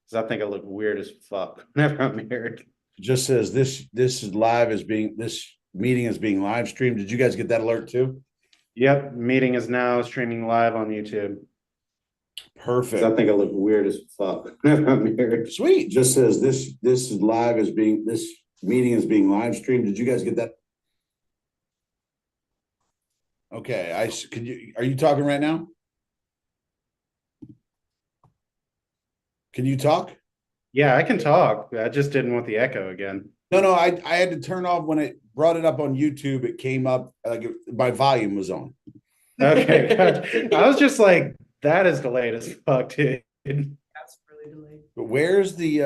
because I think I look weird as fuck whenever I'm married. Just says this meeting is being live streamed. Did you guys get that alert too? Yep, meeting is now streaming live on YouTube. Because I Perfect. think I look weird as fuck whenever I'm married. Sweet. Just says this meeting is being live streamed. Did you guys get that? Okay. Are you talking right now? Can you talk? Yeah, I can talk. I just didn't want the echo again. No, I had to turn off when it brought it up on YouTube. It came up my volume was on. Okay, good. I was just like, that is delayed as fuck, dude. That's really delayed. But where's the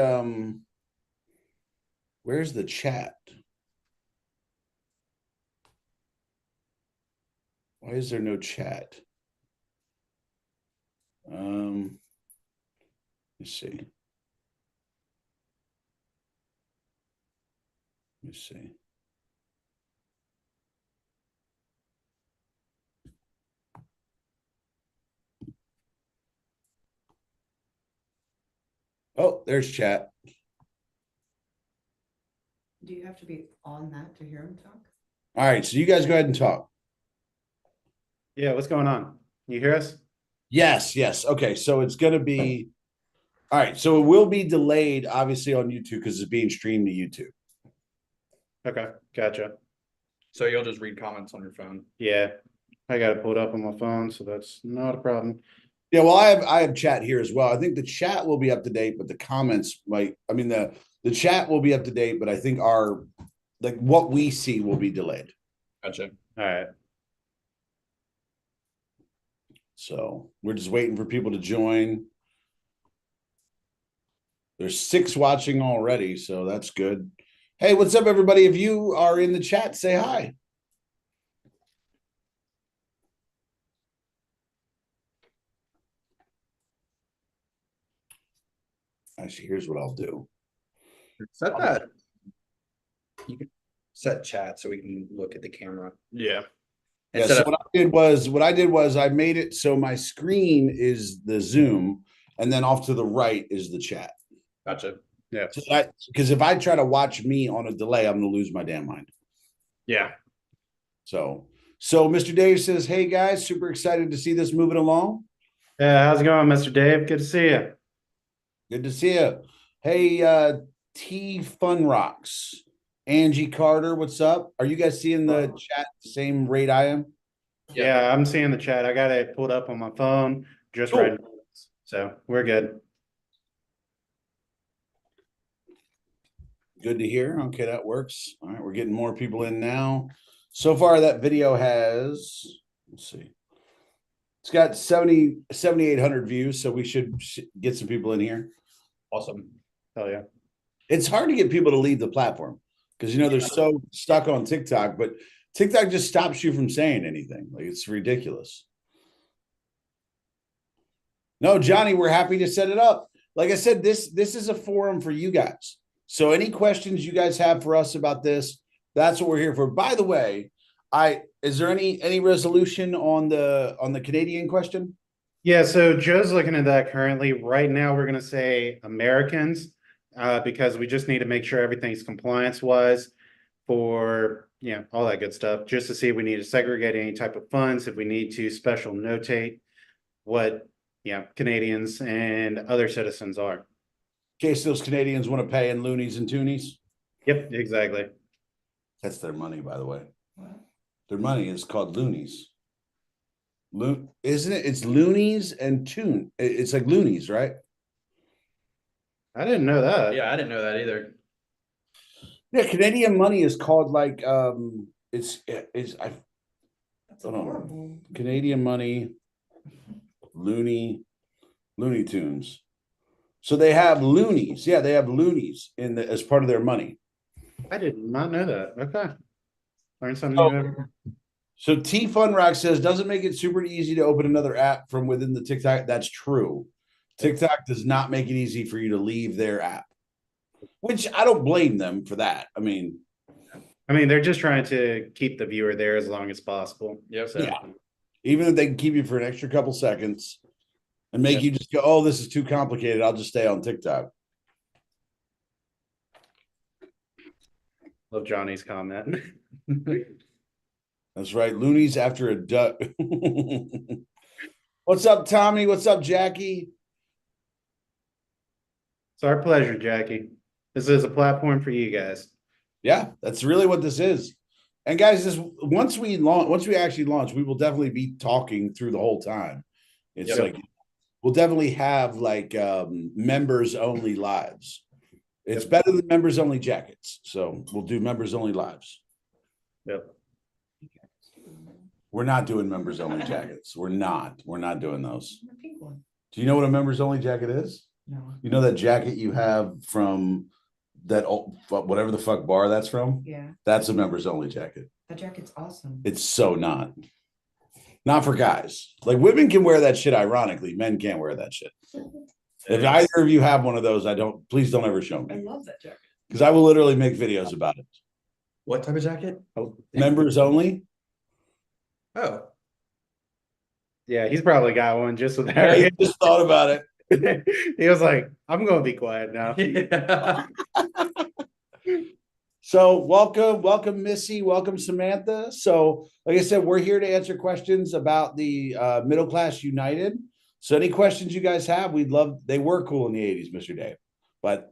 chat? Why is there no chat? Let's see. Let's see. Oh, there's chat. Do you have to be on that to hear him talk? All right, so you guys go ahead and talk. Yeah, what's going on? You hear us? Yes. Okay, so it's going to be all right. So it will be delayed, obviously, on YouTube because it's being streamed to YouTube. Okay, gotcha. So you'll just read comments on your phone. Yeah, I got it pulled up on my phone, so that's not a problem. Yeah, well, I have chat here as well. I think the chat will be up to date, but the comments might. I mean, the chat will be up to date, but I think our like what we see will be delayed. Gotcha. All right. So we're just waiting for people to join. There's 6 watching already, so that's good. Hey, what's up, everybody? If you are in the chat, say hi. Actually, here's what I'll do. Set that. You can set chat so we can look at the camera. Yeah. Yeah, so what I did was I made it so my screen is the Zoom, and then off to the right is the chat. Gotcha. Yeah. Because if I try to watch me on a delay, I'm going to lose my damn mind. Yeah. So Mr. Dave says, "Hey guys, super excited to see this moving along. Yeah, how's it going, Mr. Dave? Good to see you. Good to see you. Hey, T Fun Rocks, Angie Carter, what's up? Are you guys seeing the chat the same rate I am? Yeah, I'm seeing the chat. I got it pulled up on my phone just Cool. right now. So we're good. Good to hear. Okay, that works. All right, we're getting more people in now. So far, that video has, let's see, it's got 7,800 views, so we should get some people in here. Awesome. Hell yeah. It's hard to get people to leave the platform because, they're so stuck on TikTok, but TikTok just stops you from saying anything. Like, it's ridiculous. No, Johnny, we're happy to set it up. Like I said, this is a forum for you guys. So any questions you guys have for us about this, that's what we're here for. By the way, is there any resolution on the Canadian question? Yeah, so Joe's looking at that currently. Right now, we're going to say Americans because we just need to make sure everything's compliance-wise for, all that good stuff, just to see if we need to segregate any type of funds, if we need to special notate what, Canadians and other citizens are. In case those Canadians want to pay in loonies and toonies. Yep, exactly. That's their money, by the way. Their money is called loonies. Isn't it? It's loonies and toon. It's like loonies, right? I didn't know that. Yeah, I didn't know that either. Yeah, Canadian money is called like it's I That's don't know. horrible. Canadian money, Looney Tunes. So they have loonies. Yeah, they have loonies as part of their money. I did not know that. Okay. Learn something new every day. So T Fun Rock says, doesn't make it super easy to open another app from within the TikTok. That's true. TikTok does not make it easy for you to leave their app, which I don't blame them for that. I mean, they're just trying to keep the viewer there as long as possible. Yep. So, yeah. Even if they can keep you for an extra couple seconds, and make Yep. you just go, oh, this is too complicated. I'll just stay on TikTok. Love Johnny's comment. That's right. Loonies after a duck. What's up, Tommy? What's up, Jackie? It's our pleasure, Jackie. This is a platform for you guys. Yeah, that's really what this is. And guys, this once we actually launch, we will definitely be talking through the whole time. It's Yep. like we'll definitely have like members only lives. It's Yep. better than members only jackets. So we'll do members only lives. Yep. We're not doing members only jackets. We're not doing those. The pink one. Do you know what a members only jacket is? No. You know that jacket you have from that whatever the fuck bar that's from? Yeah, That's a members only jacket. that jacket's awesome. It's so not for guys. Like women can wear that shit. Ironically, men can't wear that shit. If either of you have one of those, please don't ever show I me love that jacket. because I will literally make videos about it. What type of jacket? Oh, Members only. oh, Yeah, he's probably got one just with I that. just thought about it. He was like, I'm gonna be quiet now. yeah. So welcome, Missy, welcome, Samantha. So, like I said, we're here to answer questions about the Middle Class United. So, any questions you guys have, we'd love. They were cool in the '80s, Mr. Dave, but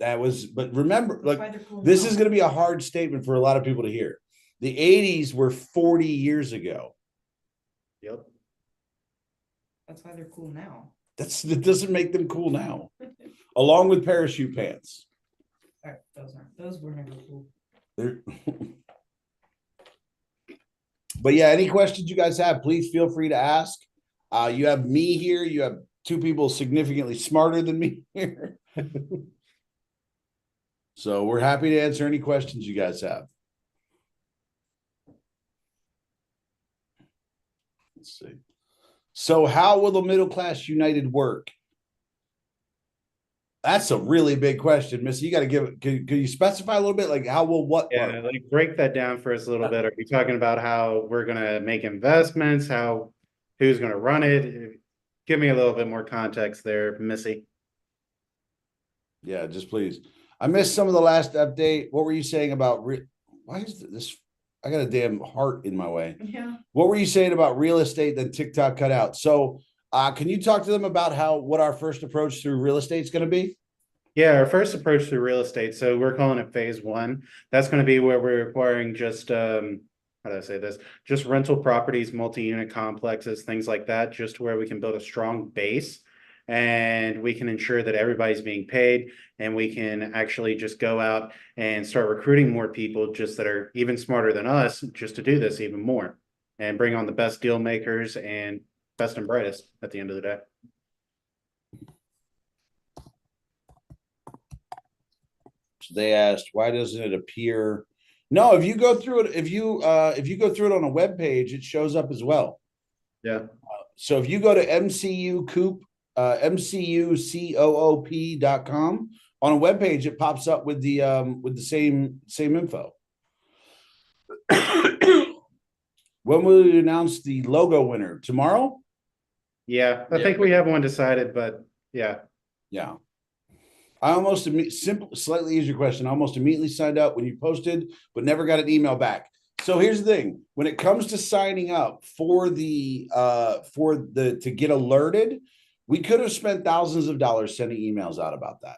remember, That's like why they're cool this now. is going to be a hard statement for a lot of people to hear. The '80s were 40 years ago. Yep. That's why they're cool now. That doesn't make them cool now. Along with parachute pants. All right, those were never cool. They're but yeah, any questions you guys have, please feel free to ask. You have me here. You have two people significantly smarter than me here. So we're happy to answer any questions you guys have. Let's see. So how will the Middle Class United work? That's a really big question, Missy. You got to give it. Can you specify a little bit, like how will what Yeah, work? like break that down for us a little bit. Are you talking about how we're gonna make investments? Who's gonna run it? Give me a little bit more context there, Missy. Yeah, just please. I missed some of the last update. What were you saying about why is this? I got a damn heart in my way. Yeah. What were you saying about real estate that TikTok cut out? So, can you talk to them about what our first approach through real estate is going to be? Yeah, our first approach to real estate. So we're calling it phase one. That's going to be where we're acquiring just how do I say this? Just rental properties, multi-unit complexes, things like that, just where we can build a strong base and we can ensure that everybody's being paid and we can actually just go out and start recruiting more people just that are even smarter than us just to do this even more and bring on the best deal makers and best and brightest at the end of the day. So they asked, why doesn't it appear? No, if you go through it, if you go through it on a web page, it shows up as well. Yeah. So if you go to mcucoop.com on a web page, it pops up with the same info. When will you announce the logo winner? Tomorrow? Yeah, I Yeah. think we have one decided, but yeah. Yeah. I almost slightly easier question. I almost immediately signed up when you posted, but never got an email back. So here's the thing: when it comes to signing up for to get alerted, we could have spent thousands of dollars sending emails out about that.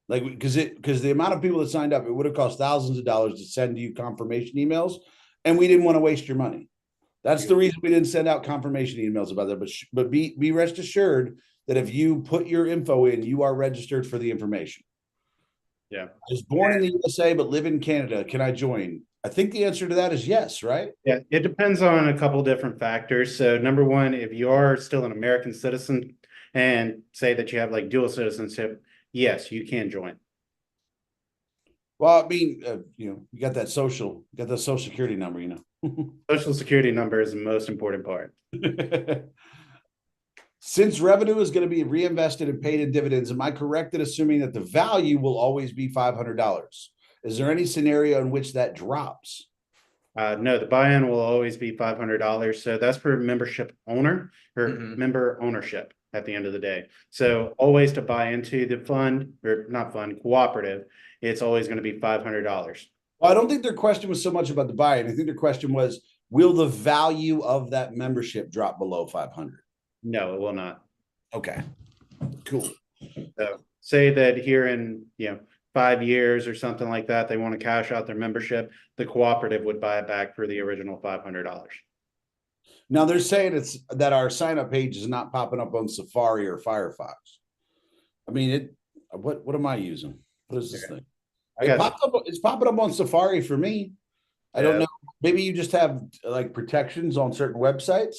Like because the amount of people that signed up, it would have cost thousands of dollars to send you confirmation emails, and we didn't want to waste your money. That's the reason we didn't send out confirmation emails about that. But be rest assured that if you put your info in, you are registered for the information. Yeah. I was born in the USA, but live in Canada. Can I join? I think the answer to that is yes, right? Yeah, it depends on a couple different factors. So number one, if you are still an American citizen and say that you have like dual citizenship, yes, you can join. Well, I mean, you got that social security number, Social security number is the most important part. Since revenue is going to be reinvested and paid in dividends, am I correct in assuming that the value will always be $500? Is there any scenario in which that drops? No, the buy-in will always be $500. So that's for membership owner or member ownership at the end of the day. So always to buy into the fund, or not fund, cooperative, it's always going to be $500. Well, I don't think their question was so much about the buy-in. I think their question was, will the value of that membership drop below 500? No, it will not. Okay, cool. So say that here in, 5 years or something like that, they want to cash out their membership, the cooperative would buy it back for the original $500. Now they're saying it's that our sign-up page is not popping up on Safari or Firefox. I mean, what am I using? What is this thing? It's popping up on Safari for me. I don't know. Maybe you just have like protections on certain websites.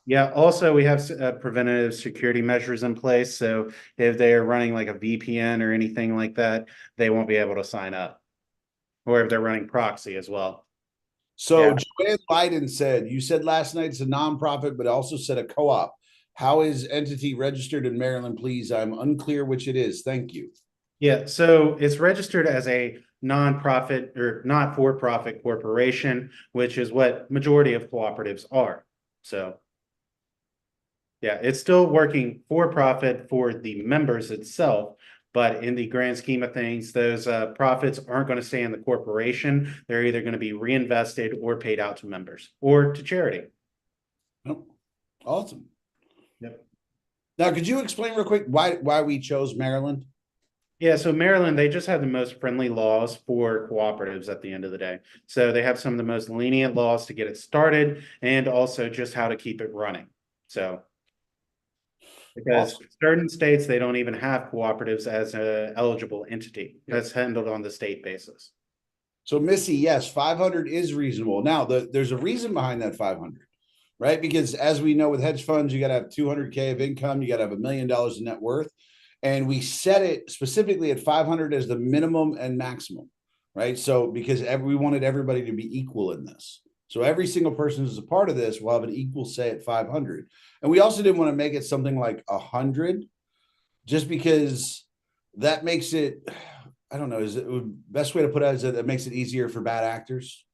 Yeah, also we have preventative security measures in place. So if they are running like a VPN or anything like that, they won't be able to sign up. Or if they're running proxy as well. So Joanne Leiden said, you said last night it's a nonprofit, but also said a co-op. How is entity registered in Maryland, please? I'm unclear which it is. Thank you. Yeah, so it's registered as a nonprofit or not-for-profit corporation, which is what majority of cooperatives are. So yeah, it's still working for profit for the members itself, but in the grand scheme of things, those profits aren't going to stay in the corporation. They're either going to be reinvested or paid out to members or to charity. Oh, awesome. Yep. Now, could you explain real quick why we chose Maryland? Yeah, so Maryland, they just have the most friendly laws for cooperatives at the end of the day. So they have some of the most lenient laws to get it started and also just how to keep it running. So because certain states, they don't even have cooperatives as a eligible entity. That's handled on the state basis. So Missy, yes, 500 is reasonable. Now, there's a reason behind that 500, right? Because as we know with hedge funds, you got to have 200K of income, you got to have $1 million in net worth. And we set it specifically at 500 as the minimum and maximum, right? So because we wanted everybody to be equal in this. So every single person who's a part of this will have an equal say at 500. And we also didn't want to make it something like 100, just because that makes it, I don't know, is it best way to put it is that it makes it easier for bad actors?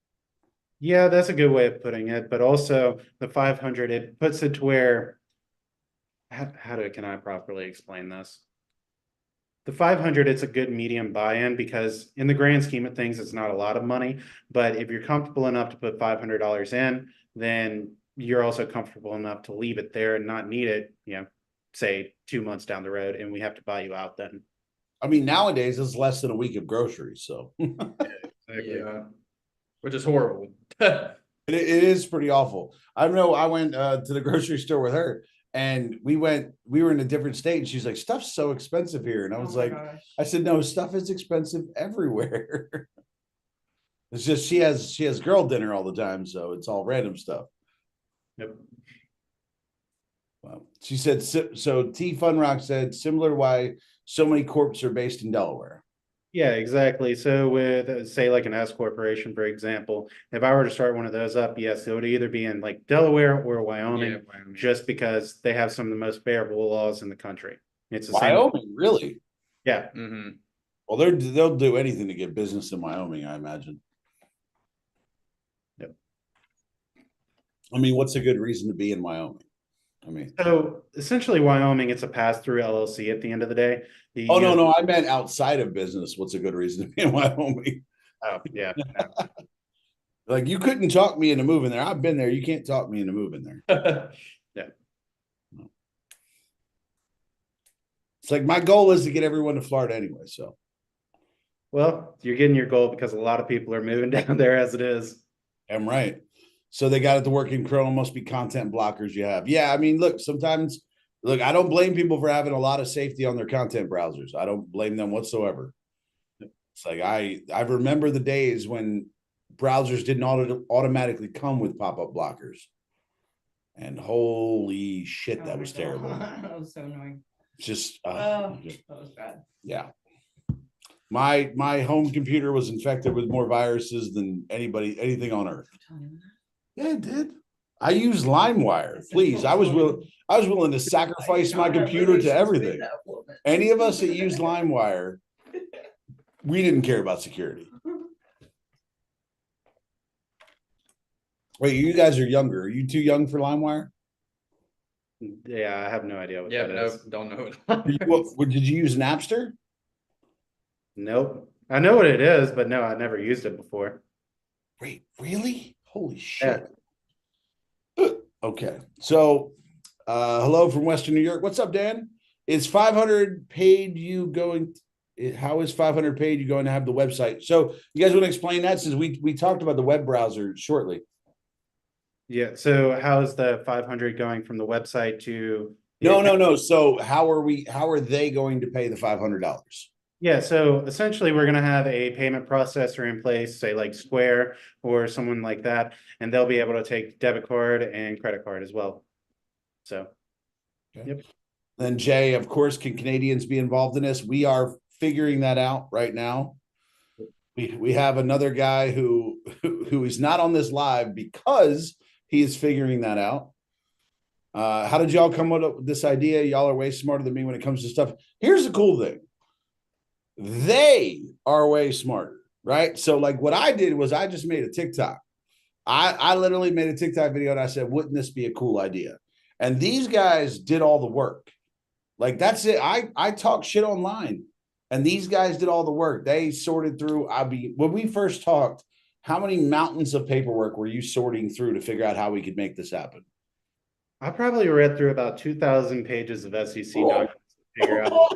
Yeah, that's a good way of putting it. But also the 500, it puts it to where, can I properly explain this? The 500, it's a good medium buy-in because in the grand scheme of things, it's not a lot of money. But if you're comfortable enough to put $500 in, then you're also comfortable enough to leave it there and not need it, say 2 months down the road, and we have to buy you out then. I mean, nowadays it's less than a week of groceries, so Yeah, which is horrible. it is pretty awful. I know I went to the grocery store with her, and we were in a different state, and she's like, stuff's so expensive here. And I was I said, no, stuff is expensive everywhere. It's just she has girl dinner all the time, so it's all random stuff. Yep. Well, she said, so T Fun Rock said, similar why so many corps are based in Delaware. Yeah, exactly. So with say like an S corporation, for example, if I were to start one of those up, yes, it would either be in like Delaware or Wyoming, just because they have some of the most favorable laws in the country. It's the Wyoming, same. really? Yeah. Mm-hmm. Well, they'll do anything to get business in Wyoming, I imagine. Yep. I mean, what's a good reason to be in Wyoming? I mean, so essentially Wyoming, it's a pass-through LLC at the end of the day. No, I meant outside of business. What's a good reason to be in Wyoming? Oh, yeah. Like you couldn't talk me into moving there. I've been there. You can't talk me into moving there. Yeah. It's like my goal is to get everyone to Florida anyway. So, well, you're getting your goal because a lot of people are moving down there as it is. I'm right. So they got it to work in Chrome. Must be content blockers you have. Yeah, I mean, look, sometimes, I don't blame people for having a lot of safety on their content browsers. I don't blame them whatsoever. It's like I remember the days when browsers didn't automatically come with pop-up blockers. And holy shit, that was terrible. That was so annoying. Just that was bad. Yeah. My home computer was infected with more viruses than anything on earth. Yeah, it did. I use LimeWire. Please, I was willing to sacrifice my computer to everything. Any of us that used LimeWire, we didn't care about security. Wait, you guys are younger. Are you too young for LimeWire? Yeah, I have no idea what Yeah, that no, is. don't know it. Did you use Napster? Nope. I know what it is, but no, I never used it before. Wait, really? Holy Yeah. shit. Okay. So, hello from Western New York. What's up, Dan? Is 500 paid you going? How is 500 paid you going to have the website? So, you guys want to explain that since we talked about the web browser shortly. Yeah. So how is the 500 going from the website to the No, account? no, no. So, how are they going to pay the $500? Yeah, so essentially we're gonna have a payment processor in place, say like Square or someone like that, and they'll be able to take debit card and credit card as well. So, Okay. yep. Then Jay, of course, can Canadians be involved in this? We are figuring that out right now. We have another guy who is not on this live because he is figuring that out. How did y'all come up with this idea? Y'all are way smarter than me when it comes to stuff. Here's the cool thing. They are way smarter, right? So, like, what I did was I just made a TikTok. I literally made a TikTok video and I said, wouldn't this be a cool idea? And these guys did all the work. Like, that's it. I talk shit online, and these guys did all the work. They sorted through. When we first talked, how many mountains of paperwork were you sorting through to figure out how we could make this happen? I probably read through about 2,000 pages of SEC documents to figure out.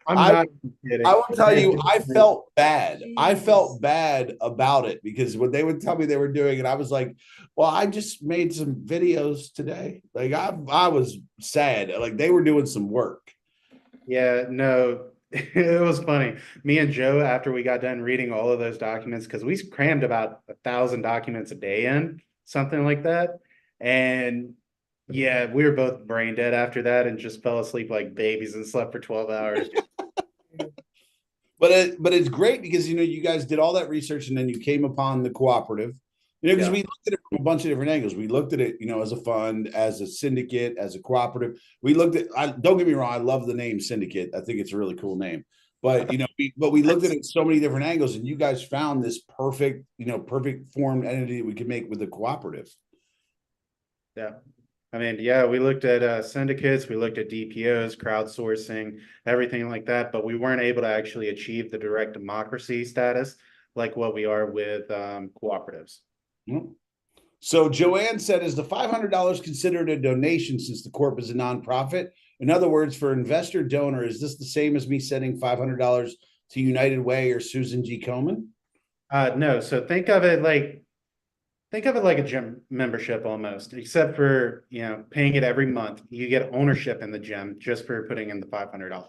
I'm I not kidding. I will tell you, I It's- felt bad. I felt Jeez. bad about it because when they would tell me they were doing it, I was like, "Well, I just made some videos today." Like I was sad. Like they were doing some work. Yeah, no, it was funny. Me and Joe, after we got done reading all of those documents, because we crammed about 1,000 documents a day in, something like that. And yeah, we were both brain dead after that and just fell asleep like babies and slept for 12 hours. But it's great because you guys did all that research and then you came upon the cooperative. Because Yeah. we looked at it from a bunch of different angles. We looked at it, as a fund, as a syndicate, as a cooperative. We looked at. Don't get me wrong, I love the name syndicate. I think it's a really cool name. But we looked at it so many different angles, and you guys found this perfect formed entity we could make with the cooperative. Yeah. I mean, yeah, we looked at syndicates, we looked at DPOs, crowdsourcing, everything like that, but we weren't able to actually achieve the direct democracy status like what we are with cooperatives. So Joanne said, is the $500 considered a donation since the corp is a nonprofit? In other words, for investor donor, is this the same as me sending $500 to United Way or Susan G. Komen? No, so think of it like a gym membership almost, except for, paying it every month. You get ownership in the gym just for putting in the $500.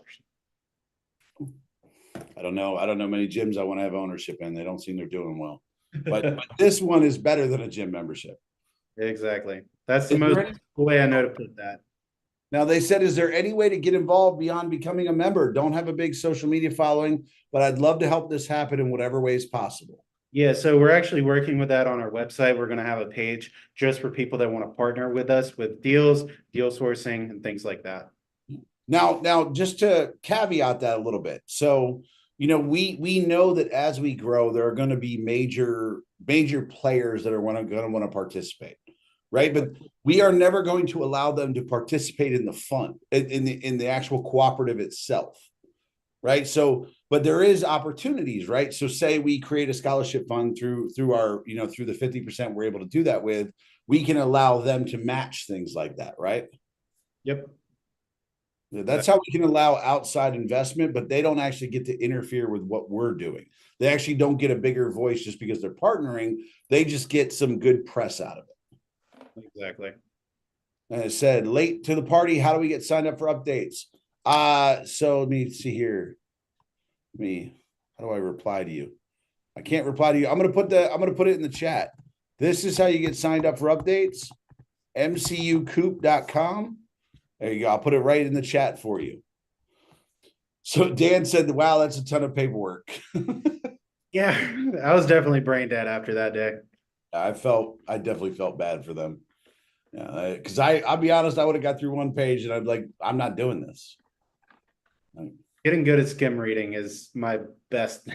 I don't know. I don't know many gyms I want to have ownership in. They don't seem they're doing well. But this one is better than a gym membership. Exactly. That's the Is most there any- way I know to put that. Now they said, is there any way to get involved beyond becoming a member? Don't have a big social media following, but I'd love to help this happen in whatever ways possible. Yeah, so we're actually working with that on our website. We're going to have a page just for people that want to partner with us with deals, deal sourcing, and things like that. Now, just to caveat that a little bit. So, we know that as we grow, there are going to be major players that are going to want to participate, right? But we are never going to allow them to participate in the fund in the actual cooperative itself, right? So, but there is opportunities, right? So, say we create a scholarship fund through our through the 50% we're able to do that with, we can allow them to match things like that, right? Yep. That's how we can allow outside investment, but they don't actually get to interfere with what we're doing. They actually don't get a bigger voice just because they're partnering. They just get some good press out of it. Exactly. And it said, late to the party. How do we get signed up for updates? So let me see here. How do I reply to you? I can't reply to you. I'm gonna put it in the chat. This is how you get signed up for updates. mcucoop.com. There you go. I'll put it right in the chat for you. So Dan said, wow, that's a ton of paperwork. Yeah, I was definitely brain dead after that day. I definitely felt bad for them. Yeah, because I'll be honest, I would have got through one page and I'd like, I'm not doing this. Getting good at skim reading is my best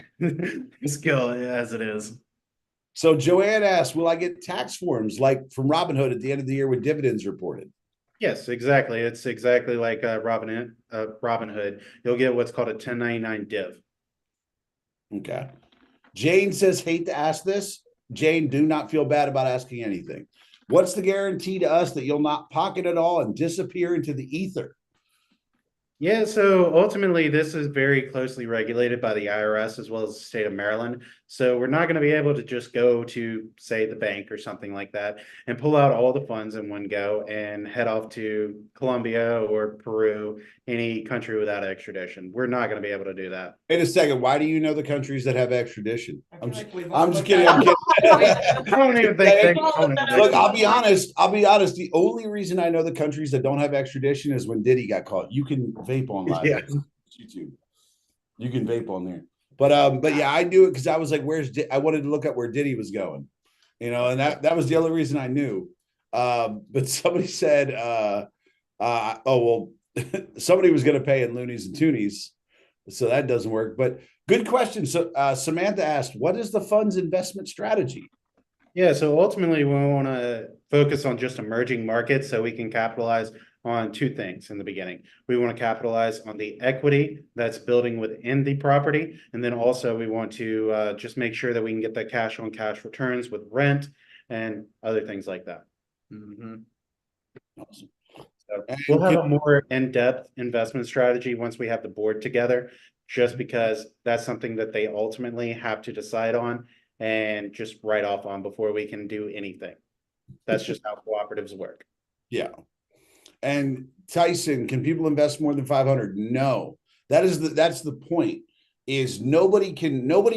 skill as it is. So Joanne asked, will I get tax forms like from Robinhood at the end of the year with dividends reported? Yes, exactly. It's exactly like Robin Hood. You'll get what's called a 1099 div. Okay. Jane says, hate to ask this. Jane, do not feel bad about asking anything. What's the guarantee to us that you'll not pocket it all and disappear into the ether? Yeah, so ultimately, this is very closely regulated by the IRS as well as the state of Maryland. So we're not going to be able to just go to, say, the bank or something like that and pull out all the funds in one go and head off to Colombia or Peru, any country without extradition. We're not going to be able to do that. Wait a second. Why do you know the countries that have extradition? I I'm feel just, like we've all I'm just looked kidding. that I'm kidding. up. I don't even think they own it. Look, I'll be honest. The only reason I know the countries that don't have extradition is when Diddy got caught. You can vape on live. Yeah. YouTube. You can vape on there. But yeah, I knew it because I was like, I wanted to look up where Diddy was going, and that was the only reason I knew. But somebody said, oh well, somebody was going to pay in loonies and toonies, so that doesn't work. But good question. So Samantha asked, what is the fund's investment strategy? Yeah, so ultimately we want to focus on just emerging markets so we can capitalize on two things in the beginning. We want to capitalize on the equity that's building within the property. And then also we want to just make sure that we can get the cash on cash returns with rent and other things like that. Mhm. Awesome. So we'll have a more in-depth investment strategy once we have the board together, just because that's something that they ultimately have to decide on and just write off on before we can do anything. That's just how cooperatives work. Yeah. And Tyson, can people invest more than 500? No. That's the point. Is nobody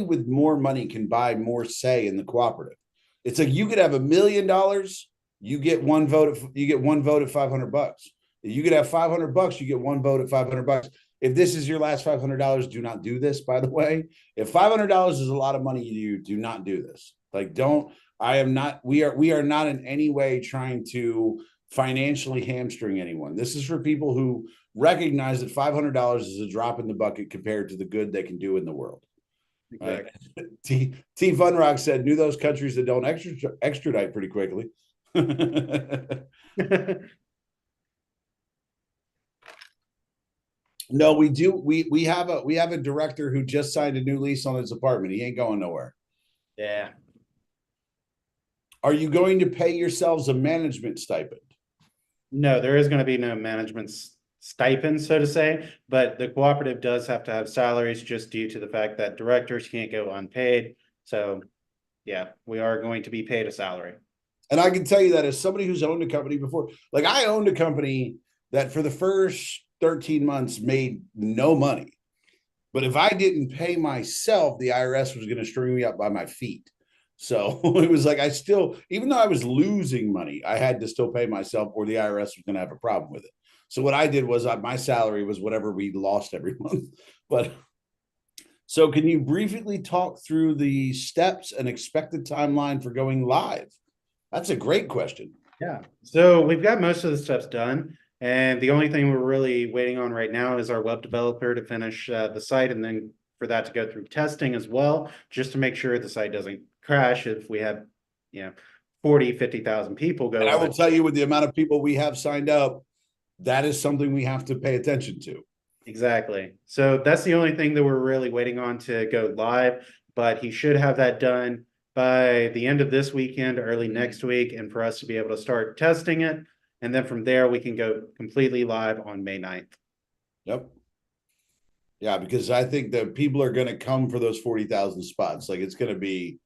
with more money can buy more say in the cooperative. It's like you could have $1 million, you get one vote at $500. You could have $500, you get one vote at $500. If this is your last $500, do not do this, by the way. If $500 is a lot of money to you, do not do this. Like, don't, I am not, we are not in any way trying to financially hamstring anyone. This is for people who recognize that $500 is a drop in the bucket compared to the good they can do in the world. Right? T Funrock said, knew those countries that don't extradite pretty quickly. No, we do. We have a director who just signed a new lease on his apartment. He ain't going nowhere. Yeah. Are you going to pay yourselves a management stipend? No, there is going to be no management stipend, so to say, but the cooperative does have to have salaries just due to the fact that directors can't go unpaid. So yeah, we are going to be paid a salary. And I can tell you that as somebody who's owned a company before, like I owned a company that for the first 13 months made no money. But if I didn't pay myself, the IRS was going to string me up by my feet. So it was like I still, even though I was losing money, I had to still pay myself, or the IRS was going to have a problem with it. So what I did was my salary was whatever we lost every month. But so can you briefly talk through the steps and expected timeline for going live? That's a great question. Yeah, so we've got most of the steps done. And the only thing we're really waiting on right now is our web developer to finish the site, and then for that to go through testing as well, just to make sure the site doesn't crash if we have, 50,000 people go. And I will tell you, with the amount of people we have signed up, that is something we have to pay attention to. Exactly. So that's the only thing that we're really waiting on to go live, but he should have that done by the end of this weekend, early next week, and for us to be able to start testing it. And then from there, we can go completely live on May 9th. Yep. Yeah, because I think that people are going to come for those 40,000 spots. Like it's going to be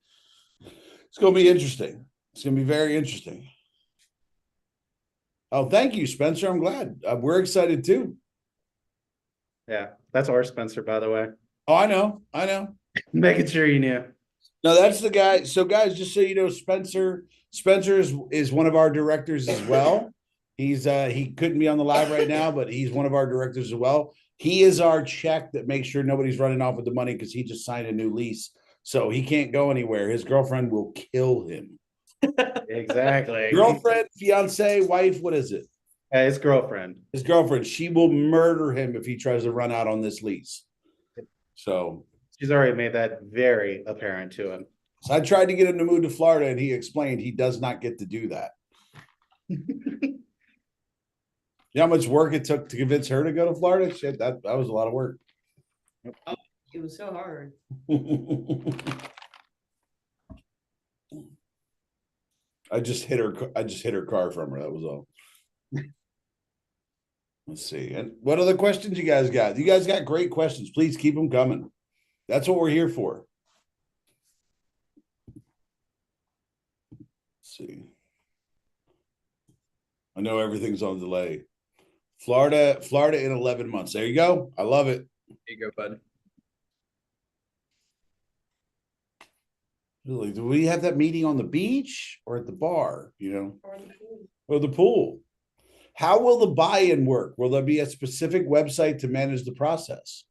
interesting. It's going to be very interesting. Oh, thank you, Spencer. I'm glad. We're excited too. Yeah, that's our Spencer, by the way. Oh, I know. Making sure you knew. No, that's the guy. So, guys, just so you know, Spencer is one of our directors as well. He couldn't be on the live right now, but he's one of our directors as well. He is our check that makes sure nobody's running off with the money because he just signed a new lease. So he can't go anywhere. His girlfriend will kill him. Exactly. Girlfriend, fiance, wife, what is it? His girlfriend. His girlfriend. She will murder him if he tries to run out on this lease. So she's already made that very apparent to him. So I tried to get him to move to Florida, and he explained he does not get to do that. You know how much work it took to convince her to go to Florida? Shit, that was a lot of work. It was so hard. I just hit her car from her. That was all. Let's see. And what other questions you guys got? You guys got great questions. Please keep them coming. That's what we're here for. Let's see. I know everything's on delay. Florida in 11 months. There you go. I love it. There you go, bud. Really, do we have that meeting on the beach or at the bar? Or the pool? How will the buy-in work? Will there be a specific website to manage the process?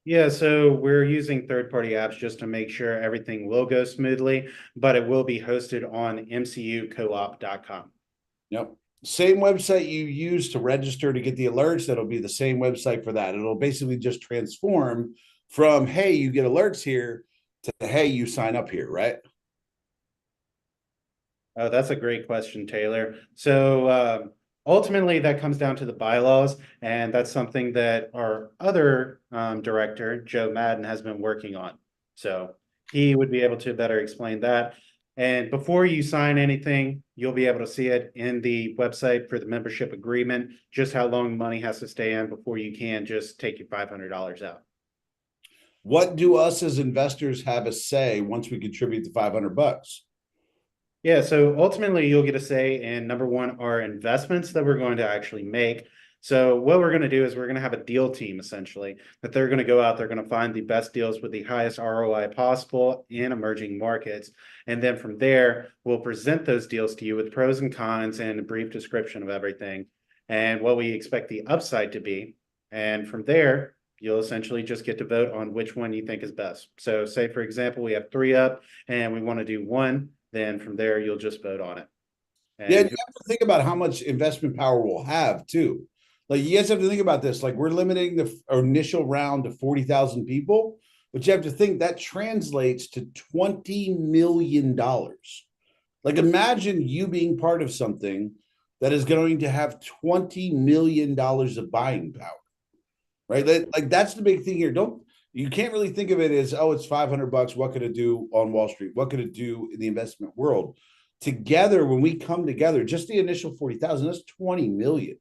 Yeah, so we're using third-party apps just to make sure everything will go smoothly, but it will be hosted on mcucoop.com. Yep. Same website you use to register to get the alerts, that'll be the same website for that. It'll basically just transform from, hey, you get alerts here to, hey, you sign up here, right? Oh, that's a great question, Taylor. So ultimately, that comes down to the bylaws, and that's something that our other director, Joe Madden, has been working on. So he would be able to better explain that. And before you sign anything, you'll be able to see it in the website for the membership agreement, just how long money has to stay in before you can just take your $500 out. What do us as investors have a say once we contribute the $500? Yeah, so ultimately you'll get a say in number one, our investments that we're going to actually make. So what we're going to do is we're going to have a deal team essentially that they're going to go out, they're going to find the best deals with the highest ROI possible in emerging markets. And then from there, we'll present those deals to you with pros and cons and a brief description of everything and what we expect the upside to be. And from there, you'll essentially just get to vote on which one you think is best. So say, for example, we have 3 up and we want to do 1. Then from there, you'll just vote on it. And yeah, you have to think about how much investment power we'll have too. Like you guys have to think about this. Like we're limiting the initial round to 40,000 people, but you have to think that translates to $20 million. Like imagine you being part of something that is going to have $20 million of buying power, right? Like that's the big thing here. You can't really think of it as, oh, it's $500. What could it do on Wall Street? What could it do in the investment world? Together, when we come together, just the initial 40,000, that's 20 million.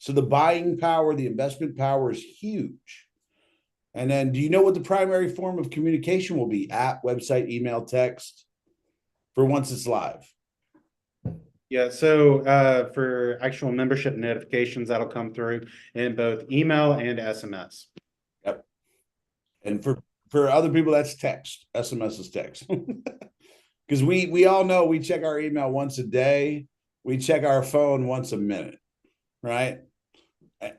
So the buying power, the investment power is huge. And then do you know what the primary form of communication will be? App, website, email, text, for once it's live? yeah, so for actual membership notifications, that'll come through in both email and SMS. Yep. And for other people, that's text. SMS is text. Because we all know we check our email once a day. We check our phone once a minute, right?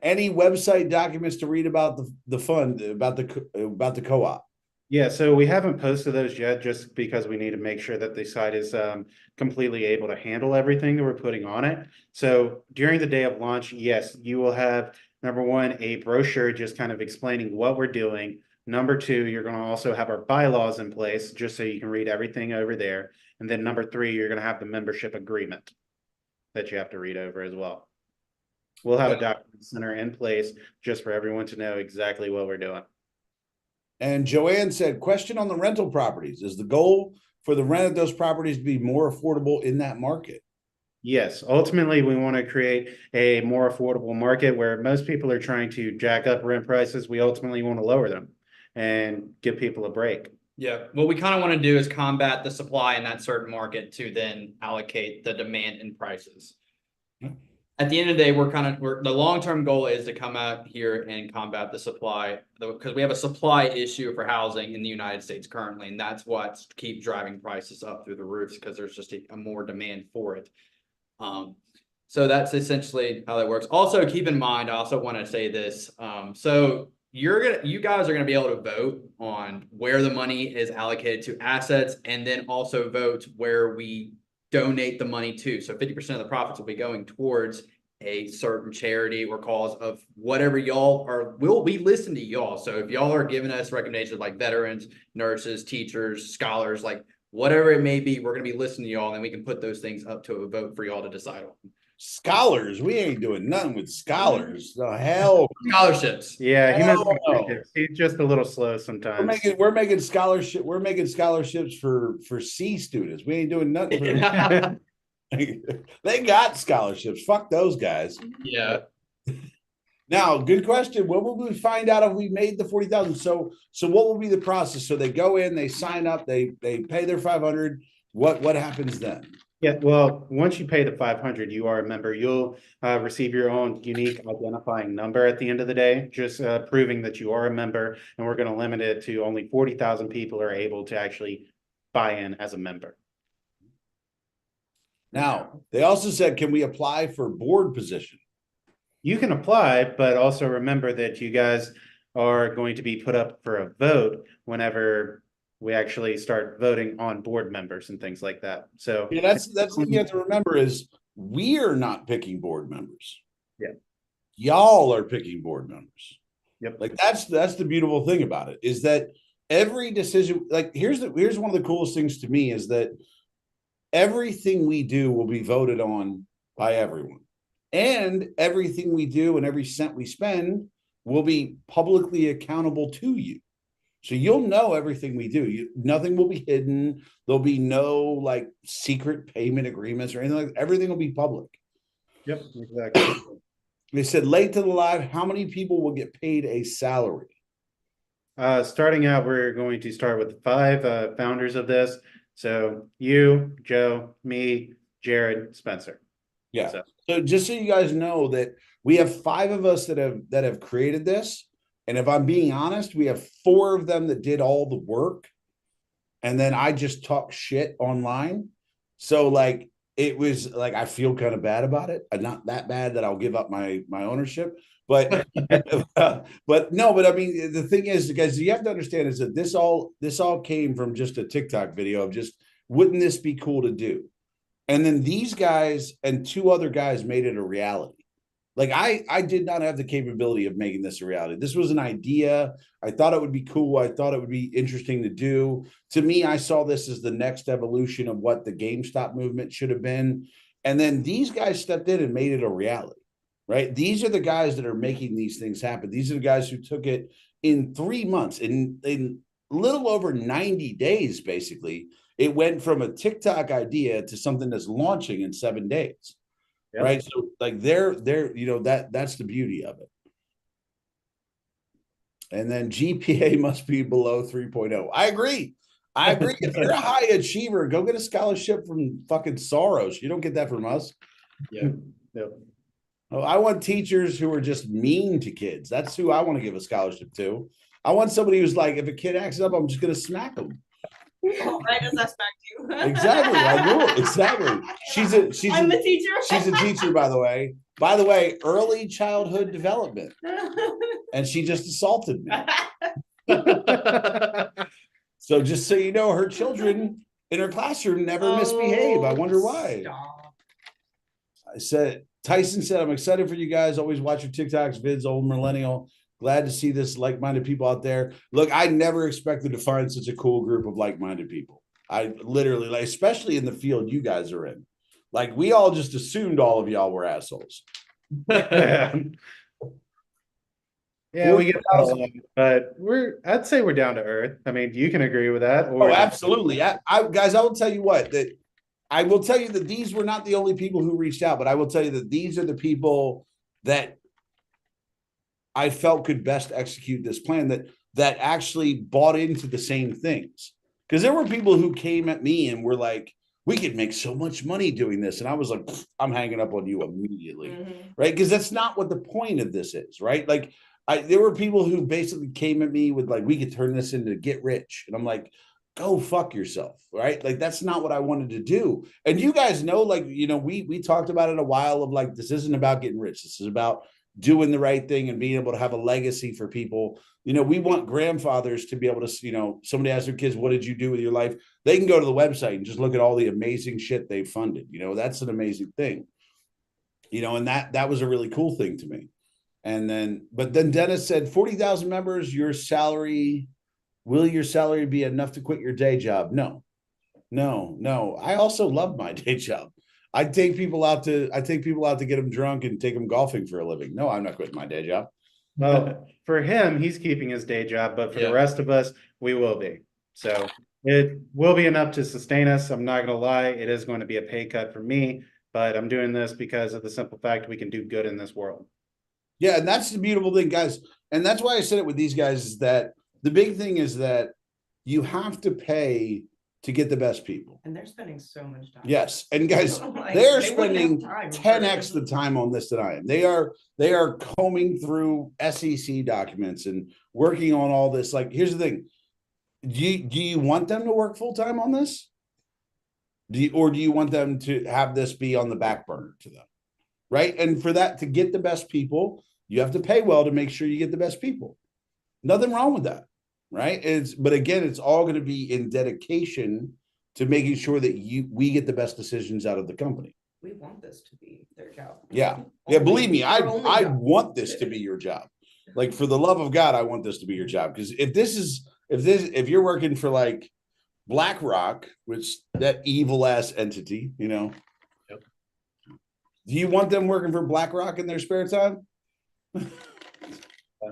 Any website documents to read about the fund, about the co-op? Yeah, so we haven't posted those yet just because we need to make sure that the site is completely able to handle everything that we're putting on it. So during the day of launch, yes, you will have, number one, a brochure just kind of explaining what we're doing. Number two, you're going to also have our bylaws in place just so you can read everything over there. And then number three, you're going to have the membership agreement that you have to read over as well. We'll have a document center in place just for everyone to know exactly what we're doing. And Joanne said, question on the rental properties. Is the goal for the rent of those properties to be more affordable in that market? Yes, ultimately, we want to create a more affordable market where most people are trying to jack up rent prices. We ultimately want to lower them and give people a break. Yeah, what we kind of want to do is combat the supply in that certain market to then allocate the demand and prices. At the end of the day, the long-term goal is to come out here and combat the supply, because we have a supply issue for housing in the United States currently, and that's what keeps driving prices up through the roofs because there's just a more demand for it. So that's essentially how that works. Also, keep in mind, I also want to say this. So you guys are gonna be able to vote on where the money is allocated to assets, and then also vote where we donate the money to. So 50% of the profits will be going towards a certain charity or cause of whatever y'all are. We'll be listening to y'all. So if y'all are giving us recommendations like veterans, nurses, teachers, scholars, like whatever it may be, we're going to be listening to y'all, and then we can put those things up to a vote for y'all to decide on. Scholars, we ain't doing nothing with scholars. The hell, Scholarships. Yeah, he meant Hell no. scholarships. He's just a little slow sometimes. we're making scholarships for C students. We ain't doing nothing for they got scholarships. Fuck those guys. Yeah. Now, good question. What will we find out if we made the 40,000? So what will be the process? So they go in, they sign up, they pay their 500. What happens then? Yeah, well, once you pay the 500, you are a member. You'll receive your own unique identifying number at the end of the day, just proving that you are a member. And we're going to limit it to only 40,000 people are able to actually buy in as a member. Now, they also said, can we apply for board position? You can apply, but also remember that you guys are going to be put up for a vote whenever we actually start voting on board members and things like that. So Yeah, that's the thing you have to remember is we're not picking board members. Yeah. Y'all are picking board members. Yep. Like that's the beautiful thing about it is that every decision, like here's one of the coolest things to me is that everything we do will be voted on by everyone. And everything we do and every cent we spend will be publicly accountable to you. So you'll know everything we do. Nothing will be hidden. There'll be no like secret payment agreements or anything like that. Everything will be public. Yep, exactly. They said late to the live, how many people will get paid a salary? Starting out, we're going to start with the 5 founders of this. So you, Joe, me, Jared, Spencer. Yeah. So just so you guys know that we have 5 of us that have created this. And if I'm being honest, we have 4 of them that did all the work. And then I just talk shit online. So like, it was like, I feel kind of bad about it. Not that bad that I'll give up my ownership, but, but I mean, the thing is, guys, you have to understand is that this all came from just a TikTok video of just, wouldn't this be cool to do? And then these guys and 2 other guys made it a reality. Like I did not have the capability of making this a reality. This was an idea. I thought it would be cool. I thought it would be interesting to do. To me, I saw this as the next evolution of what the GameStop movement should have been. And then these guys stepped in and made it a reality, right? These are the guys that are making these things happen. These are the guys who took it in 3 months, in little over 90 days, basically. It went from a TikTok idea to something that's launching in 7 days. Yep. Right. So like they're, that's the beauty of it. And then GPA must be below 3.0. I agree. If you're a high achiever, go get a scholarship from fucking Soros. You don't get that from us. Yeah. Yep. Oh, I want teachers who are just mean to kids. That's who I want to give a scholarship to. I want somebody who's like, if a kid acts up, I'm just going to smack them. Right, does that smack you? Exactly. I will. Exactly. I'm a teacher. She's a teacher, by the way. By the way, early childhood development. And she just assaulted me. So just so you know, her children in her classroom never misbehave. I wonder why. Stop. Tyson said, I'm excited for you guys. Always watch your TikToks, vids, old millennial. Glad to see this like-minded people out there. Look, I never expected to find such a cool group of like-minded people. I literally, like, especially in the field you guys are in. Like, we all just assumed all of y'all were assholes. Yeah, we get that a lot, but I'd say we're down to earth. I mean, you can agree with that. Oh, absolutely. Guys, I will tell you what, that I will tell you that these were not the only people who reached out, but I will tell you that these are the people that I felt could best execute this plan, that actually bought into the same things. Because there were people who came at me and were like, we could make so much money doing this. And I was like, I'm hanging up on you immediately. Right. Because that's not what the point of this is. Right. Like there were people who basically came at me with like, we could turn this into get rich. And I'm like, go fuck yourself. Right. Like, that's not what I wanted to do. And you guys know, like, we talked about it a while of like, this isn't about getting rich. This is about doing the right thing and being able to have a legacy for people. We want grandfathers to be able to, somebody asks their kids, what did you do with your life? They can go to the website and just look at all the amazing shit they've funded. That's an amazing thing, and that was a really cool thing to me. But then Dennis said, 40,000 members, will your salary be enough to quit your day job? No. I also love my day job. I take people out to get them drunk and take them golfing for a living. No, I'm not quitting my day job. Well, for him, he's keeping his day job, but for Yeah. the rest of us, we will be. So it will be enough to sustain us. I'm not gonna lie, it is going to be a pay cut for me, but I'm doing this because of the simple fact we can do good in this world. Yeah, and that's the beautiful thing, guys. And that's why I said it with these guys is that the big thing is that you have to pay to get the best people. And they're spending so much time. Yes, and guys, Like, they're they wouldn't have spending time for 10x it. the time on this than I am. They are combing through SEC documents and working on all this. Like, here's the thing: do you want them to work full time on this? Do you want them to have this be on the back burner to them? Right, and for that to get the best people, you have to pay well to make sure you get the best people. Nothing wrong with that, right? But again, it's all going to be in dedication to making sure that we get the best decisions out of the company. We want this to be their job. Yeah. Believe me, I Their only job. want this to be your job. Like, for the love of God, I want this to be your job. Because if you're working for like BlackRock, which that evil ass entity, Yep. Do you want them working for BlackRock in their spare time?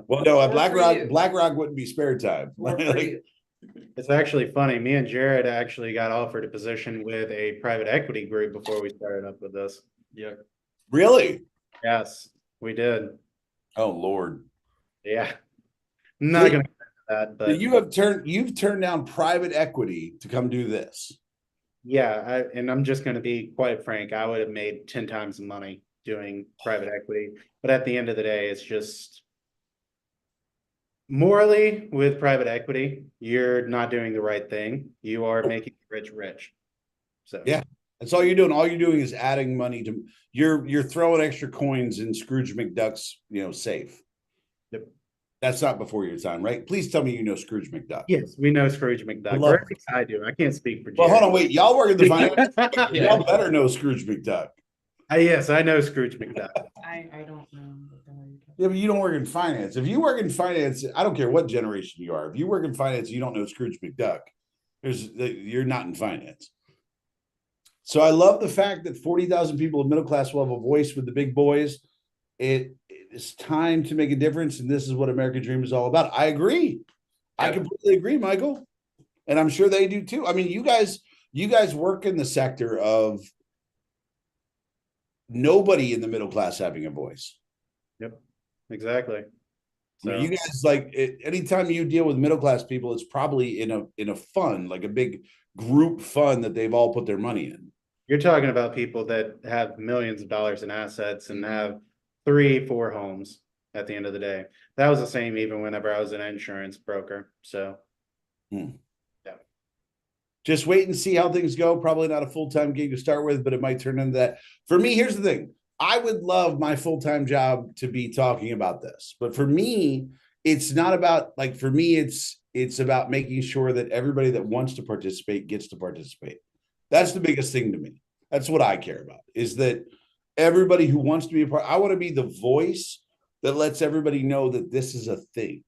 Well, no, Or for you. BlackRock wouldn't be spare time. Or for Like, you. It's actually funny. Me and Jared actually got offered a position with a private equity group before we started up with this. Yeah. really? Yes, we did. Oh Lord. Yeah. I'm not gonna get into that, So but you've turned down private equity to come do this. yeah, and I'm just gonna be quite frank, I would have made 10 times the money doing private equity. But at the end of the day, it's just morally with private equity, you're not doing the right thing. You are making the rich rich. So Yeah. That's all you're doing. All you're doing is adding money to you're throwing extra coins in Scrooge McDuck's, safe. Yep. That's not before your time, right? Please tell me you know Scrooge McDuck. yes, we know Scrooge McDuck. love Or at least I do. I can't speak for Well, Jared. hold on, wait. Y'all work in the finance. Yeah. Y'all better know Scrooge McDuck. Yes, I know Scrooge McDuck. I don't know what the hell you're talking Yeah, but you don't work in finance. If you work in finance, I don't care what generation you are. If you work in finance, you don't know Scrooge McDuck. You're not in finance. So I love the fact that 40,000 people of middle class will have a voice with the big boys. It is time to make a difference, and this is what American Dream is all about. I agree. I Yeah. completely agree, Michael, and I'm sure they do too. I mean, you guys work in the sector of nobody in the middle class having a voice. Yep, exactly. I mean, So you guys anytime you deal with middle class people, it's probably in a fund, like a big group fund that they've all put their money in. you're talking about people that have millions of dollars in assets and have 3-4 homes at the end of the day. That was the same even whenever I was an insurance broker. So Just wait and see how things go. Probably not a full-time gig to start with, but it might turn into that. For me, here's the thing. I would love my full-time job to be talking about this. But for me, it's not about for me, it's about making sure that everybody that wants to participate gets to participate. That's the biggest thing to me. That's what I care about, is that everybody who wants to be a part, I want to be the voice that lets everybody know that this is a thing.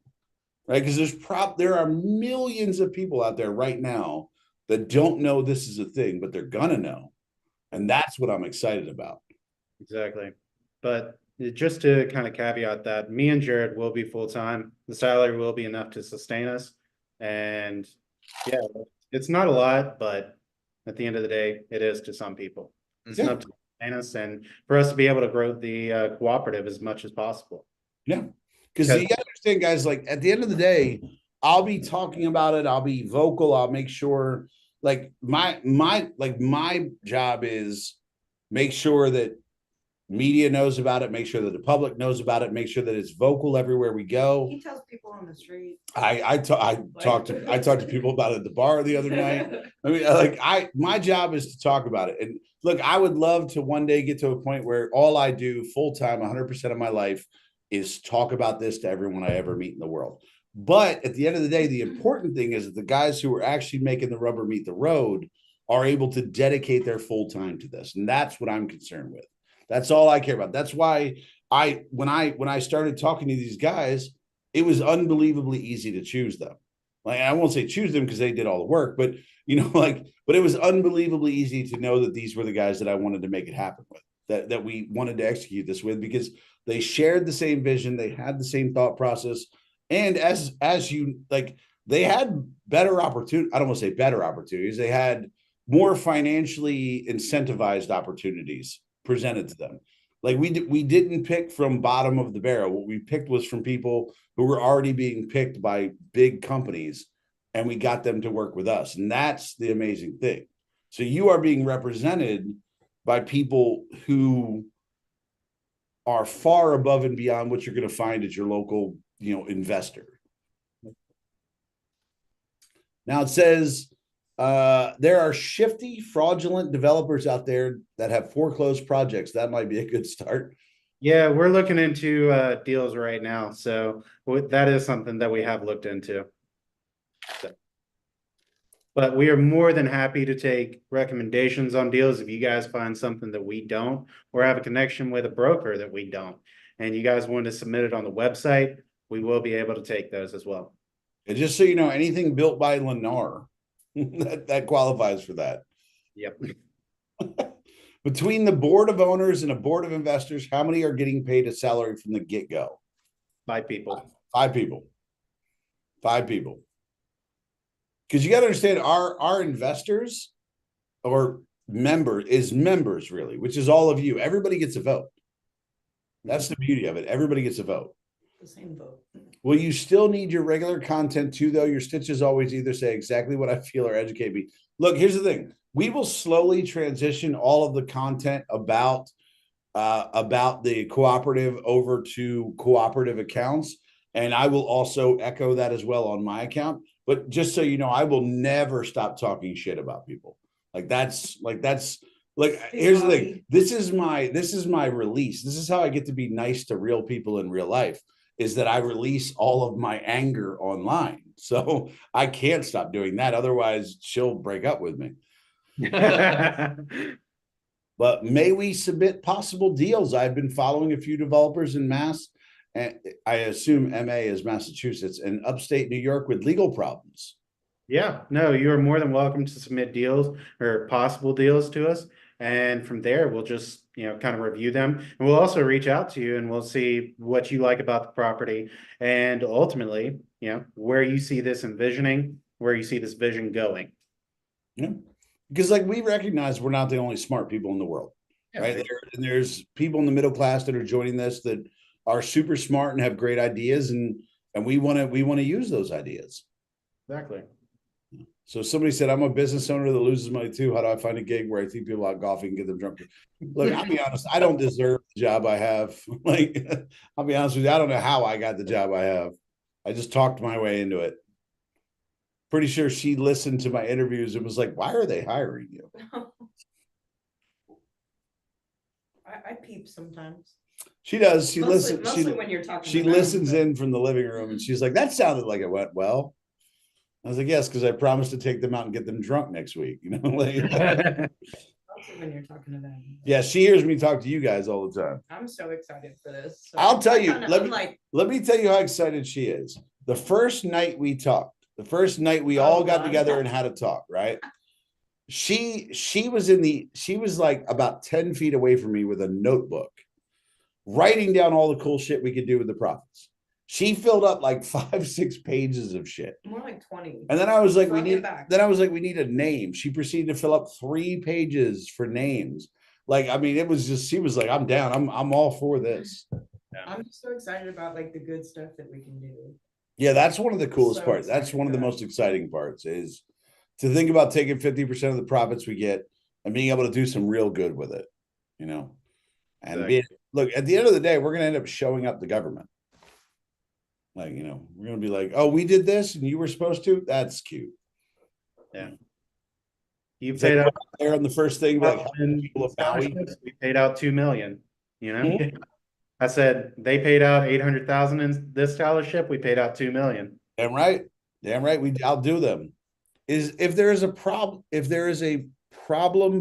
Right? Because there are millions of people out there right now that don't know this is a thing, but they're gonna know. And that's what I'm excited about. exactly. But just to kind of caveat that, me and Jared will be full-time. The salary will be enough to sustain us. And yeah, it's not a lot, but at the end of the day, it is to some people. It's Yeah. enough to sustain us and for us to be able to grow the cooperative as much as possible. Yeah. Because you gotta understand, guys, like at the end of the day, I'll be talking about it, I'll be vocal, I'll make sure my job is make sure that media knows about it, make sure that the public knows about it, make sure that it's vocal everywhere we go. He tells people on the street. I talked to people about it at the bar the other night. I mean, my job is to talk about it. And look, I would love to one day get to a point where all I do full time, 100% of my life, is talk about this to everyone I ever meet in the world. But at the end of the day, the important thing is that the guys who are actually making the rubber meet the road are able to dedicate their full time to this. And that's what I'm concerned with. That's all I care about. That's why when I started talking to these guys, it was unbelievably easy to choose them. Like, I won't say choose them because they did all the work, but you know, like, but it was unbelievably easy to know that these were the guys that I wanted to make it happen with, that we wanted to execute this with, because they shared the same vision, they had the same thought process, and as you like, they had better opportunity. I don't want to say better opportunities. They had more financially incentivized opportunities presented to them. Like we didn't pick from bottom of the barrel. What we picked was from people who were already being picked by big companies, and we got them to work with us. And that's the amazing thing. So you are being represented by people who are far above and beyond what you're going to find at your local, investor. Now it says there are shifty, fraudulent developers out there that have foreclosed projects. That might be a good start. Yeah, we're looking into deals right now, so that is something that we have looked into. So. But we are more than happy to take recommendations on deals if you guys find something that we don't, or have a connection with a broker that we don't, and you guys want to submit it on the website, we will be able to take those as well. And just so you know, anything built by Lennar, that qualifies for that. Yep. Between the board of owners and a board of investors, how many are getting paid a salary from the get-go? 5 people. 5 people. 5 people. Because you got to understand, our investors or members really, which is all of you. Everybody gets a vote. That's the beauty of it. Everybody gets a vote. The same vote. Well, you still need your regular content too, though. Your stitches always either say exactly what I feel or educate me. Look, here's the thing. We will slowly transition all of the content about the cooperative over to cooperative accounts. And I will also echo that as well on my account. But just so you know, I will never stop talking shit about people. Here's the thing. This is my release. This is how I get to be nice to real people in real life, is that I release all of my anger online. So I can't stop doing that. Otherwise she'll break up with me. But may we submit possible deals? I've been following a few developers in Mass, and I assume MA is Massachusetts, and upstate New York with legal problems. Yeah, no, you are more than welcome to submit deals or possible deals to us. And from there, we'll just, kind of review them. And we'll also reach out to you and we'll see what you like about the property. And ultimately, where you see this envisioning, where you see this vision going. Yeah. Because we recognize we're not the only smart people in the world, right? And there's people in the middle class that are joining this that are super smart and have great ideas, and we want to use those ideas. Exactly. So somebody said, I'm a business owner that loses money too. How do I find a gig where I take people out golfing and get them drunk? Look, I'll be honest, I don't deserve the job I have. I'll be honest with you, I don't know how I got the job I have. I just talked my way into it. Pretty sure she listened to my interviews and was like, why are they hiring you? I peep sometimes. She does. She listens. Mostly when you're talking. She listens in from the living room and she's like, that sounded like it went well. I was like, yes, because I promised to take them out and get them drunk next week. Mostly when you're talking to them. Yeah, she hears me talk to you guys all the time. I'm so excited for this. So I'll tell you. Let me tell you how excited she is. The first night we talked, the first night we all got together and had a talk, right? She was like about 10 feet away from me with a notebook, writing down all the cool shit we could do with the profits. She filled up like 5-6 pages of shit. More like 20. And then I was like, we need a name. She proceeded to fill up 3 pages for names. It was just, she was like, I'm down. I'm all for this. I'm just so excited about the good stuff that we can do. Yeah, that's one of the coolest parts. That's one of the most exciting parts, is to think about taking 50% of the profits we get and being able to do some real good with it, And look, at the end of the day, we're going to end up showing up the government. We're going to be like, oh, we did this and you were supposed to. That's cute. Yeah. You paid out there on the first thing, we paid out $2 million. Mm-hmm. I said they paid out 800,000 in this scholarship. We paid out 2 million. Damn right. I'll do them. If there is a problem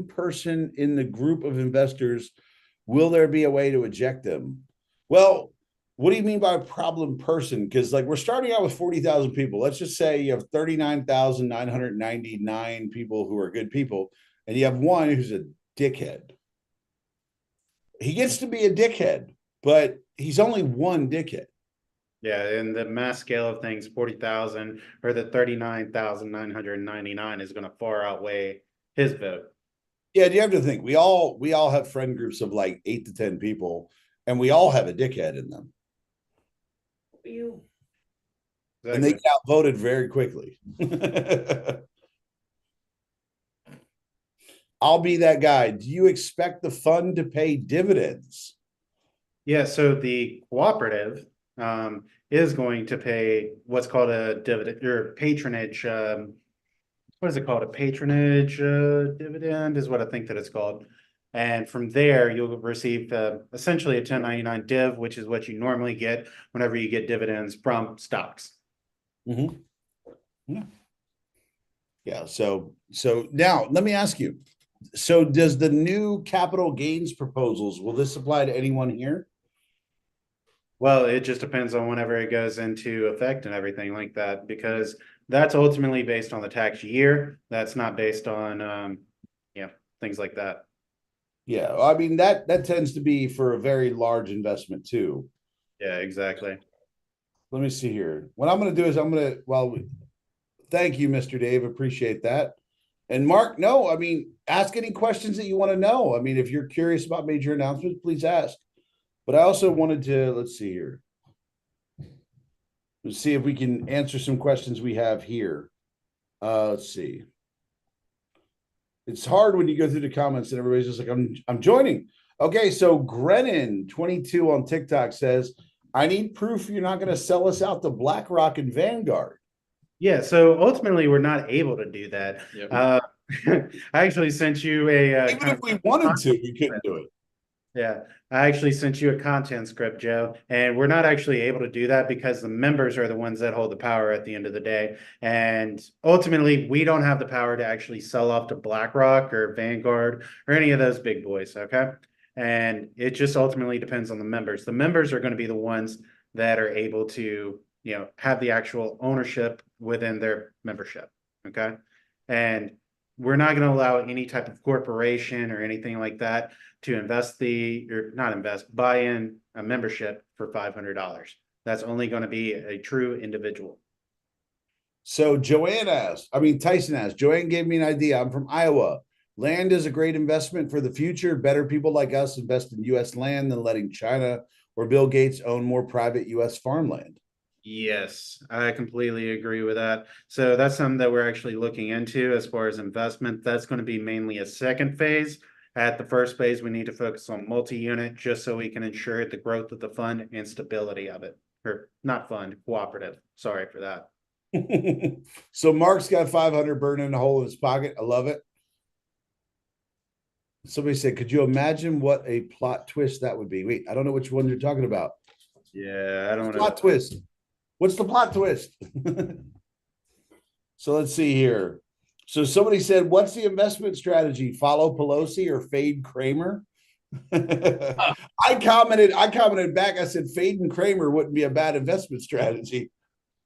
person in the group of investors, will there be a way to eject them? Well, What do you mean by problem person? Because like we're starting out with 40,000 people. Let's just say you have 39,999 people who are good people, and you have one who's a dickhead. He gets to be a dickhead, but he's only one dickhead. Yeah, in the mass scale of things, 40,000 or the 39,999 is going to far outweigh his vote. Yeah, you have to think we all have friend groups of like 8 to 10 people, and we all have a dickhead in them, You, and they Exactly. get outvoted very quickly. I'll be that guy. Do you expect the fund to pay dividends? Yeah, so the cooperative is going to pay what's called a dividend or patronage. What is it called? A patronage dividend is what I think that it's called. And from there, you'll receive essentially a 1099 div, which is what you normally get whenever you get dividends from stocks. Mhm. Yeah. So now let me ask you. So does the new capital gains proposals, will this apply to anyone here? Well, it just depends on whenever it goes into effect and everything like that, because that's ultimately based on the tax year. That's not based on, things like that. Yeah, I mean that tends to be for a very large investment too. Yeah, exactly. Let me see here. What I'm going to do is thank you, Mr. Dave. Appreciate that. And Mark, no, I mean, ask any questions that you want to know. I mean, if you're curious about major announcements, please ask. But I also wanted to, let's see here. Let's see if we can answer some questions we have here. Let's see. It's hard when you go through the comments and everybody's just like, I'm joining. Okay, so Grennan 22 on TikTok says, I need proof you're not going to sell us out to BlackRock and Vanguard. Yeah, so ultimately we're not able to do that. Yep. I actually sent you a Even if we wanted to, we couldn't do it. Yeah, I actually sent you a content script, Joe, and we're not actually able to do that because the members are the ones that hold the power at the end of the day. And ultimately, we don't have the power to actually sell off to BlackRock or Vanguard or any of those big boys, okay? And it just ultimately depends on the members. The members are going to be the ones that are able to, have the actual ownership within their membership, okay? And we're not going to allow any type of corporation or anything like that to buy in a membership for $500. That's only going to be a true individual. So Tyson asked, Joanne gave me an idea. I'm from Iowa. Land is a great investment for the future. Better people like us invest in US land than letting China or Bill Gates own more private US farmland. Yes, I completely agree with that. So that's something that we're actually looking into as far as investment. That's going to be mainly a second phase. At the first phase, we need to focus on multi-unit just so we can ensure the growth of the fund and stability of it. Or not fund, cooperative. Sorry for that. So Mark's got 500 burning in a hole in his pocket. I love it. Somebody said, could you imagine what a plot twist that would be? Wait, I don't know which one you're talking about. Yeah, I don't know. Plot twist. What's the plot twist? So let's see here. So somebody said, what's the investment strategy? Follow Pelosi or fade Kramer? I commented back. I said, fade and Kramer wouldn't be a bad investment strategy.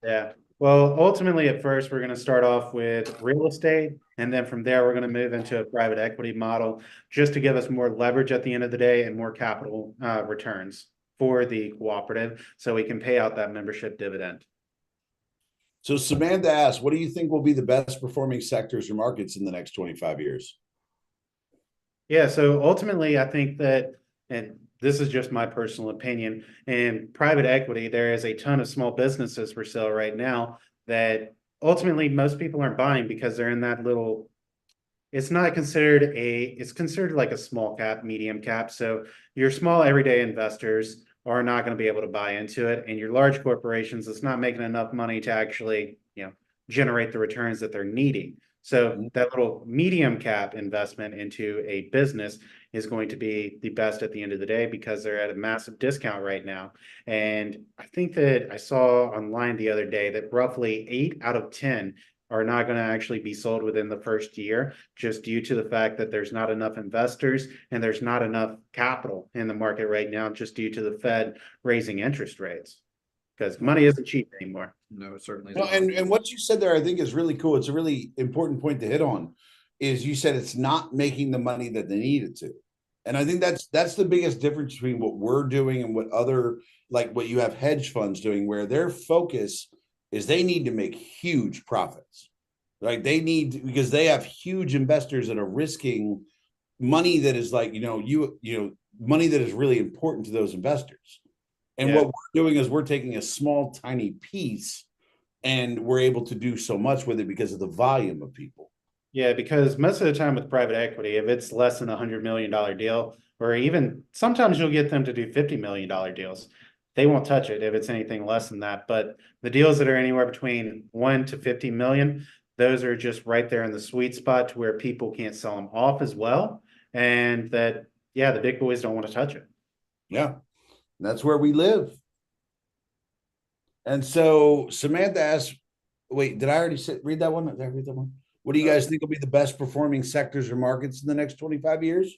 Yeah. Well, ultimately, at first, we're going to start off with real estate. And then from there, we're going to move into a private equity model just to give us more leverage at the end of the day and more capital returns for the cooperative so we can pay out that membership dividend. So Samantha asked, what do you think will be the best performing sectors or markets in the next 25 years? Yeah, so ultimately, I think that, and this is just my personal opinion, in private equity, there is a ton of small businesses for sale right now that ultimately most people aren't buying because they're in that little, it's considered like a small cap, medium cap. So your small everyday investors are not going to be able to buy into it. And your large corporations, it's not making enough money to actually, generate the returns that they're needing. So that little medium cap investment into a business is going to be the best at the end of the day because they're at a massive discount right now. And I think that I saw online the other day that roughly 8 out of 10 are not going to actually be sold within the first year, just due to the fact that there's not enough investors and there's not enough capital in the market right now, just due to the Fed raising interest rates. Because money isn't cheap anymore. No, it certainly is No, not. and what you said there, I think is really cool. It's a really important point to hit on, is you said it's not making the money that they need it to. And I think that's the biggest difference between what we're doing and what other, like what you have hedge funds doing, where their focus is they need to make huge profits. Right. They need, because they have huge investors that are risking money that is like, money that is really important to those investors. And Yeah. what we're doing is we're taking a small, tiny piece, and we're able to do so much with it because of the volume of people. Yeah, because most of the time with private equity, if it's less than $100 million deal, or even sometimes you'll get them to do $50 million deals, they won't touch it if it's anything less than that. But the deals that are anywhere between 1 to 50 million, those are just right there in the sweet spot to where people can't sell them off as well. And that, yeah, the big boys don't want to touch it. Yeah, that's where we live. And so Samantha asked, wait, did I already read that one? Did I read that one? What do you guys think will be the best performing sectors or markets in the next 25 years?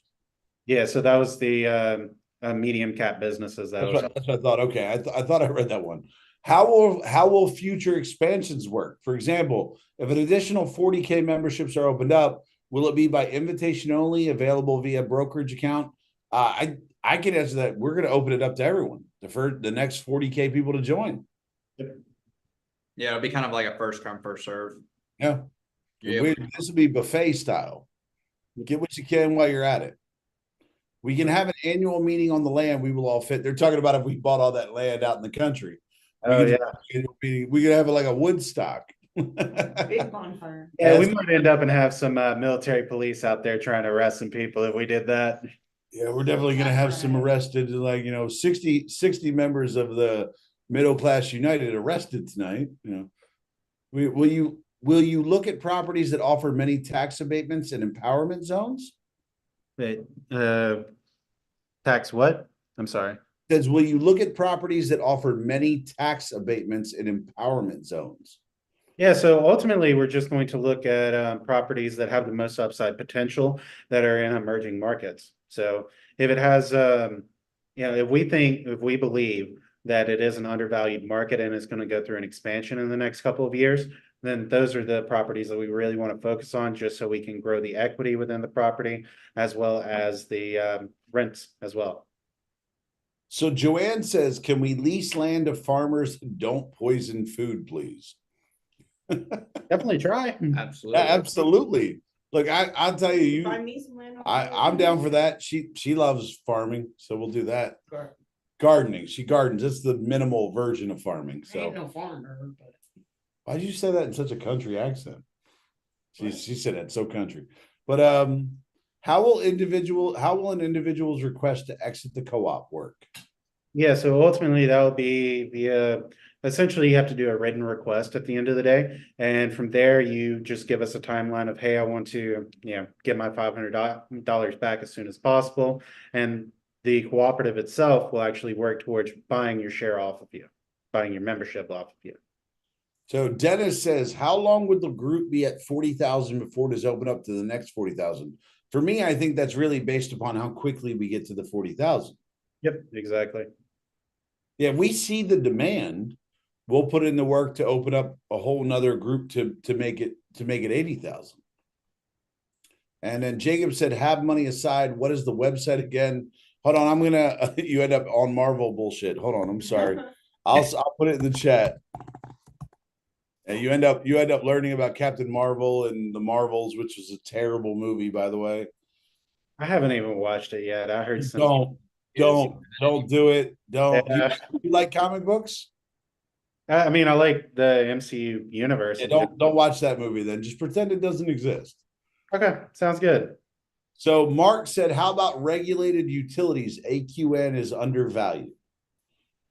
Yeah, so that was the medium cap businesses. That's what I thought. Okay, I thought I read that one. How will future expansions work? For example, if an additional 40K memberships are opened up, will it be by invitation only, available via brokerage account? I can answer that. We're going to open it up to everyone. The next 40K people to join. Yeah, it'll be kind of like a first come, first serve. Yeah. Yeah. This will be buffet style. Get what you can while you're at it. We can have an annual meeting on the land. We will all fit. They're talking about if we bought all that land out in the country. We could have it like a Woodstock. Big bonfire. Yeah, we might end up and have some military police out there trying to arrest some people if we did that. Yeah, we're definitely going to have some arrested, like, 60 members of the Middle Class United arrested tonight. Will you look at properties that offer many tax abatements and empowerment zones? Tax what? I'm sorry. Says, will you look at properties that offer many tax abatements and empowerment zones? Yeah, so ultimately, we're just going to look at properties that have the most upside potential that are in emerging markets. So if it has, if we believe that it is an undervalued market and it's going to go through an expansion in the next couple of years, then those are the properties that we really want to focus on, just so we can grow the equity within the property as well as the rents as well. So Joanne says, can we lease land to farmers who don't poison food, please? Definitely try. Absolutely. Yeah, absolutely. Look, I'll tell you, Find me some land. I'm down for that. She loves farming, so we'll do that. Sure. Gardening, she gardens. It's the minimal version of farming. I ain't So no farmer, but why'd you say that in such a country accent? She said that so country. But how will an individual's request to exit the co-op work? Yeah, so ultimately that will be via, essentially you have to do a written request at the end of the day. And from there, you just give us a timeline of, hey, I want to, get my $500 back as soon as possible. And the cooperative itself will actually work towards buying your share off of you, buying your membership off of you. So Dennis says, how long would the group be at 40,000 before it is open up to the next 40,000? For me, I think that's really based upon how quickly we get to the 40,000. Yep, exactly. Yeah, we see the demand. We'll put in the work to open up a whole nother group to make it 80,000. And then Jacob said, have money aside. What is the website again? Hold on, I'm gonna you end up on Marvel bullshit. Hold on, I'm sorry. I'll put it in the chat. And you end up learning about Captain Marvel and the Marvels, which was a terrible movie, by the way. I haven't even watched it yet. I heard some. Don't do it. Don't. Yeah. You like comic books? I mean, I like the MCU universe. Yeah, don't watch that movie then. Just pretend it doesn't exist. Okay, sounds good. So Mark said, how about regulated utilities? AQN is undervalued.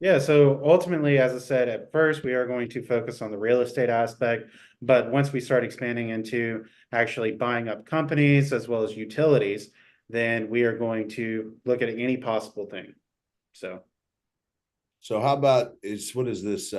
Yeah, so ultimately, as I said, at first, we are going to focus on the real estate aspect, but once we start expanding into actually buying up companies as well as utilities, then we are going to look at any possible thing. So how about what is this?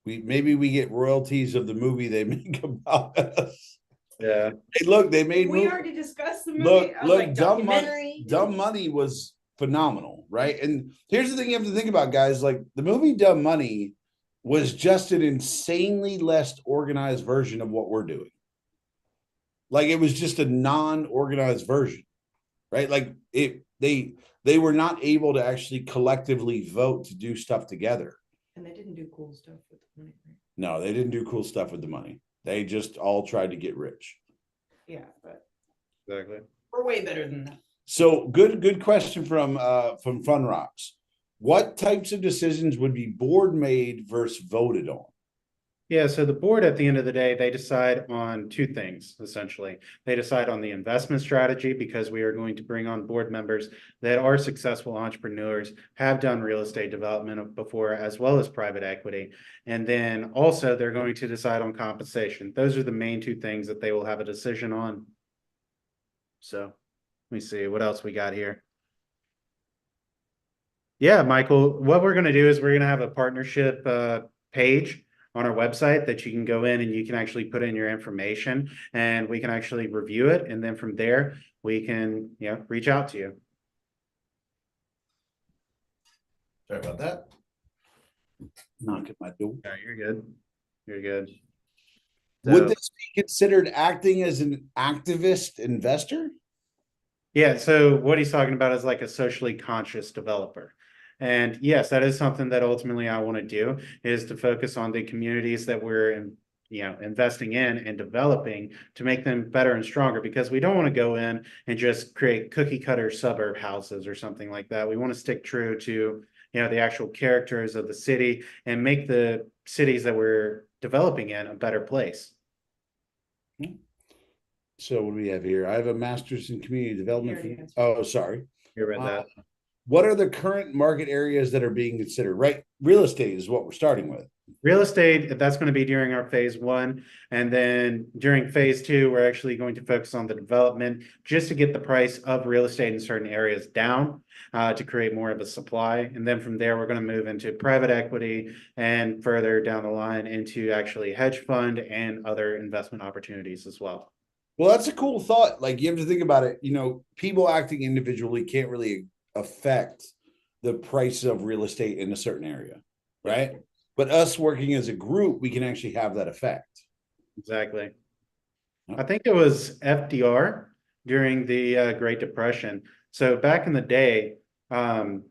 maybe we get royalties of the movie they make about us. Yeah. Hey, look, they made We movie. already discussed the movie. Look, I was look, like, Dumb Money. documentary. Dumb Money was phenomenal, right? And here's the thing you have to think about, guys. Like the movie Dumb Money was just an insanely less organized version of what we're doing. Like it was just a non-organized version, right? Like they were not able to actually collectively vote to do stuff together. And they didn't do cool stuff with the money. Right? No, they didn't do cool stuff with the money. They just all tried to get rich. Yeah, but Exactly. we're way better than that. So good question from Fun Rocks. What types of decisions would be board made versus voted on? Yeah, so the board at the end of the day, they decide on two things, essentially. They decide on the investment strategy because we are going to bring on board members that are successful entrepreneurs, have done real estate development before, as well as private equity. And then also they're going to decide on compensation. Those are the main two things that they will have a decision on. So let me see what else we got here. Yeah, Michael, what we're going to do is we're going to have a partnership page on our website that you can go in and you can actually put in your information and we can actually review it. And then from there, we can, reach out to you. Sorry about that. Knock at my door. Yeah, you're good. You're good. Would So, this be considered acting as an activist investor? yeah, so what he's talking about is like a socially conscious developer. And yes, that is something that ultimately I want to do is to focus on the communities that we're investing in and developing to make them better and stronger because we don't want to go in and just create cookie cutter suburb houses or something like that. We want to stick true to, the actual characters of the city and make the cities that we're developing in a better place. So what do we have here? I have a master's in community development. You already answered. Oh, sorry. You read that. What are the current market areas that are being considered? Right, real estate is what we're starting with. Real estate, that's going to be during our phase one. And then during phase two, we're actually going to focus on the development just to get the price of real estate in certain areas down to create more of a supply. And then from there, we're going to move into private equity and further down the line into actually hedge fund and other investment opportunities as well. Well, that's a cool thought. Like you have to think about it. People acting individually can't really affect the price of real estate in a certain area, right? But us working as a group, we can actually have that effect. Exactly. I think it was FDR during the Great Depression. So back in the day,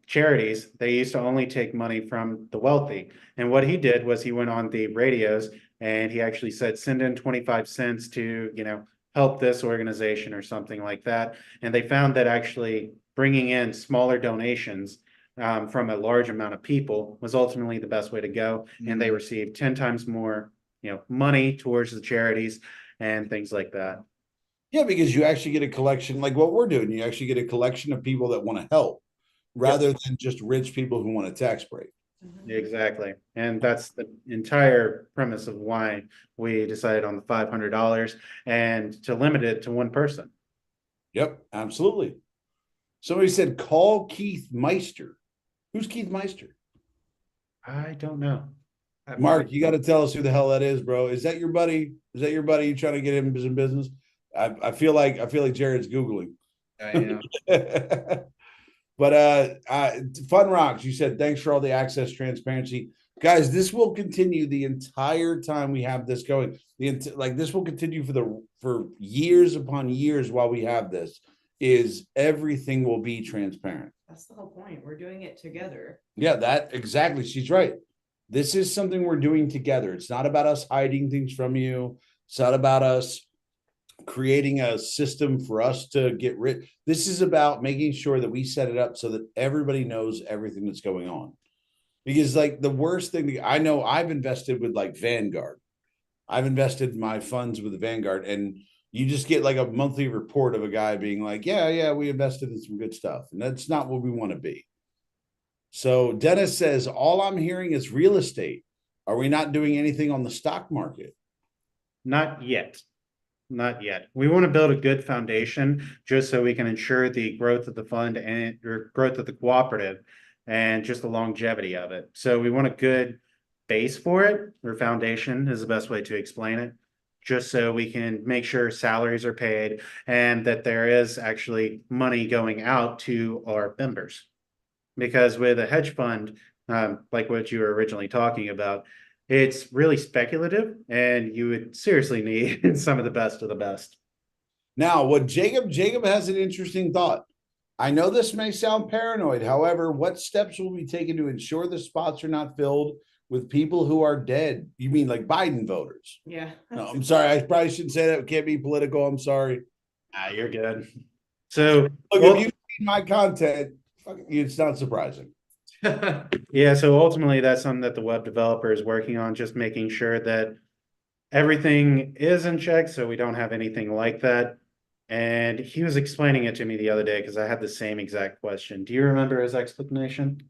charities, they used to only take money from the wealthy. And what he did was he went on the radios and he actually said, send in 25 cents to, help this organization or something like that. And they found that actually bringing in smaller donations from a large amount of people was ultimately the best way to go. And they received 10 times more, money towards the charities and things like that. Yeah, because you actually get a collection like what we're doing. You actually get a collection of people that want to help rather than just rich people who want a tax break. Exactly. And that's the entire premise of why we decided on the $500 and to limit it to one person. Yep, absolutely. Somebody said, call Keith Meister. Who's Keith Meister? I don't know. Mark, you got to tell us who the hell that is, bro. Is that your buddy? Is that your buddy? You trying to get him in business? I feel like Jared's Googling. I am. But Fun Rocks, you said thanks for all the access transparency. Guys, this will continue the entire time we have this going. This will continue for years upon years while we have this. Is everything will be transparent. That's the whole point. We're doing it together. Yeah, that exactly. She's right. This is something we're doing together. It's not about us hiding things from you. It's not about us creating a system for us to get rid. This is about making sure that we set it up so that everybody knows everything that's going on. Because like the worst thing I know, I've invested with like Vanguard. I've invested my funds with the Vanguard, and you just get like a monthly report of a guy being like, yeah, we invested in some good stuff. And that's not what we want to be. So Dennis says, all I'm hearing is real estate. Are we not doing anything on the stock market? Not yet. Not yet. We want to build a good foundation just so we can ensure the growth of the fund and growth of the cooperative and just the longevity of it. So we want a good base for it, or foundation is the best way to explain it. Just so we can make sure salaries are paid and that there is actually money going out to our members. Because with a hedge fund, like what you were originally talking about, it's really speculative and you would seriously need some of the best of the best. Now, what Jacob has an interesting thought. I know this may sound paranoid. However, what steps will be taken to ensure the spots are not filled with people who are dead? You mean like Biden voters? Yeah. No, I'm sorry. I probably shouldn't say that. It can't be political. I'm sorry. You're good. So, Look, well, if you read my content, it's not surprising. yeah, so ultimately that's something that the web developer is working on, just making sure that everything is in check so we don't have anything like that. And he was explaining it to me the other day because I had the same exact question. Do you remember his explanation?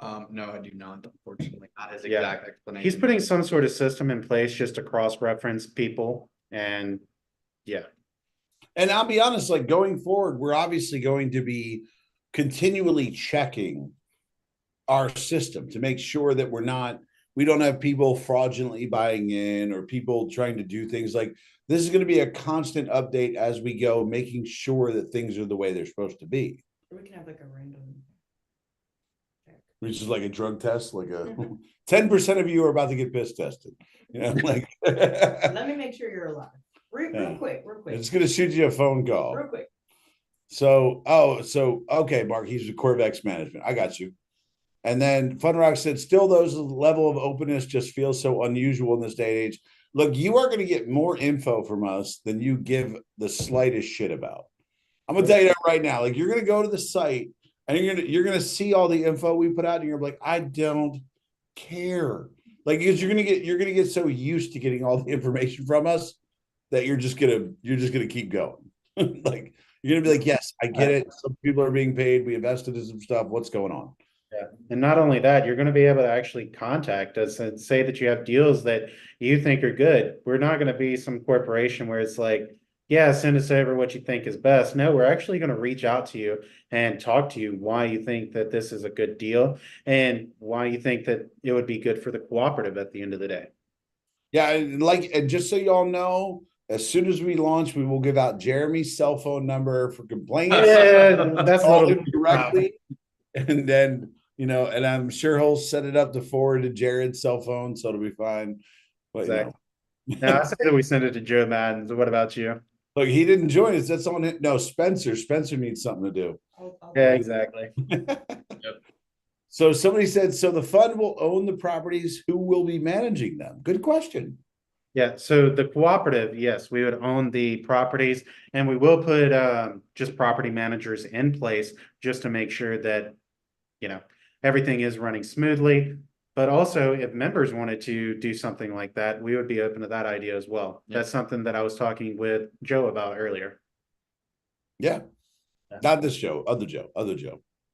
No, I do not, unfortunately, not his Yeah. exact explanation. He's putting some sort of system in place just to cross-reference people, and yeah. And I'll be honest, like going forward, we're obviously going to be continually checking our system to make sure that we don't have people fraudulently buying in or people trying to do things. Like this is going to be a constant update as we go, making sure that things are the way they're supposed to be. We can have like a random check. Which is like a drug test, like a 10% of you are about to get piss tested. You know, like Let me make sure you're alive. Real Yeah. quick. it's gonna shoot you a phone call. Real quick. So okay, Mark, he's with Corvex Management. I got you. And then Fun Rock said, still those level of openness just feels so unusual in this day and age. Look, you are going to get more info from us than you give the slightest shit about. I'm gonna tell you that right now. Like you're gonna go to the site and you're gonna see all the info we put out, and you're like, I don't care. Like because you're gonna get so used to getting all the information from us that you're just gonna keep going. Like you're gonna be like, yes, I get it. Some people are being paid. We invested in some stuff. What's going on? Yeah, and not only that, you're going to be able to actually contact us and say that you have deals that you think are good. We're not going to be some corporation where it's like, yeah, send us over what you think is best. No, we're actually going to reach out to you and talk to you why you think that this is a good deal and why you think that it would be good for the cooperative at the end of the day. Yeah, and just so y'all know, as soon as we launch, we will give out Jeremy's cell phone number for complaints. Yeah, that's a Call little him directly, and then and I'm sure he'll set it up to forward to Jared's cell phone, so it'll be fine. But Exactly. Now I say that we send it to Joe Madden. So what about you? look, he didn't join us. That's on it. No, Spencer. Spencer needs something to do. I'll Yeah, exactly. So somebody said, so the fund will own the properties. Who will be managing them? Good question. Yeah, so the cooperative, yes, we would own the properties and we will put just property managers in place just to make sure that, everything is running smoothly. But also if members wanted to do something like that, we would be open to that idea as well. Yeah. That's something that I was talking with Joe about earlier. Yeah. Yeah. Not this Joe, other Joe.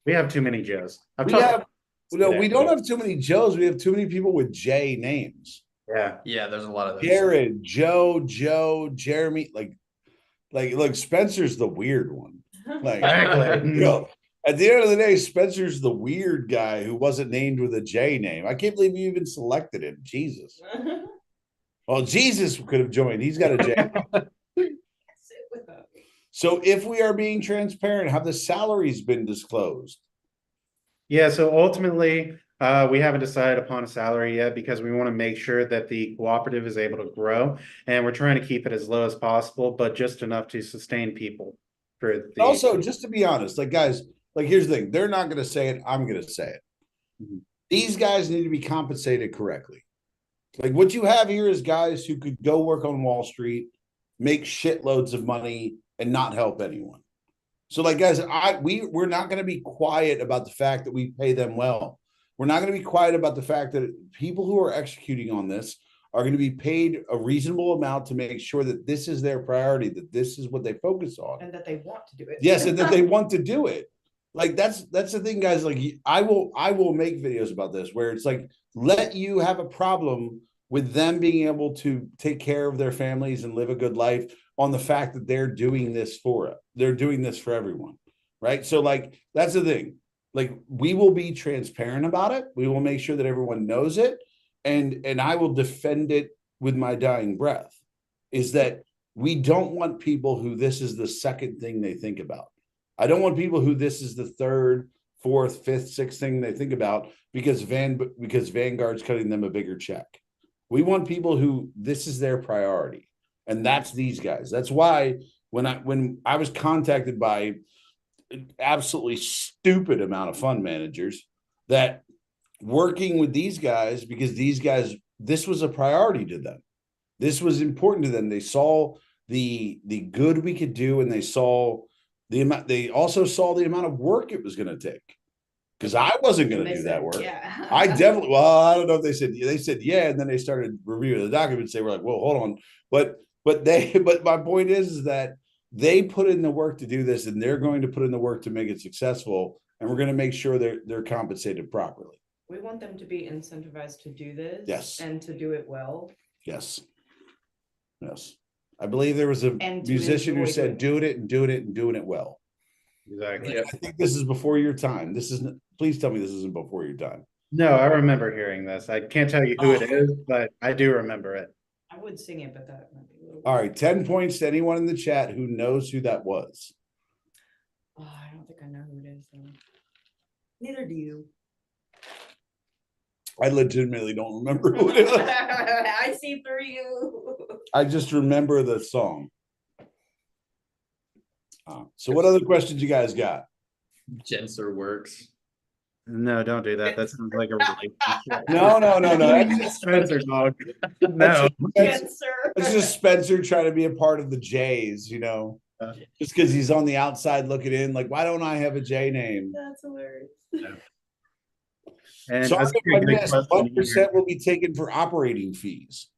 We have too many Joes. We don't have too many Joes. We have too many people with J names. Yeah. Yeah, there's a lot of those. Jared, Joe, Jeremy, look, Spencer's the weird one. Like, Exactly. at the end of the day, Spencer's the weird guy who wasn't named with a J name. I can't believe you even selected him. Jesus. Well, Jesus could have joined. He's got a J. Sit with us. So if we are being transparent, have the salaries been disclosed? Yeah, so ultimately, we haven't decided upon a salary yet because we want to make sure that the cooperative is able to grow and we're trying to keep it as low as possible, but just enough to sustain people for the. Also, just to be honest, like guys, like here's the thing. They're not going to say it. I'm going to say it. Mhm. These guys need to be compensated correctly. Like what you have here is guys who could go work on Wall Street, make shitloads of money and not help anyone. So like guys, we're not going to be quiet about the fact that we pay them well. We're not going to be quiet about the fact that people who are executing on this are going to be paid a reasonable amount to make sure that this is their priority, that this is what they focus on. And that they want to do it. Yes, and that they want to do it. Like that's the thing, guys. Like I will make videos about this where it's like let you have a problem with them being able to take care of their families and live a good life on the fact that they're doing this for it. They're doing this for everyone, right? So like that's the thing. like we will be transparent about it. We will make sure that everyone knows it. And I will defend it with my dying breath, is that we don't want people who this is the second thing they think about. I don't want people who this is the third, fourth, fifth, sixth thing they think about because Vanguard's cutting them a bigger check. We want people who this is their priority. And that's these guys. That's why when I was contacted by an absolutely stupid amount of fund managers, that working with these guys, because these guys, this was a priority to them. This was important to them. They saw the good we could do, and they saw the amount. They also saw the amount of work it was going to take. Because I wasn't going And to they do said, that work. Yeah. I definitely. Well, I don't know if they said yeah, and then they started reviewing the documents. They were like, "Well, hold on," but my point is that they put in the work to do this, and they're going to put in the work to make it successful, and we're going to make sure they're compensated properly. We want them to be incentivized to do this. Yes. And to do it well. Yes. Yes. I believe there was a And to musician who enjoy said, doing doing it and doing it and doing it well. Exactly. I think this is before your time. This isn't, please tell me this isn't before your time. No, I remember hearing this. I can't tell you who it is, but I do remember it. I would sing it, but that might be a little. All weird. right. 10 points to anyone in the chat who knows who that was. Oh, I don't think I know who it is though. Neither do you. I legitimately don't remember who it is. I see through you. I just remember the song. So what other questions you guys got? Genser works. No, don't do that. That sounds like a relationship. No. Spencer dog. No. That's Yes, It's sir. just Spencer trying to be a part of the Jays, you know, just because he's on the outside looking in. Like, why don't I have a J name? That's hilarious. And Sorry that's a if I good missed. question. 1% will be taken for operating fees.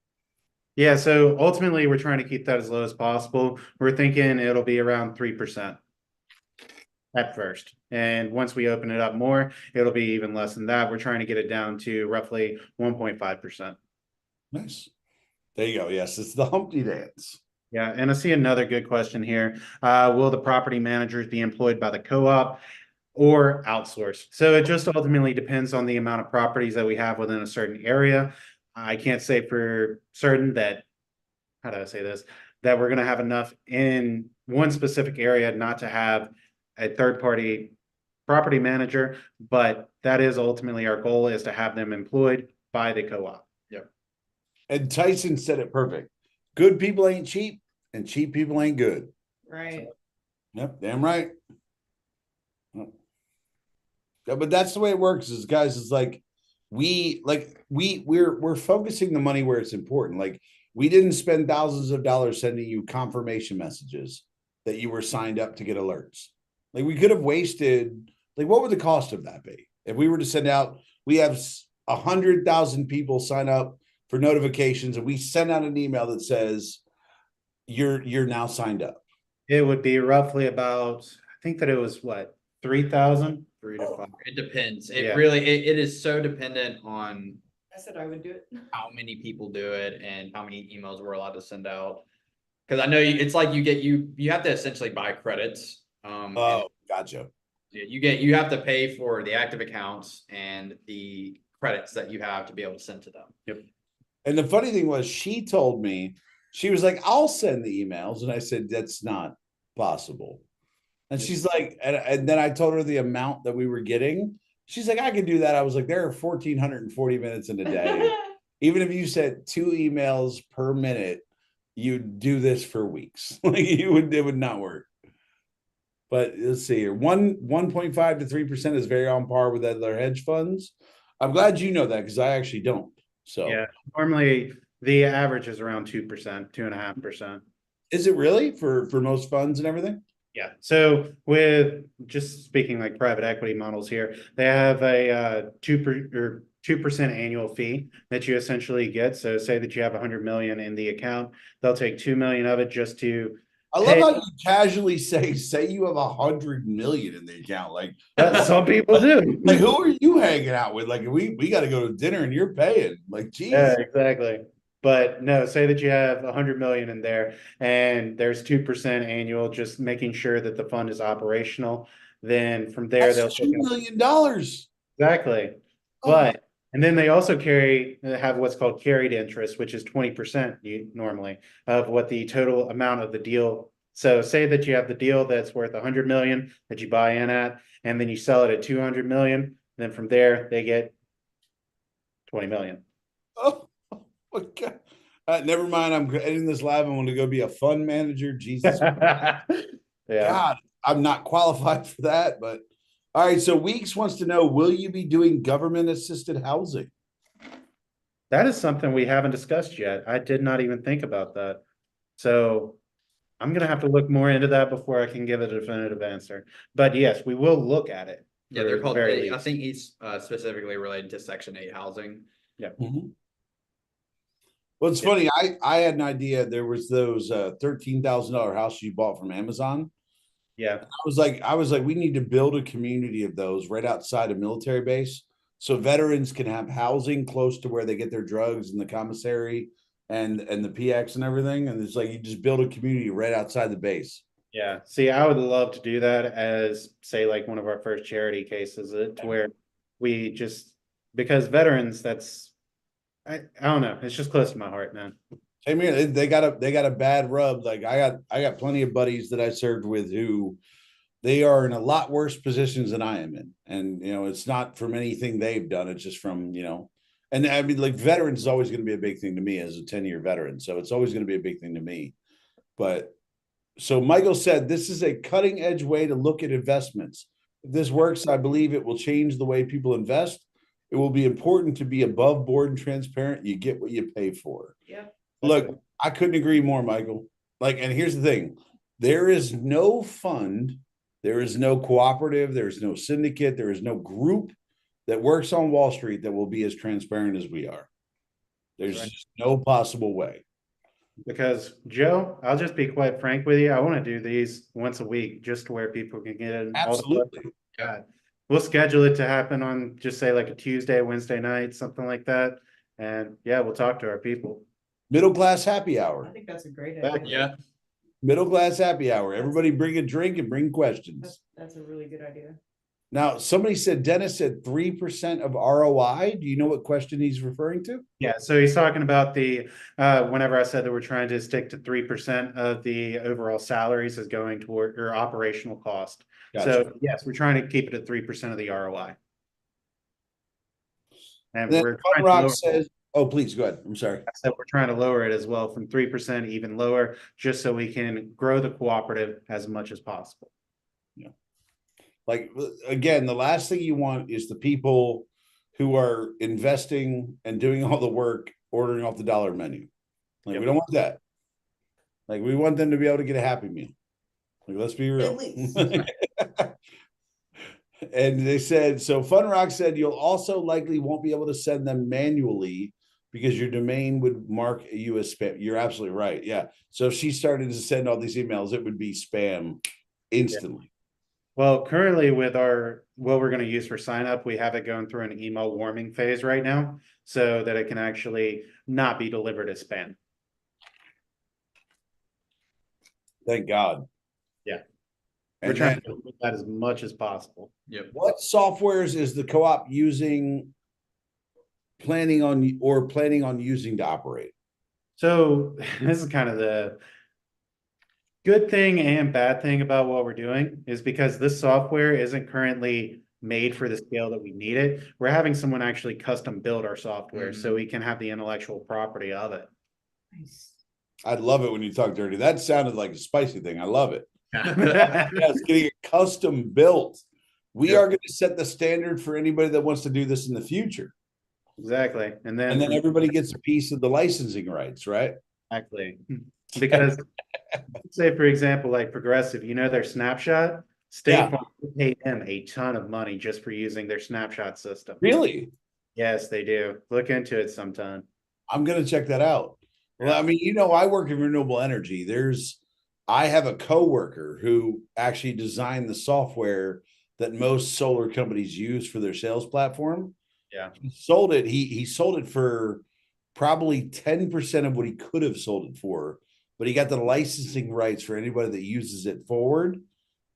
Yeah, so ultimately we're trying to keep that as low as possible. We're thinking it'll be around 3% at first. And once we open it up more, it'll be even less than that. We're trying to get it down to roughly 1.5%. Nice. There you go. Yes, it's the Humpty Dance. Yeah, and I see another good question here. Will the property managers be employed by the co-op or outsourced? So it just ultimately depends on the amount of properties that we have within a certain area. I can't say for certain that, how do I say this, that we're going to have enough in one specific area not to have a third-party property manager, but that is ultimately our goal, is to have them employed by the co-op. And Tyson said it perfect. Good people ain't cheap, and cheap people ain't good. Right. Yep, damn right. Yep. Yeah, but that's the way it works, is guys, it's like we're focusing the money where it's important. Like, we didn't spend thousands of dollars sending you confirmation messages that you were signed up to get alerts. Like, we could have wasted, like, what would the cost of that be? If we were to send out, we have 100,000 people sign up for notifications, and we send out an email that says you're now signed up. It would be roughly about, I think that it was what, 3,000? 3 to 5. It depends. Yeah. It is so dependent on I said I would do it. how many people do it and how many emails we're allowed to send out. Because I know it's like you have to essentially buy credits. Oh, gotcha. You have to pay for the active accounts and the credits that you have to be able to send to them. Yep. And the funny thing was, she told me, she was like, I'll send the emails. And I said, that's not possible. And she's like, and then I told her the amount that we were getting. She's like, I can do that. I was like, there are 1,440 minutes in a day. Even if you sent 2 emails per minute, you'd do this for weeks. Like, it would not work. But let's see here. 1.5 to 3% is very on par with other hedge funds. I'm glad you know that, because I actually don't. So Yeah, normally the average is around 2%, 2.5%. is it really for most funds and everything? Yeah. So with just speaking like private equity models here, they have a 2% annual fee that you essentially get. So say that you have 100 million in the account, they'll take 2 million of it just to. I love how you casually say you have 100 million in the account. Like, Some people do. like, who are you hanging out with? Like, we got to go to dinner and you're paying. Like, geez. Yeah, exactly. But no, say that you have 100 million in there and there's 2% annual, just making sure that the fund is operational. Then from there, they'll That's $2 take out million. exactly. Oh. But and then they also have what's called carried interest, which is 20% normally of what the total amount of the deal. So say that you have the deal that's worth 100 million that you buy in at, and then you sell it at 200 million. Then from there, they get 20 million. Oh, my God. Never mind. I'm ending this live. I want to go be a fund manager. Jesus. Yeah. God, I'm not qualified for that, but all right. So Weeks wants to know, will you be doing government assisted housing? That is something we haven't discussed yet. I did not even think about that. So I'm gonna have to look more into that before I can give a definitive answer. But yes, we will look at it. Yeah, for they're the called, very I least. think he's specifically related to Section 8 housing. Mhm. Well, it's funny. I had an idea. There was those $13,000 houses you bought from Amazon. Yeah, I was like, we need to build a community of those right outside a military base, so veterans can have housing close to where they get their drugs and the commissary and the PX and everything. And it's like you just build a community right outside the base. yeah. See, I would love to do that as, say, like one of our first charity cases, to where we just, because veterans, I don't know, it's just close to my heart, man. Same here. They got a bad rub. Like I got plenty of buddies that I served with who they are in a lot worse positions than I am in. And it's not from anything they've done. It's just from, and I mean, like veterans is always going to be a big thing to me as a 10-year veteran. So it's always going to be a big thing to me. But so Michael said this is a cutting edge way to look at investments. If this works, I believe it will change the way people invest. It will be important to be above board and transparent. You get what you pay for. Yep. Look, I couldn't agree more, Michael. Like, and here's the thing: there is no fund, there is no cooperative, there is no syndicate, there is no group that works on Wall Street that will be as transparent as we are. There's Right. just no possible way. Because Joe, I'll just be quite frank with you. I want to do these once a week just to where people can get in all the Absolutely. God. We'll schedule it to happen on just say like a Tuesday, Wednesday night, something like that. And yeah, we'll talk to our people. Middle class happy I hour. think that's a great Exactly. idea. Yeah. Middle class happy hour. Everybody bring a drink and bring questions. That's a really good idea. Now, somebody said Dennis said 3% of ROI. Do you know what question he's referring to? Yeah, so he's talking about the whenever I said that we're trying to stick to 3% of the overall salaries is going toward your operational cost. Gotcha. So yes, we're trying to keep it at 3% of the ROI. And Then we're Fun trying to Rock lower, says, oh, please go ahead. I'm sorry. I said we're trying to lower it as well from 3% even lower, just so we can grow the cooperative as much as possible. Like, again, the last thing you want is the people who are investing and doing all the work ordering off the dollar menu. Like, Yep. we don't want that. Like, we want them to be able to get a Happy Meal. Like, let's be real. At least. And they said, so Fun Rock said you'll also likely won't be able to send them manually because your domain would mark you as spam. You're absolutely right. Yeah. So if she started to send all these emails, it would be spam instantly. Well, currently with what we're going to use for sign up, we have it going through an email warming phase right now so that it can actually not be delivered as spam. Thank God. Yeah. And We're trying then, to limit that as much as possible. Yep. what softwares is the co-op planning on using to operate? So this is kind of the good thing and bad thing about what we're doing is because this software isn't currently made for the scale that we need it. We're having someone actually custom build our software so we can have the intellectual property of it. Nice. I'd love it when you talk dirty. That sounded like a spicy thing. I love it. Yeah. Yes, getting it custom built. We Yep. are going to set the standard for anybody that wants to do this in the future. Exactly. And then Everybody gets a piece of the licensing rights, right? exactly. Because say for example, like Progressive, their snapshot, State Farm paid them a ton of money just for using their snapshot system. Really? Yes, they do. Look into it sometime. I'm going to check that out. Well, I mean, I work in renewable energy. I have a coworker who actually designed the software that most solar companies use for their sales platform. Yeah. He sold it. He sold it for probably 10% of what he could have sold it for, but he got the licensing rights for anybody that uses it forward.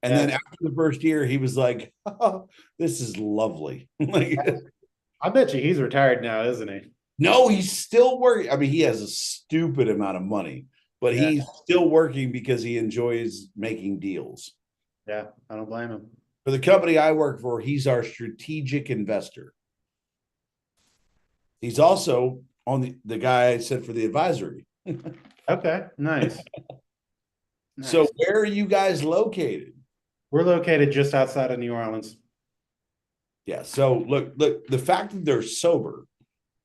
And then Yeah. after the first year, he was like, oh, this is lovely. Like, I bet you he's retired now, isn't he? no, he's still working. I mean, he has a stupid amount of money, but Yeah. he's still working because he enjoys making deals. Yeah, I don't blame him. For the company I work for, he's our strategic investor. He's also on the guy I said for the advisory. Okay, nice. So Nice. where are you guys located? We're located just outside of New Orleans. Yeah. So look, the fact that they're sober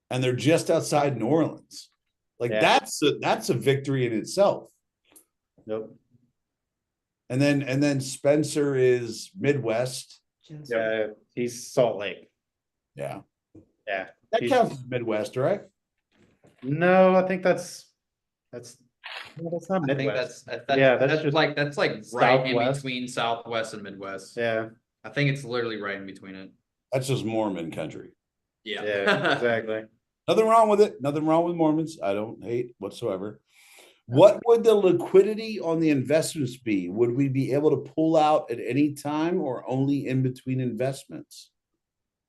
and they're just outside New Orleans, like Yeah. that's a victory in itself. Nope. And then Spencer is Midwest. Just- Yeah, he's Salt Lake. Yeah. Yeah. That He's- counts as Midwest, right? No, I think that's no, that's not I think Midwest. that's Yeah, that's that's just like right in Southwest. between Southwest and Midwest. Yeah, I think it's literally right in between it. That's just Mormon country. yeah, exactly. Nothing wrong with it. Nothing wrong with Mormons. I don't hate whatsoever. What would the liquidity on the investments be? Would we be able to pull out at any time or only in between investments?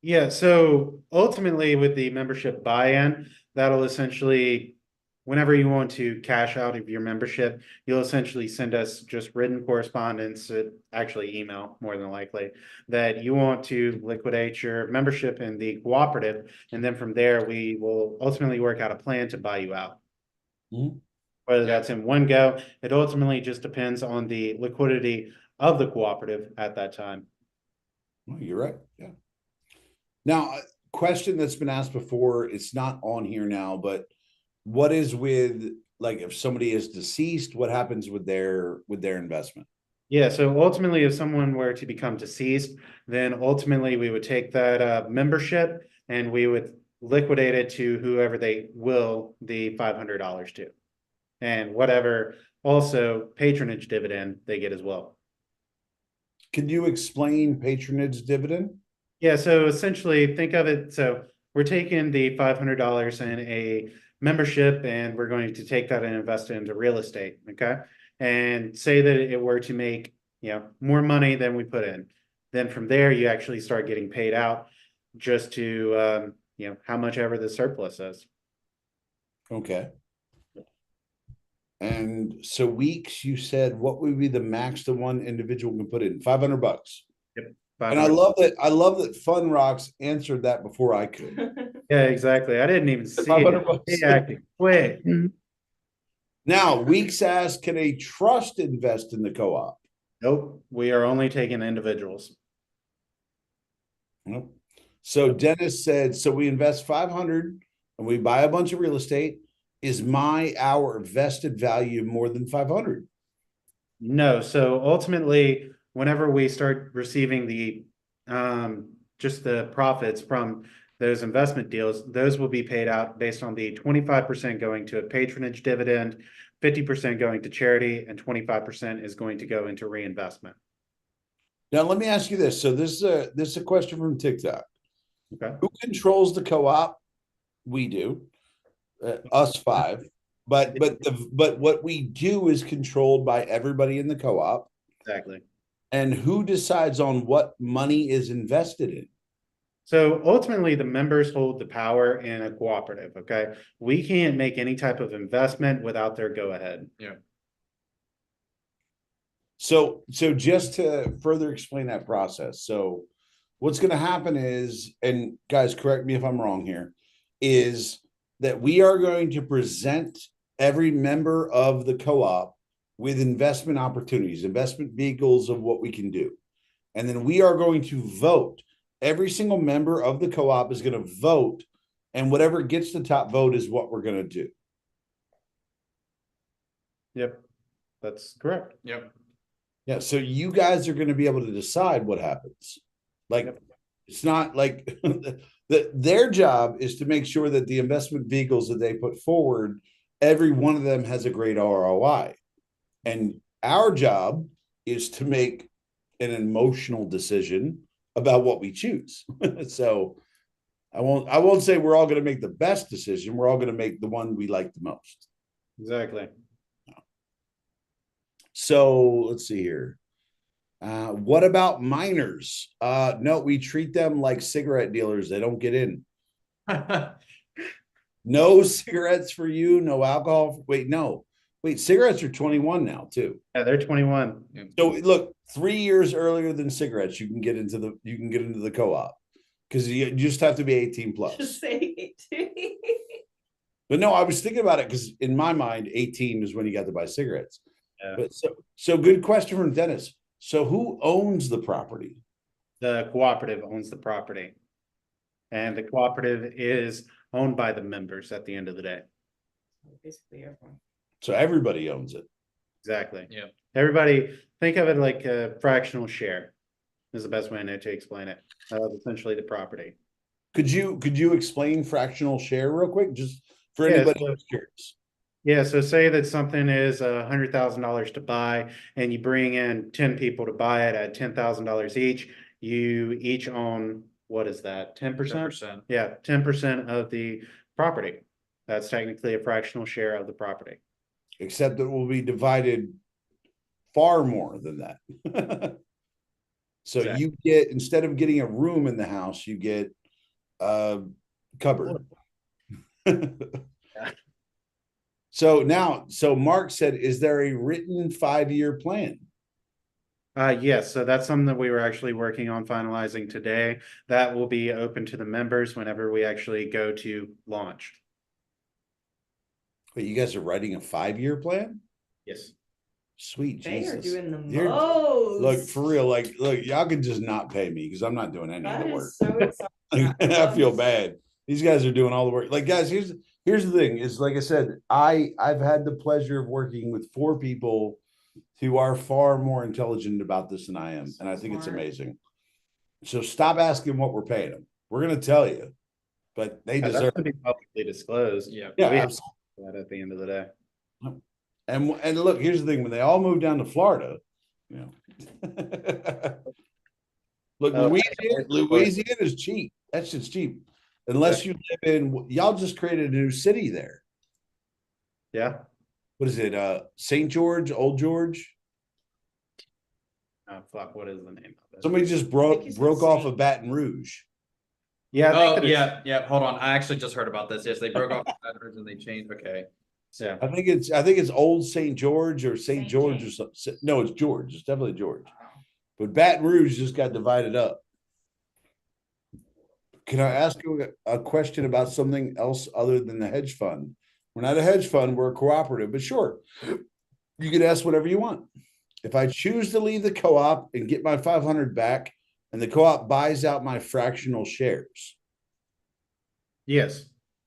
Yeah, so ultimately with the membership buy-in, that'll essentially, whenever you want to cash out of your membership, you'll essentially send us just written correspondence, actually email more than likely, that you want to liquidate your membership in the cooperative. And then from there, we will ultimately work out a plan to buy you out. Mhm. Whether that's in one go, it ultimately just depends on the liquidity of the cooperative at that time. Well, you're right. Yeah. Now, a question that's been asked before, it's not on here now, but what is with like if somebody is deceased, what happens with their investment? Yeah, so ultimately, if someone were to become deceased, then ultimately we would take that membership and we would liquidate it to whoever they will the $500 to. And whatever also patronage dividend they get as well. Can you explain patronage dividend? Yeah, so essentially think of it, so we're taking the $500 in a membership and we're going to take that and invest it into real estate, okay? And say that it were to make, more money than we put in. Then from there, you actually start getting paid out just to, how much ever the surplus is. Okay. And so weeks, you said what would be the max the one individual can put in? $500. Yep. And I love that Fun Rocks answered that before I could. Yeah, exactly. I didn't even see 500 it. bucks. They acted quick. Now, Weeks asked, can a trust invest in the co-op? Nope, we are only taking individuals. Nope. So Dennis said, so we invest 500 and we buy a bunch of real estate. Is our vested value more than 500? No, so ultimately, whenever we start receiving the just the profits from those investment deals, those will be paid out based on the 25% going to a patronage dividend, 50% going to charity, and 25% is going to go into reinvestment. Now, let me ask you this. So this is a question from TikTok. Okay. Who controls the co-op? We do. Us five. But what we do is controlled by everybody in the co-op. Exactly. And who decides on what money is invested in? So ultimately, the members hold the power in a cooperative, okay? We can't make any type of investment without their go-ahead. Yeah. So just to further explain that process. So what's going to happen is, and guys, correct me if I'm wrong here, is that we are going to present every member of the co-op with investment opportunities, investment vehicles of what we can do. And then we are going to vote. Every single member of the co-op is going to vote, and whatever gets the top vote is what we're going to do. Yep, that's correct. Yep. Yeah, so you guys are going to be able to decide what happens. Like, Yep. It's not like their job is to make sure that the investment vehicles that they put forward, every one of them has a great ROI. And our job is to make an emotional decision about what we choose. So I won't say we're all going to make the best decision. We're all going to make the one we like the most. Exactly. So let's see here. What about minors? No, we treat them like cigarette dealers. They don't get in. No cigarettes for you, no alcohol. Wait, no. Wait, cigarettes are 21 now, too. Yeah, they're 21. So look, 3 years earlier than cigarettes, you can get into the co-op because you just have to be 18 plus. Just say it. But no, I was thinking about it because in my mind, 18 is when you got to buy cigarettes. Yeah. But so good question from Dennis. So who owns the property? The cooperative owns the property. And the cooperative is owned by the members at the end of the day. Basically everyone. So everybody owns it. Exactly. Yeah. Everybody, think of it like a fractional share is the best way to explain it. Essentially the property. Could you explain fractional share real quick, just for Yeah, anybody so- who's curious? Yeah, so say that something is $100,000 to buy and you bring in 10 people to buy it at $10,000 each. You each own, what is that, 10%? 10%. Yeah, 10% of the property. That's technically a fractional share of the property. Except it will be divided far more than that. So Exactly. you get, instead of getting a room in the house, you get a cupboard. So Mark said, is there a written 5-year plan? Yes, so that's something that we were actually working on finalizing today. That will be open to the members whenever we actually go to launch. But you guys are writing a 5-year plan? Yes. Sweet They Jesus. are doing the You're- most. Look, for real, look, y'all can just not pay me because I'm not doing any of That the work. is so exciting. I feel bad. These guys are doing all the work. Like, guys, here's the thing: is like I said, I've had the pleasure of working with 4 people who are far more intelligent about this than I am, and I think it's Smart. amazing. So stop asking what we're paying them. We're gonna tell you, but they That's deserve to be publicly disclosed. Yeah. Yeah, We have absolutely. that at the end of the day. And look, here's the thing: when they all moved down to Florida, you know, look, Oh, Louisiana is cheap. That's just cheap, unless you live in. Y'all just created a new city there. Yeah. What is it? St. George, Old George. Oh, fuck, what is the name of it? Somebody just I broke think you said broke off Saint. of Baton Rouge. Yeah, I think Oh, that it's- yeah, yeah, hold on. I actually just heard about this. Yes, they broke off the letters and they changed. Okay. Yeah. I think it's Old St. George or St. Saint George or James. something. No, it's George. It's definitely George. But Baton Rouge just got divided up. Can I ask you a question about something else other than the hedge fund? We're not a hedge fund, we're a cooperative, but sure, you can ask whatever you want. If I choose to leave the co-op and get my 500 back, and the co-op buys out my fractional shares, Yes.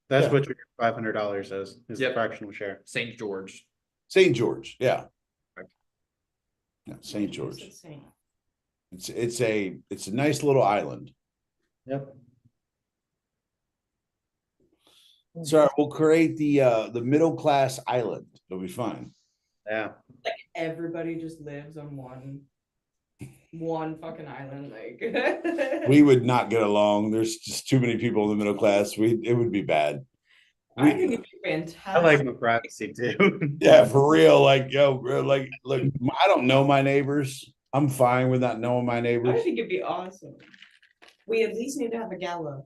That's Yeah. what your $500 is the Yep. fractional share. St. George. St. George, yeah. Right. Yeah, St. You George. said Saint. It's a nice little island. Yep. So we'll create the middle class island. It'll be fine. Yeah. Like everybody just lives on one fucking island. Like We would not get along. There's just too many people in the middle class. It would be bad. I think it'd be fantastic. I like my privacy too. Yeah, for real. Like, yo, like, look, I don't know my neighbors. I'm fine with not knowing my I neighbors. think it'd be awesome. We at least need to have a gala.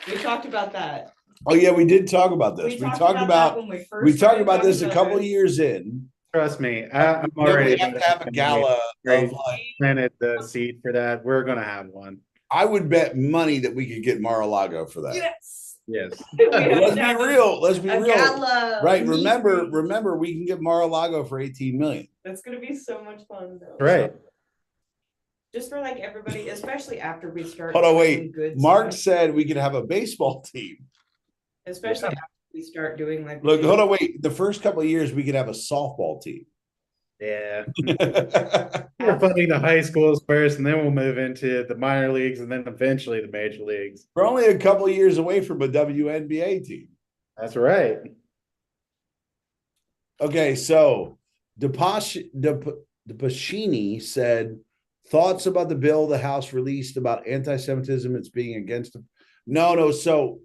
We talked about that. Oh yeah, we did talk about this. We talked that about when we first we talked started about this a talking couple about of years in. Trust me, I'm Then already. we have to have a gala of like, Planted the seed for that. We're gonna have one. I would bet money that we could get Mar-a-Lago for that. Yes. Yes. We have Let's to be have real. Let's be a real. gala. Right. meet Remember, and greet. remember, we can get Mar-a-Lago for 18 million. That's gonna be so much fun though. Right. Just for like everybody, especially after we start. Hold on, doing wait. good Mark stuff, said we could have a baseball team. especially after we start doing like. Look, hold on, wait. The first couple of years, we could have a softball team. Yeah. We're We're funding the high schools first, and then we'll move into the minor leagues, and then eventually the major leagues. only a couple of years away from a WNBA team. That's right. Okay, so DePascini said thoughts about the bill the House released about anti-Semitism. It's being against them. No. So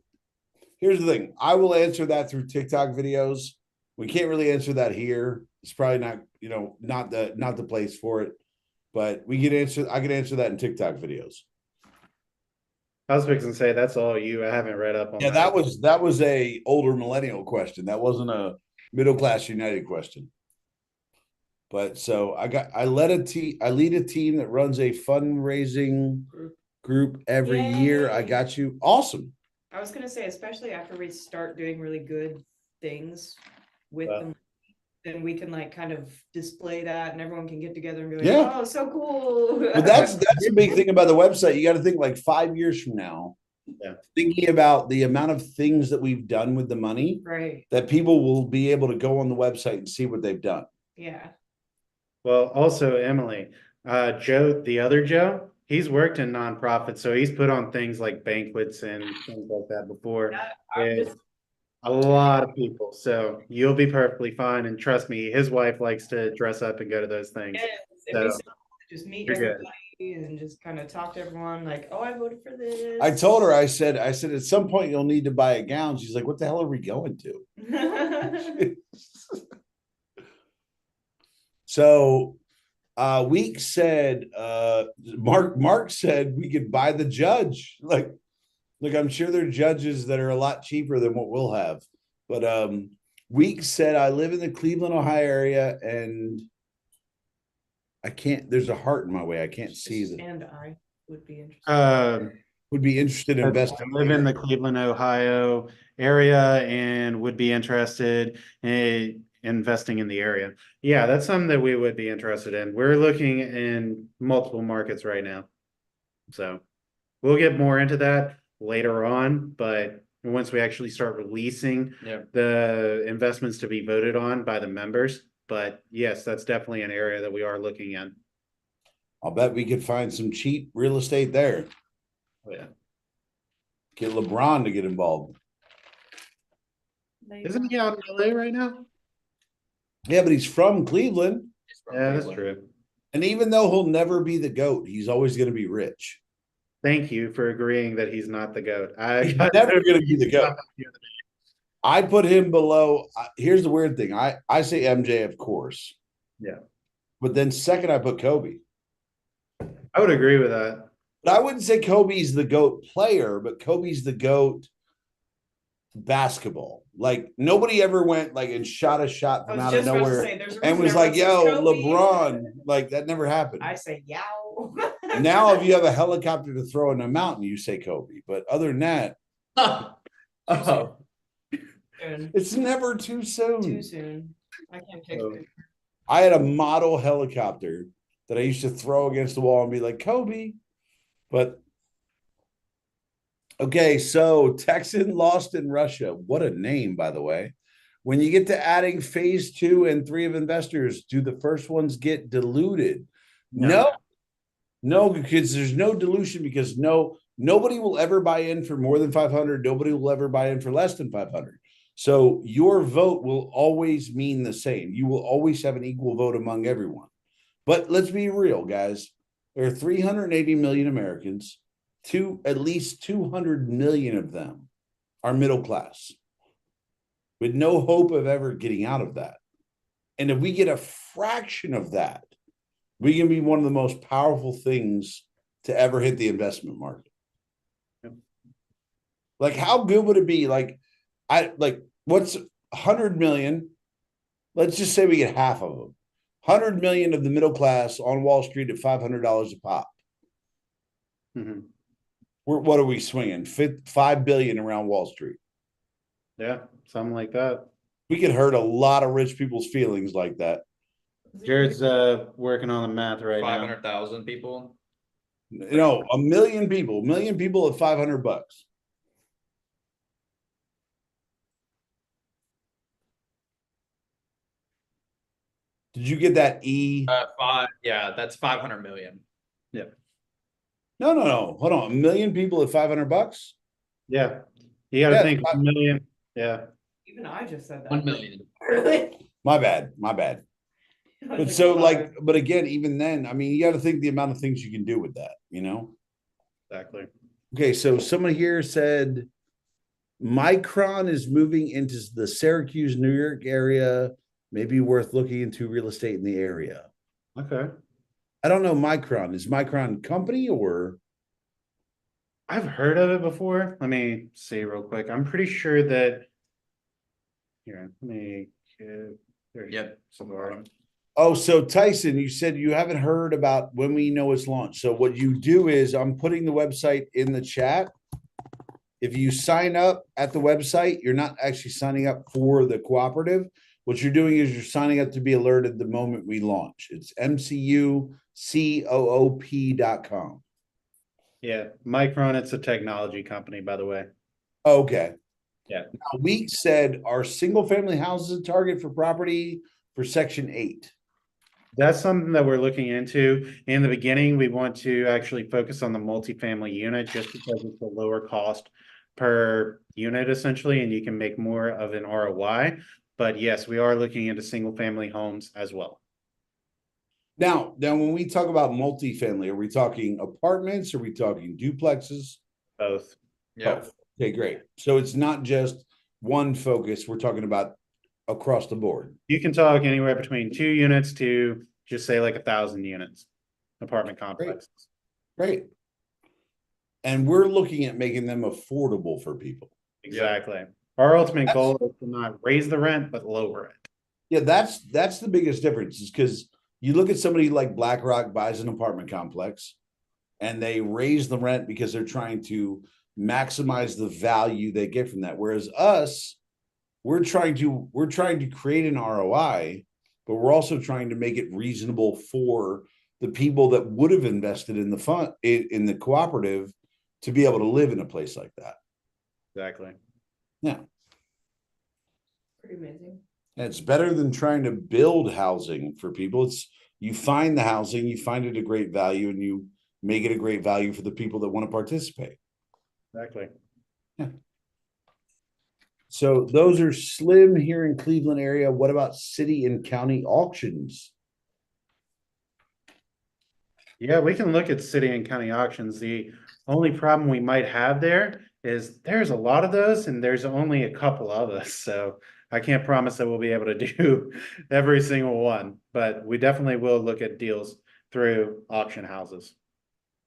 here's the thing. I will answer that through TikTok videos. We can't really answer that here. It's probably not, not the place for it. But I can answer that in TikTok videos. I was fixing to say that's all you. I haven't read up on Yeah, that was a older millennial question. That wasn't a middle class United question. But so I lead a team that runs a fundraising group every year. I Yay. got you. Awesome. I was gonna say, especially after we start doing really good things with Well. them, then we can like kind of display that and everyone can get together and be like, Yeah. oh, so cool. But that's the big thing about the website. You got to think like 5 years from now, Yeah. thinking about the amount of things that we've done with the money right. that people will be able to go on the website and see what they've done. Yeah. Well, also Emily, Joe, the other Joe, he's worked in nonprofits, so he's put on things like banquets and things like that before. I'm with just a lot of people, so you'll be perfectly fine. And trust me, his wife likes to dress up and go to those things. yes, it'd be So so cool to just meet you're good. everybody and just kind of talk to everyone like, oh, I voted for this. I told her, I said, at some point you'll need to buy a gown. She's like, what the hell are we going to? So Week said, Mark said we could buy the judge. Like, I'm sure there are judges that are a lot cheaper than what we'll have. But Week said, I live in the Cleveland, Ohio area, and I can't, there's a heart in my way. I can't see that. And I would be interested. Would be interested in I investing. live in the Cleveland, Ohio area and would be interested in investing in the area. Yeah, that's something that we would be interested in. We're looking in multiple markets right now. So we'll get more into that later on, but once we actually start releasing Yeah. the investments to be voted on by the members. But yes, that's definitely an area that we are looking in. I'll bet we could find some cheap real estate there. Oh, yeah. Get LeBron to get involved. Isn't he out in LA right now? Yeah, but he's from Cleveland. Yeah, that's true. And even though he'll never be the GOAT, he's always going to be rich. Thank you for agreeing that he's not the GOAT. He's never going to be the GOAT. I put him below. Here's the weird thing. I say MJ, of course. Yeah. But then second, I put Kobe. I would agree with that. But I wouldn't say Kobe's the GOAT player, but Kobe's the GOAT basketball. Like nobody ever went like and shot a shot from out of nowhere and was like, yo, LeBron. Like that never happened. I say, yow. Now, if you have a helicopter to throw in a mountain, you say Kobe. But other than that, Oh, it's never too soon. Too soon. I can't take it. I had a model helicopter that I used to throw against the wall and be like, Kobe. But okay, so Texan lost in Russia. What a name, by the way. When you get to adding phase 2 and 3 of investors, do the first ones get diluted? No, because there's no dilution because nobody will ever buy in for more than 500. Nobody will ever buy in for less than 500. So your vote will always mean the same. You will always have an equal vote among everyone. But let's be real, guys. There are 380 million Americans. At least 200 million of them are middle class with no hope of ever getting out of that. And if we get a fraction of that, we can be one of the most powerful things to ever hit the investment market. Yep. Like, how good would it be? What's 100 million? Let's just say we get half of them. 100 million of the middle class on Wall Street at $500 a pop. Mm-hmm. What are we swinging? 5 billion around Wall Street. Yeah, something like that. We could hurt a lot of rich people's feelings like that. Jared's working on the math right now. 500,000 people. A million people at $500. Did you get that E? Yeah, that's 500 million. Yeah. No. Hold on. 1 million people at $500? Yeah. You got to think 1 million. Yeah. Even I just said that. 1 million. My bad. But so but again, even then, I mean, you got to think the amount of things you can do with that, Exactly. Okay, so someone here said Micron is moving into the Syracuse, New York area. Maybe worth looking into real estate in the area. Okay. I don't know Micron. Is Micron company or? I've heard of it before. Let me see real quick. I'm pretty sure that. Here, let me. There's Yep. somewhere. Oh, so Tyson, you said you haven't heard about when we know it's launched. So what you do is I'm putting the website in the chat. If you sign up at the website, you're not actually signing up for the cooperative. What you're doing is you're signing up to be alerted the moment we launch. It's mcucoop.com. Yeah, Micron, it's a technology company, by the way. Okay. Yeah. Now, we said our single family houses a target for property for section 8. That's something that we're looking into. In the beginning, we want to actually focus on the multifamily unit just because it's a lower cost per unit essentially, and you can make more of an ROI. But yes, we are looking into single family homes as well. Now, when we talk about multifamily, are we talking apartments? Are we talking duplexes? Both. Yeah. Both. Okay, great. So it's not just one focus. We're talking about across the board. You can talk anywhere between 2 units to just say like 1,000 units, apartment complexes. Great. And we're looking at making them affordable for people. Exactly. Our ultimate goal is to not raise the rent, but lower it. Yeah, that's the biggest difference is because you look at somebody like BlackRock buys an apartment complex and they raise the rent because they're trying to maximize the value they get from that. Whereas us, we're trying to create an ROI, but we're also trying to make it reasonable for the people that would have invested in the fund in the cooperative to be able to live in a place like that. Exactly. Yeah. Pretty amazing. And it's better than trying to build housing for people. It's you find the housing, you find it a great value, and you make it a great value for the people that want to participate. Exactly. Yeah. So those are slim here in Cleveland area. What about city and county auctions? Yeah, we can look at city and county auctions. The only problem we might have there is there's a lot of those and there's only a couple of us. So I can't promise that we'll be able to do every single one, but we definitely will look at deals through auction houses.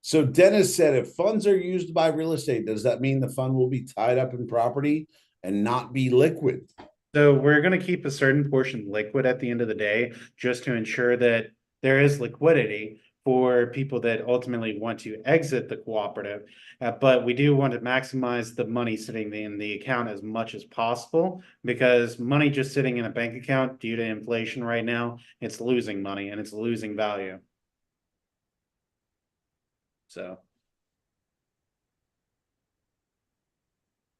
So Dennis said if funds are used by real estate, does that mean the fund will be tied up in property and not be liquid? So we're going to keep a certain portion liquid at the end of the day, just to ensure that there is liquidity for people that ultimately want to exit the cooperative. But we do want to maximize the money sitting in the account as much as possible because money just sitting in a bank account due to inflation right now, it's losing money and it's losing value. So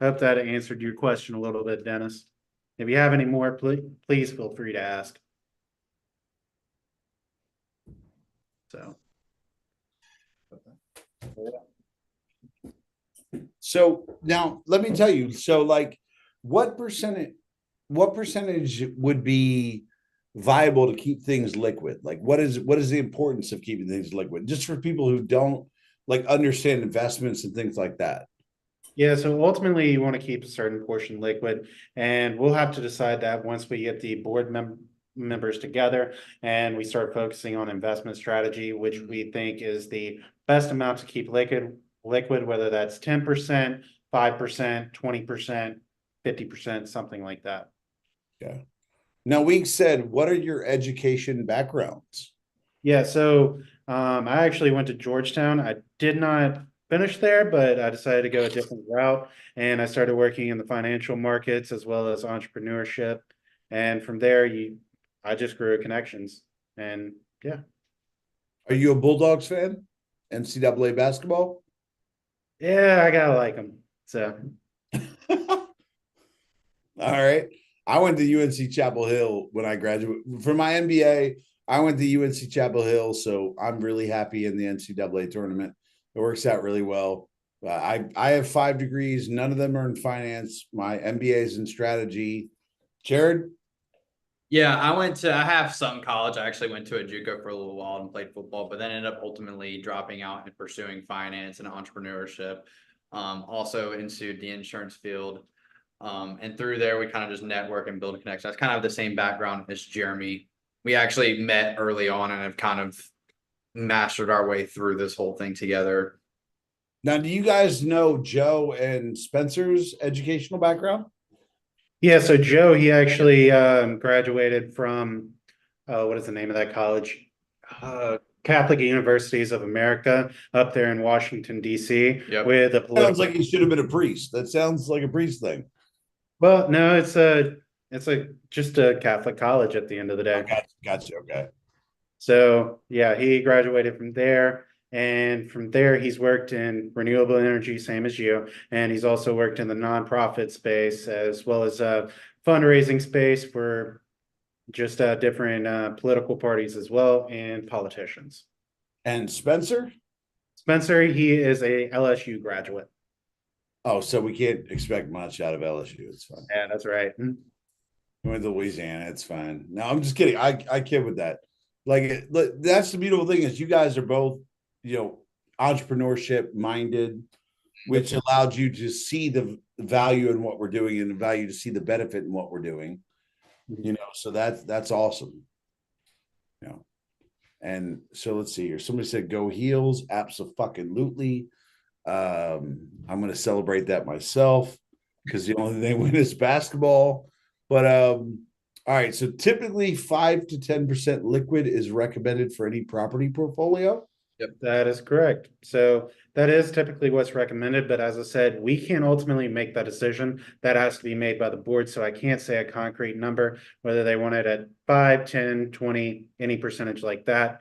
I hope that answered your question a little bit, Dennis. If you have any more, please feel free to ask. So now let me tell you, so like what percentage would be viable to keep things liquid? Like what is the importance of keeping things liquid? Just for people who don't like understand investments and things like that. Yeah, so ultimately you want to keep a certain portion liquid, and we'll have to decide that once we get the board members together and we start focusing on investment strategy, which we think is the best amount to keep liquid, whether that's 10%, 5%, 20%, 50%, something like that. Yeah. Now, Week said, what are your education backgrounds? Yeah, so I actually went to Georgetown. I did not finish there, but I decided to go a different route, and I started working in the financial markets as well as entrepreneurship. And from there, I just grew connections, and yeah. Are you a Bulldogs fan? NCAA basketball? Yeah, I gotta like them. So All right. I went to UNC Chapel Hill when I graduated. For my MBA, I went to UNC Chapel Hill, so I'm really happy in the NCAA tournament. It works out really well. I have 5 degrees. None of them are in finance. My MBA is in strategy. Jared? Yeah, I have some college. I actually went to a JUCO for a little while and played football, but then ended up ultimately dropping out and pursuing finance and entrepreneurship. Also ensued the insurance field. And through there, we kind of just network and build a connection. That's kind of the same background as Jeremy. We actually met early on and have kind of mastered our way through this whole thing together. Now, do you guys know Joe and Spencer's educational background? Yeah, so Joe, he actually graduated from what is the name of that college? Catholic Universities of America up there in Washington, DC, Yep. with a Sounds political. like he should have been a priest. That sounds like a priest thing. Well, no, it's just a Catholic college at the end of the day. Gotcha. Okay. So yeah, he graduated from there. And from there, he's worked in renewable energy, same as you. And he's also worked in the nonprofit space as well as fundraising space for just different political parties as well and politicians. And Spencer? Spencer, he is a LSU graduate. Oh, so we can't expect much out of LSU. It's fine. Yeah, that's right. We went to Louisiana. It's fine. No, I'm just kidding. I kid with that. Like, that's the beautiful thing is you guys are both, entrepreneurship minded, which allowed you to see the value in what we're doing and the value to see the benefit in what we're doing. So that's awesome. And so let's see here. Somebody said go Heels. Absolutely. I'm going to celebrate that myself because the only thing they win is basketball. But all right. So typically 5 to 10% liquid is recommended for any property portfolio. Yep, that is correct. So that is typically what's recommended. But as I said, we can't ultimately make that decision. That has to be made by the board. So I can't say a concrete number, whether they want it at 5, 10, 20, any percentage like that.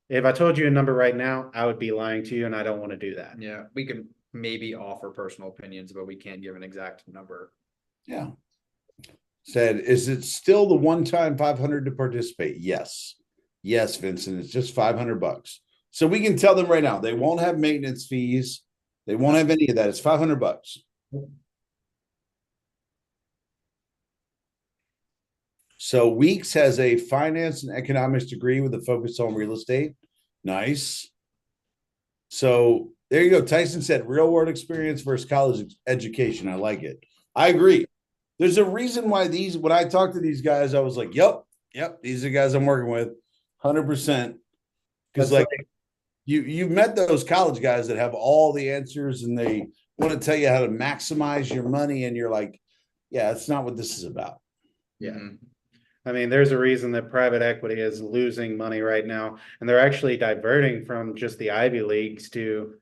If I told you a number right now, I would be lying to you, and I don't want to do that. Yeah, we can maybe offer personal opinions, but we can't give an exact number. Yeah. Said, is it still the one-time 500 to participate? Yes. Yes, Vincent. It's just $500. So we can tell them right now, they won't have maintenance fees. They won't have any of that. It's $500. So Weeks has a finance and economics degree with a focus on real estate. Nice. So there you go. Tyson said real world experience versus college education. I like it. I agree. There's a reason why when I talk to these guys, I was like, yep, these are the guys I'm working with 100%. Because like you've met those college guys that have all the answers and they want to tell you how to maximize your money. And you're like, yeah, that's not what this is about. Yeah. I mean, there's a reason that private equity is losing money right now, and they're actually diverting from just the Ivy Leagues to,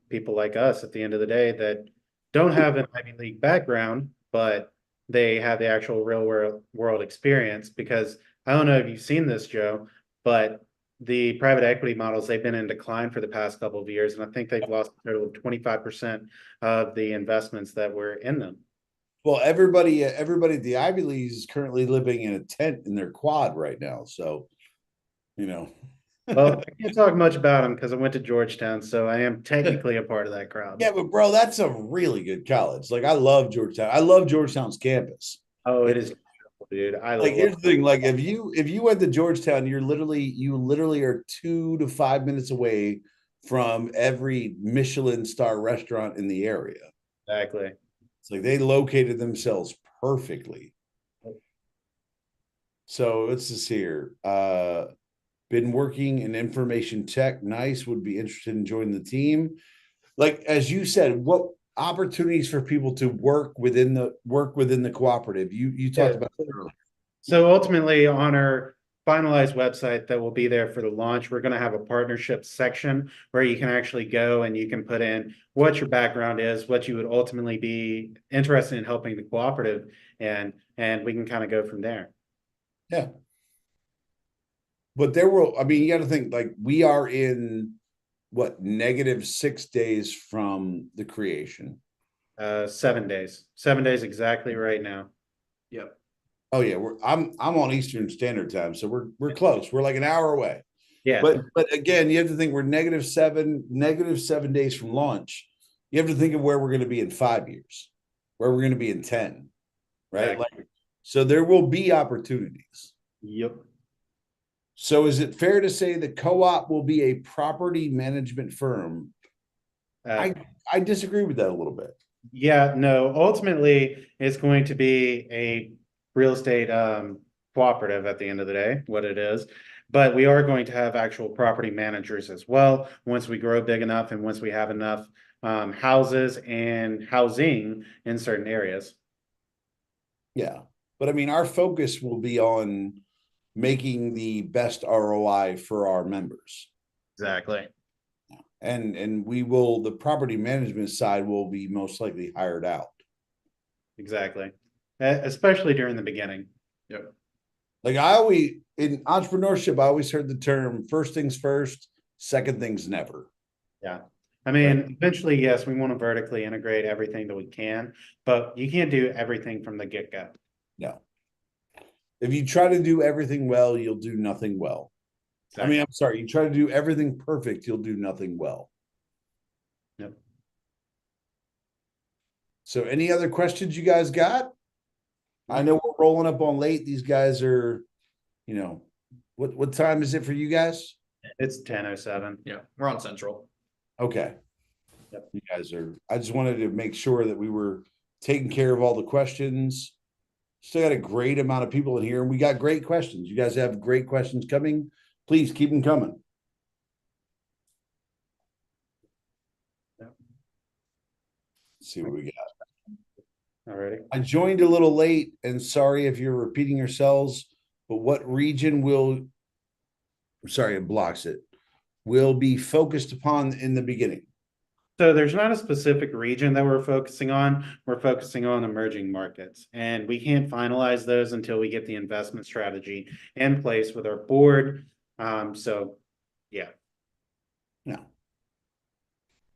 people like us at the end of the day that don't have an Ivy League background, but they have the actual real world experience. Because I don't know if you've seen this, Joe, but the private equity models, they've been in decline for the past couple of years, and I think they've lost a total of 25% of the investments that were in them. Well, everybody at the Ivy Leagues is currently living in a tent in their quad right now. So, Well, I can't talk much about them because I went to Georgetown, so I am technically a part of that crowd. Yeah, but bro, that's a really good college. Like, I love Georgetown. I love Georgetown's campus. Oh, it is beautiful, dude. Here's the thing: like, if you went to Georgetown, you literally are 2 to 5 minutes away from every Michelin star restaurant in the area. Exactly. It's like they located themselves perfectly. So let's just see here. Been working in information tech. Nice. Would be interested in joining the team. Like, as you said, what opportunities for people to work within the cooperative? You talked about that earlier. So ultimately, on our finalized website that will be there for the launch, we're going to have a partnership section where you can actually go and you can put in what your background is, what you would ultimately be interested in helping the cooperative, and we can kind of go from there. Yeah. But you got to think, like, we are in what, -6 days from the creation. 7 days. 7 days exactly right now. Yep. Oh yeah, I'm on Eastern Standard Time, so we're close. We're like an hour away. Yeah. But again, you have to think we're -7 days from launch. You have to think of where we're going to be in 5 years, where we're going to be in 10, right? Exactly. Like, so there will be opportunities. Yep. So is it fair to say the co-op will be a property management firm? I disagree with that a little bit. Yeah, no, ultimately it's going to be a real estate Cooperative at the end of the day, what it is. But we are going to have actual property managers as well, once we grow big enough and once we have enough houses and housing in certain areas. Yeah, but I mean, our focus will be on making the best ROI for our members. Exactly. And we will, the property management side will be most likely hired out. Exactly. Especially during the beginning. Yep. Like I always, in entrepreneurship, I always heard the term first things first, second things never. Yeah. I mean, Right. eventually, yes, we want to vertically integrate everything that we can, but you can't do everything from the get-go. No. If you try to do everything well, you'll do nothing well. I mean, I'm sorry, you try to do everything perfect, you'll do nothing well. Yep. So any other questions you guys got? I know we're rolling up on late. These guys are, you know, what time is it for you guys? It's 10:07. Yeah, we're on Central. Okay. Yep. You guys are, I just wanted to make sure that we were taking care of all the questions. Still got a great amount of people in here, and we got great questions. You guys have great questions coming. Please keep them coming. Yep. Let's see what we got. Alrighty. I joined a little late, and sorry if you're repeating yourselves, but what region will, sorry, it blocks it, will be focused upon in the beginning? So there's not a specific region that we're focusing on. We're focusing on emerging markets, and we can't finalize those until we get the investment strategy in place with our board. So yeah. No.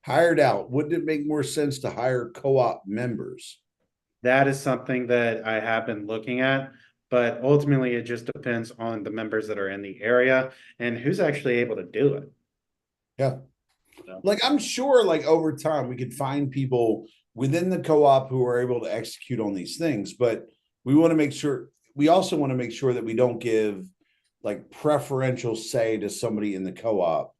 Hired out. Wouldn't it make more sense to hire co-op members? That is something that I have been looking at, but ultimately it just depends on the members that are in the area and who's actually able to do it. Yeah. So, Like I'm sure like over time we could find people within the co-op who are able to execute on these things, but we want to make sure, we also want to make sure that we don't give like preferential say to somebody in the co-op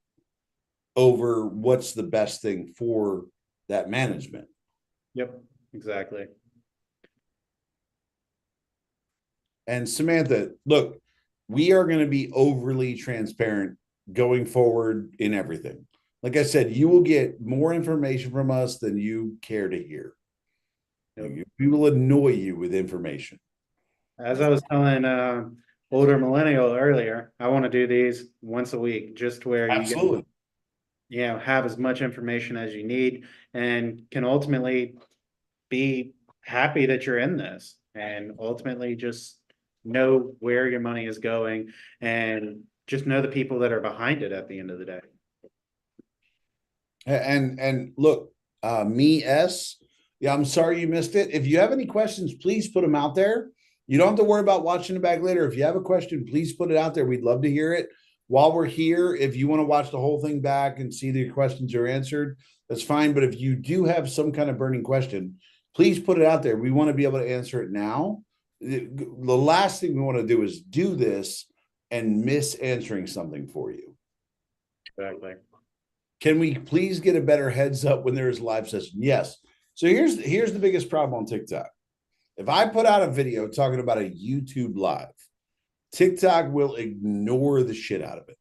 over what's the best thing for that management. yep, exactly. And Samantha, look, we are going to be overly transparent going forward in everything. Like I said, you will get more information from us than you care to hear. We will annoy you with information. As I was telling older millennial earlier, I want to do these once a week, just where you get, Absolutely. have as much information as you need and can ultimately be happy that you're in this and ultimately just know where your money is going and just know the people that are behind it at the end of the day. And look, me S, yeah, I'm sorry you missed it. If you have any questions, please put them out there. You don't have to worry about watching it back later. If you have a question, please put it out there. We'd love to hear it. While we're here, if you want to watch the whole thing back and see that your questions are answered, that's fine. But if you do have some kind of burning question, please put it out there. We want to be able to answer it now. The last thing we want to do is do this and miss answering something for you. Exactly. Can we please get a better heads up when there is a live session? Yes. So here's the biggest problem on TikTok. If I put out a video talking about a YouTube live, TikTok will ignore the shit out of it.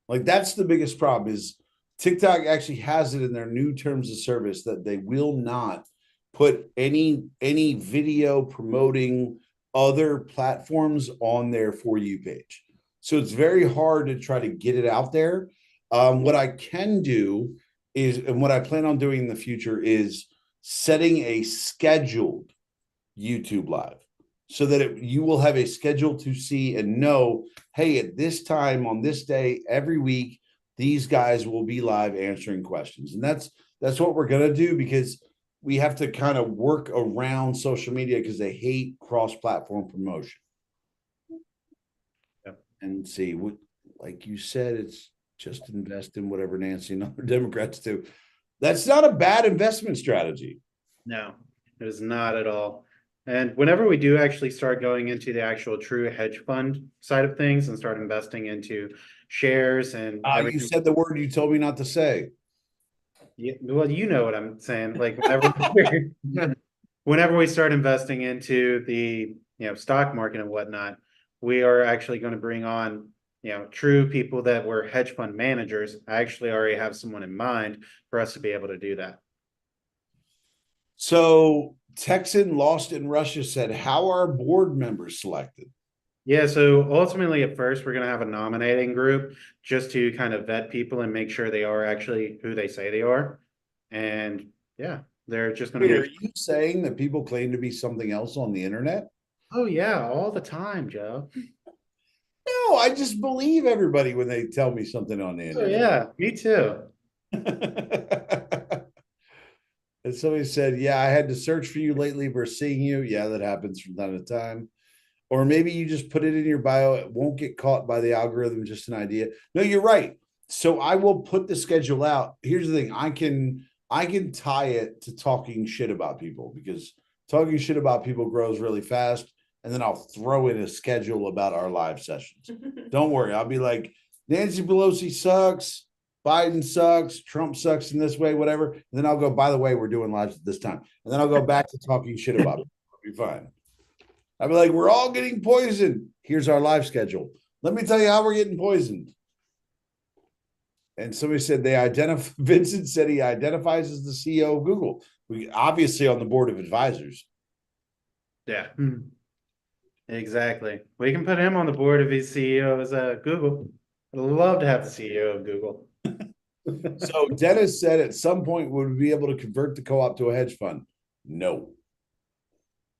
Like that's the biggest problem is TikTok actually has it in their new terms of service that they will not put any video promoting other platforms on their For You page. So it's very hard to try to get it out there. What I can do is, and what I plan on doing in the future is setting a scheduled YouTube live so that you will have a schedule to see and know, hey, at this time on this day, every week, these guys will be live answering questions. And that's what we're going to do because we have to kind of work around social media because they hate cross-platform promotion. Yep. And see, what, like you said, it's just invest in whatever Nancy and other Democrats do. That's not a bad investment strategy. No, it is not at all. And whenever we do actually start going into the actual true hedge fund side of things and start investing into shares and You everything, said the word you told me not to say. well, you know what I'm saying. Like whenever we start investing into the stock market and whatnot, we are actually going to bring on, true people that were hedge fund managers. I actually already have someone in mind for us to be able to do that. So Texan Lost in Russia said, how are board members selected? Yeah, so ultimately at first we're going to have a nominating group just to kind of vet people and make sure they are actually who they say they are. And yeah, they're just going Wait, to are you saying that people claim to be something else on the internet? oh yeah, all the time, Joe. No, I just believe everybody when they tell me something on the Oh internet. yeah, me too. And somebody said, yeah, I had to search for you lately versus seeing you. Yeah, that happens from time to time. Or maybe you just put it in your bio. It won't get caught by the algorithm, just an idea. No, you're right. So I will put the schedule out. Here's the thing. I can tie it to talking shit about people, because talking shit about people grows really fast. And then I'll throw in a schedule about our live sessions. Don't worry. I'll be like, Nancy Pelosi sucks. Biden sucks. Trump sucks in this way, whatever. And then I'll go, by the way, we're doing lives at this time. And then I'll go back to talking shit about it. It'll be fine. I'll be like, we're all getting poisoned. Here's our live schedule. Let me tell you how we're getting poisoned. And somebody said Vincent said he identifies as the CEO of Google. We obviously on the board of advisors. Yeah. Exactly. We can put him on the board if he's CEO of Google. I'd love to have the CEO of Google. So Dennis said at some point would we be able to convert the co-op to a hedge fund? No.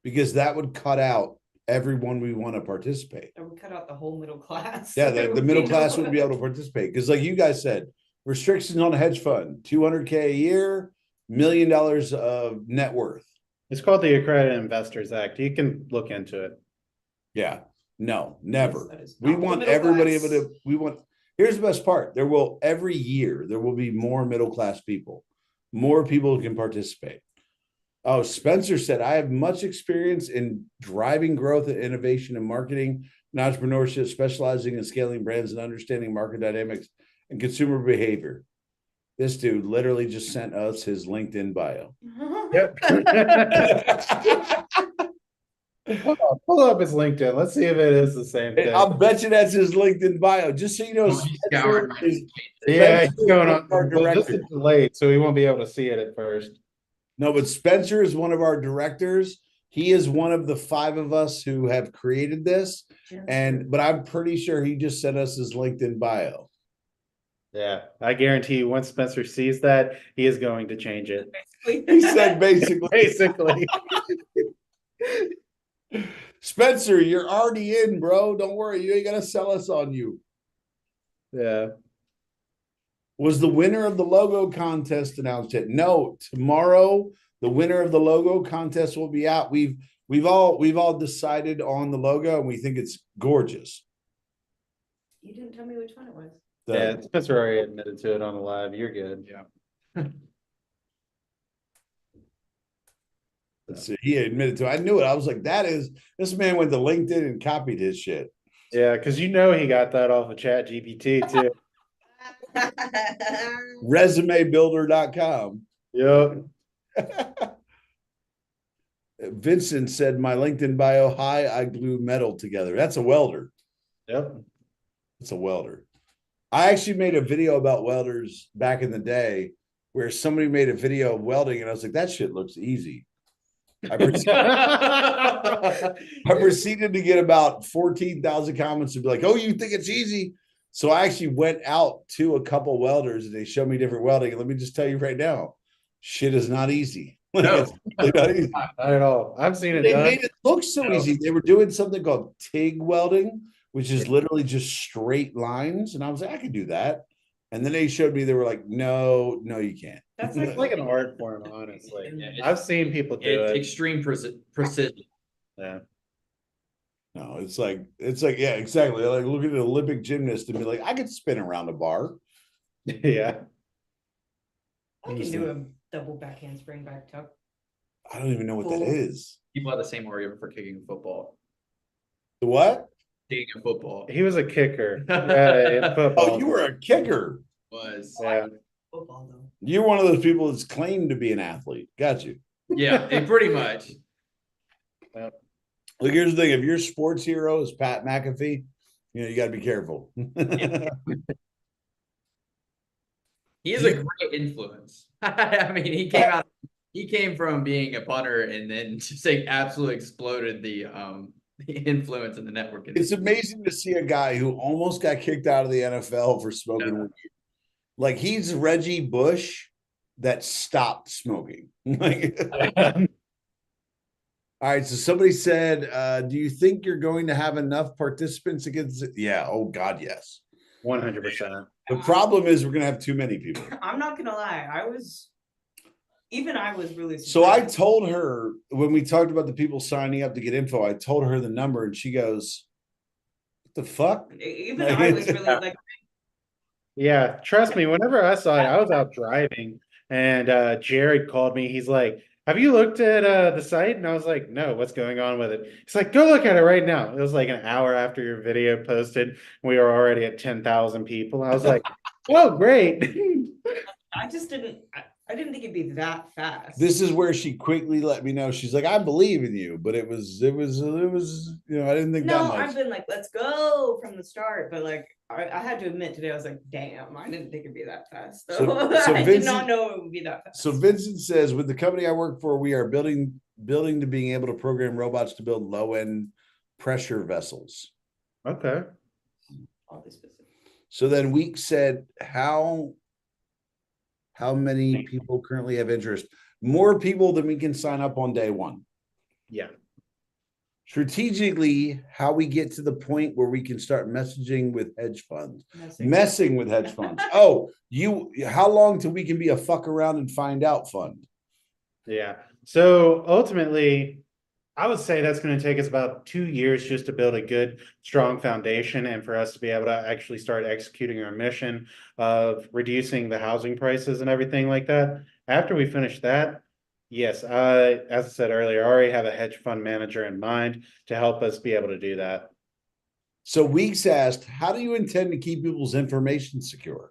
Because that would cut out everyone we want to participate. That would cut out the whole middle class. Yeah, There the would middle be class no- wouldn't be able to participate. Because like you guys said, restrictions on a hedge fund, $200K a year, $1 million of net worth. It's called the Accredited Investors Act. You can look into it. Yeah, no, never. That is We not the want middle everybody class. able to, here's the best part. Every year, there will be more middle class people, more people who can participate. Oh, Spencer said, I have much experience in driving growth and innovation in marketing and entrepreneurship, specializing in scaling brands and understanding market dynamics and consumer behavior. This dude literally just sent us his LinkedIn bio. Yep. Pull up his LinkedIn. Let's see if it is the same thing. I'll bet you that's his LinkedIn bio. Just so you know, Oh, he's scouring my Yeah, Spencer he's going is on. our Well, this director. is delayed, so he won't be able to see it at first. No, but Spencer is one of our directors. He is one of the 5 of us who have created this. But I'm pretty sure he just sent us his LinkedIn bio. Yeah, I guarantee you, once Spencer sees that, he is going to change it. He said basically, Basically. Spencer, you're already in, bro. Don't worry. You ain't gonna sell us on you. Yeah. Was the winner of the logo contest announced yet? No, tomorrow the winner of the logo contest will be out. We've all decided on the logo and we think it's gorgeous. You didn't tell me which one it was. Yeah, Spencer already admitted to it on the live. You're good. Yeah. Let's see. He admitted to it. I knew it. I was like, this man went to LinkedIn and copied his shit. Yeah, because he got that off of Chat GPT too. Resumebuilder.com. Yep. Vincent said, my LinkedIn bio, hi, I glue metal together. That's a welder. Yep. It's a welder. I actually made a video about welders back in the day where somebody made a video of welding and I was like, that shit looks easy. I proceeded to get about 14,000 comments to be like, oh, you think it's easy? So I actually went out to a couple welders and they showed me different welding. And let me just tell you right now, shit is not easy. No. It's really not easy. Not at all. I've seen it They done. made it look so No. easy. They were doing something called TIG welding, which is literally just straight lines. And I was like, I could do that. And then they showed me, they were like, no, you can't. That's It's like an art form, honestly. Yeah, it's- I've seen people do It's it. extreme precision. Yeah. No, it's like, yeah, exactly. Like look at an Olympic gymnast and be like, I could spin around a bar. Yeah. I can do a double back handspring back tuck. I don't even know what that is. People have the same argument for kicking a football. The what? Kicking a football He was a kicker. In football. Oh, you were a kicker. was Yeah. Football though. You're one of those people that's claimed to be an athlete. Got you. yeah, pretty much. Look, here's the thing: if your sports hero is Pat McAfee, you got to be careful. He is a great influence. I mean, he came from being a punter and then just like absolutely exploded the influence in the network It's industry. amazing to see a guy who almost got kicked out of the NFL for smoking weed. Like he's Reggie Bush that stopped smoking. Like, all right, so somebody said, do you think you're going to have enough participants against it? Yeah, oh God, yes. 100%. The problem is we're gonna have too many people. I'm not gonna lie, I was really So I surprised. told her when we talked about the people signing up to get info, I told her the number and she goes, what the fuck? Even I was really like, Yeah, trust me, whenever I saw it, I was out driving and Jared called me. He's like, have you looked at the site? And I was like, no, what's going on with it? He's like, go look at it right now. It was like an hour after your video posted. We were already at 10,000 people. I was like, oh, great. I just didn't. I didn't think it'd be that fast. This is where she quickly let me know. She's like, I believe in you, but it was, I didn't think that no, much. I've been like, let's go from the start, but like, I had to admit today, I was like, damn, I didn't think it'd be that fast. So I did not know it would be that fast. So Vincent says, with the company I work for, we are building to being able to program robots to build low end pressure vessels. Okay. All this specific. So then Week said, how many people currently have interest? More people than we can sign up on day one. Yeah. Strategically, how we get to the point where we can start messing with hedge funds. Oh, how long till we can be a fuck around and find out fund? Yeah. So ultimately, I would say that's going to take us about 2 years just to build a good, strong foundation and for us to be able to actually start executing our mission of reducing the housing prices and everything like that. After we finish that, yes, as I said earlier, I already have a hedge fund manager in mind to help us be able to do that. So Weeks asked, how do you intend to keep people's information secure?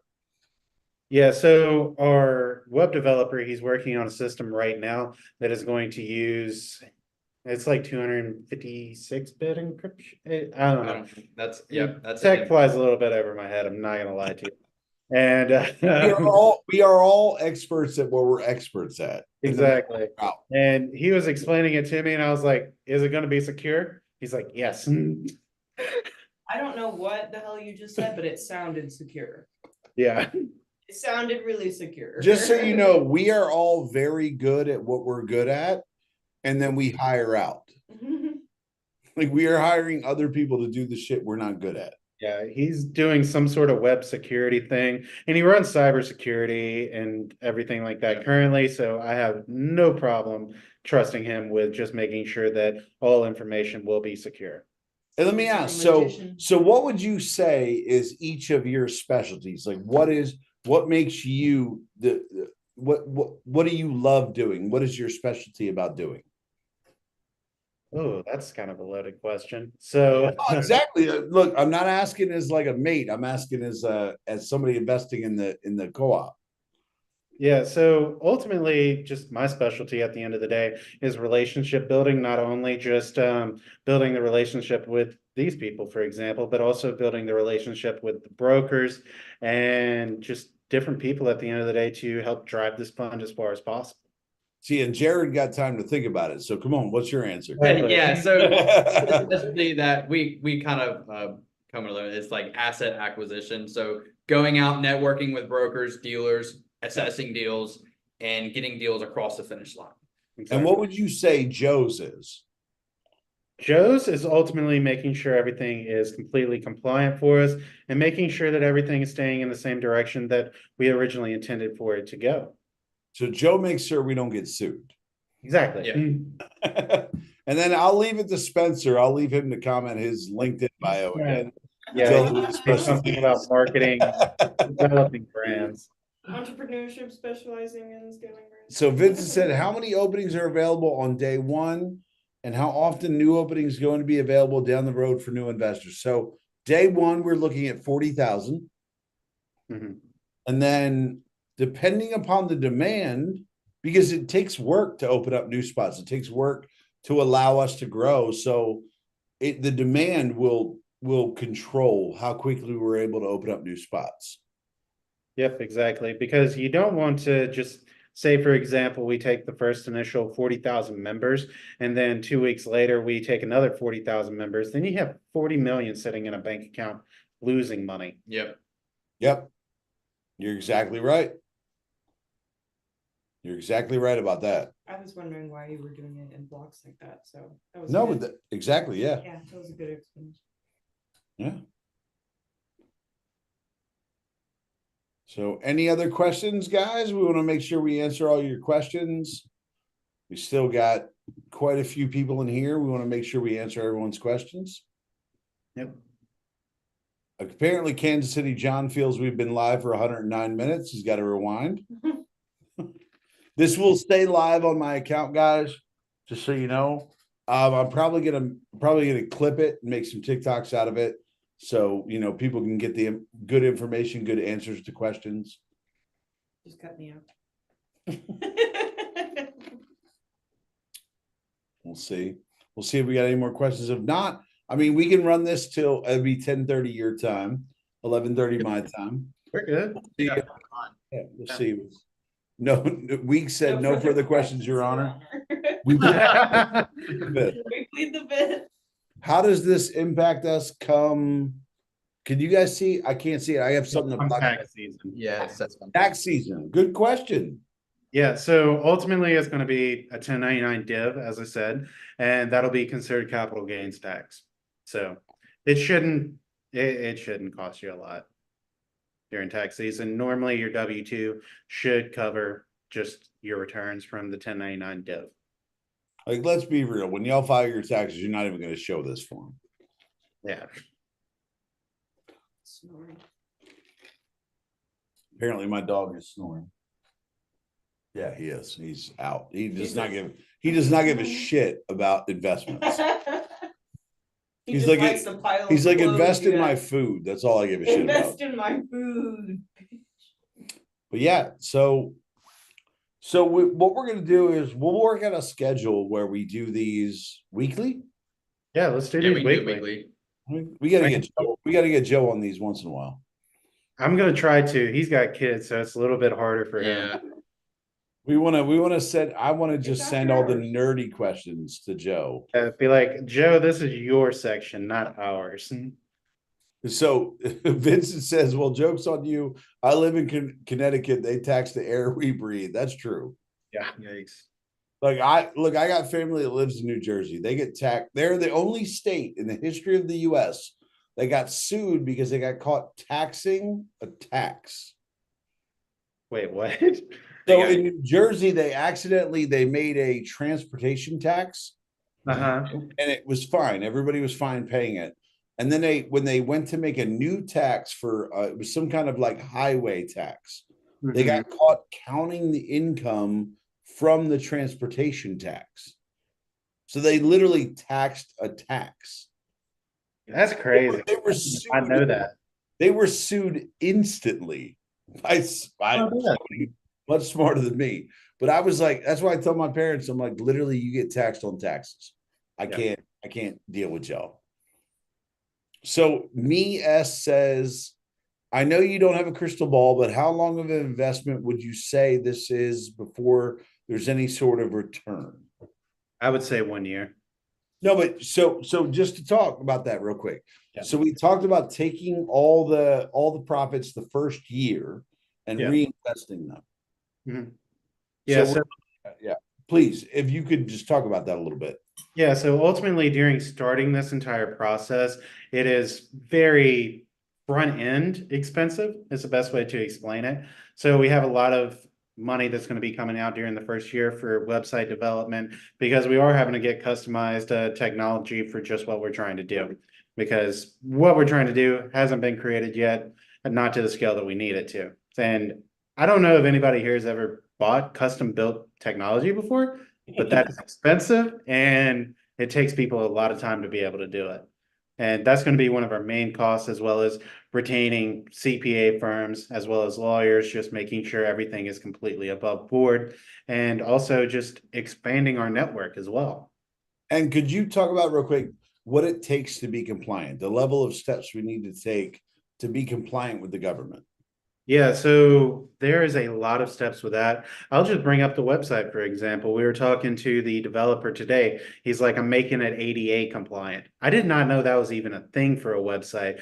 Yeah, so our web developer, he's working on a system right now that is going to use, it's like 256-bit encryption. I don't know. That's Tech flies a little bit over my head. I'm not gonna lie to you. And we are all experts at what we're experts at. exactly. And he was explaining it to me, and I was like, "Is it going to be secure?" He's like, "Yes." I don't know what the hell you just said, but it sounded secure. Yeah. It sounded really secure. Just so you know, we are all very good at what we're good at, and then we hire out. Like we are hiring other people to do the shit we're not good at. Yeah, he's doing some sort of web security thing, and he runs cybersecurity and everything like that currently. So I have no problem trusting him with just making sure that all information will be secure. And let me ask, so what would you say is each of your specialties? Like what makes you what do you love doing? What is your specialty about doing? Oh, that's kind of a loaded question. So exactly. Look, I'm not asking as like a mate. I'm asking as somebody investing in the co-op. Yeah, so ultimately, just my specialty at the end of the day is relationship building, not only just building the relationship with these people, for example, but also building the relationship with the brokers and just different people at the end of the day to help drive this fund as far as possible. See, and Jared got time to think about it. So come on, what's your answer? Yeah, so especially that we kind of come to learn, it's like asset acquisition. So going out, networking with brokers, dealers, assessing deals, and getting deals across the finish line. Exactly. And what would you say Joe's is? Joe's is ultimately making sure everything is completely compliant for us and making sure that everything is staying in the same direction that we originally intended for it to go. So Joe makes sure we don't get sued. Exactly. Yeah. And then I'll leave it to Spencer. I'll leave him to comment his LinkedIn bio again. Yeah, something about marketing, developing brands. Entrepreneurship, specializing in scaling brands. So Vincent said, how many openings are available on day one? And how often new openings are going to be available down the road for new investors? So day one, we're looking at 40,000. Mm-hmm. And then depending upon the demand, because it takes work to open up new spots. It takes work to allow us to grow. So the demand will control how quickly we're able to open up new spots. Yep, exactly. Because you don't want to just say, for example, we take the first initial 40,000 members, and then 2 weeks later, we take another 40,000 members. Then you have 40 million sitting in a bank account losing money. Yep. Yep. You're exactly right. You're exactly right about that. I was wondering why you were doing it in blocks like that, so that was No, good. but exactly, yeah. Yeah, that was a good explanation. Yeah. So any other questions, guys? We want to make sure we answer all your questions. We still got quite a few people in here. We want to make sure we answer everyone's questions. Yep. Apparently, Kansas City John feels we've been live for 109 minutes. He's got to rewind. This will stay live on my account, guys, just so you know. I'm probably gonna clip it and make some TikToks out of it, so people can get the good information, good answers to questions. Just cut me out. We'll see. We'll see if we got any more questions. If not, I mean, we can run this till it'll be 10:30 your time, 11:30 my time. We're good. Yeah, we'll see. No, Week said no further questions, Your Honor. We We plead the fifth. How does this impact us come? Can you guys see? I can't see it. I have something to block. Tax season. Yes, that's fine. Tax season. Good question. Yeah, so ultimately it's going to be a 1099 div, as I said, and that'll be considered capital gains tax. So it shouldn't cost you a lot during tax season. Normally your W-2 should cover just your returns from the 1099 div. Like, let's be real. When y'all file your taxes, you're not even going to show this form. Yeah. Snoring. Apparently my dog is snoring. Yeah, he is. He's out. He does not give a shit about investments. He's like, invest in my food. That's all I give a shit about. Invest in my food. But yeah, so what we're gonna do is we'll work out a schedule where we do these weekly. Yeah, let's do Yeah, these we can do weekly. weekly. We gotta get Joe on these once in a while. I'm gonna try to. He's got kids, so it's a little bit harder for Yeah. him. I want to just send all the nerdy questions to Joe. Be like, Joe, this is your section, not ours. So Vincent says, well, joke's on you. I live in Connecticut. They tax the air we breathe. That's true. Yeah, yikes. Like I got family that lives in New Jersey. They get taxed. They're the only state in the history of the US that got sued because they got caught taxing a tax. Wait, what? So in New Jersey, they made a transportation tax. Uh-huh. And it was fine. Everybody was fine paying it. And then when they went to make a new tax for it was some kind of like highway tax. Mm-hmm. They got caught counting the income from the transportation tax. So they literally taxed a tax. That's crazy. They were sued, I know that. They were sued instantly by somebody much smarter than me. But I was like, that's why I tell my parents, I'm like, literally, you get taxed on taxes. I can't deal with y'all. So me S says, I know you don't have a crystal ball, but how long of an investment would you say this is before there's any sort of return? I would say 1 year. No, but so just to talk about that real quick. Yeah. So we talked about taking all the profits the first year and reinvesting them. Mm-hmm. Yeah. So yeah, please, if you could just talk about that a little bit. Yeah. So ultimately, during starting this entire process, it is very front end expensive. Is the best way to explain it. So we have a lot of money that's going to be coming out during the first year for website development because we are having to get customized technology for just what we're trying to do. Because what we're trying to do hasn't been created yet, and not to the scale that we need it to. And I don't know if anybody here has ever bought custom built technology before, but that's expensive and it takes people a lot of time to be able to do it. And that's going to be one of our main costs, as well as retaining CPA firms, as well as lawyers, just making sure everything is completely above board, and also just expanding our network as well. And could you talk about real quick what it takes to be compliant, the level of steps we need to take to be compliant with the government? Yeah, so there is a lot of steps with that. I'll just bring up the website, for example. We were talking to the developer today. He's like, I'm making it ADA compliant. I did not know that was even a thing for a website.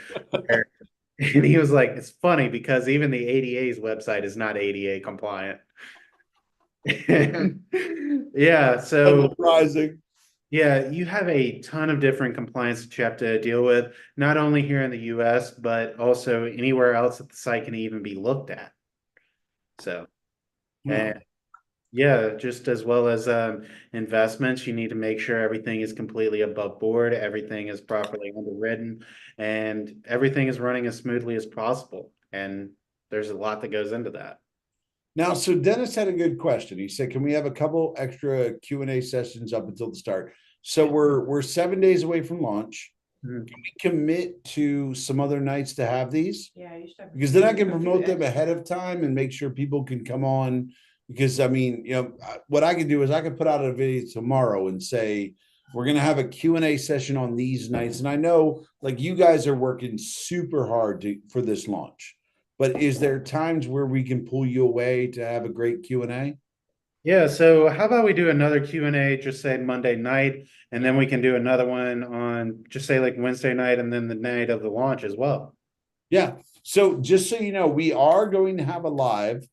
And he was like, it's funny because even the ADA's website is not ADA compliant. Yeah, so Surprising. yeah, you have a ton of different compliance that you have to deal with, not only here in the US, but also anywhere else that the site can even be looked at. So, and yeah, just as well as investments, you need to make sure everything is completely above board, everything is properly underwritten, and everything is running as smoothly as possible. And there's a lot that goes into that. Now, so Dennis had a good question. He said, "Can we have a couple extra Q&A sessions up until the start?" So we're 7 days away from launch. Mhm. Can we commit to some other nights to have these? Yeah, you should have. Because then I can a few promote them extra. ahead of time and make sure people can come on. Because I mean, what I can do is I can put out a video tomorrow and say we're going to have a Q&A session on these nights. And I know like you guys are working super hard for this launch. But is there times where we can pull you away to have a great Q&A? Yeah, so how about we do another Q&A, just say Monday night, and then we can do another one on just say like Wednesday night and then the night of the launch as well. Yeah. So just so you know, we are going to have a live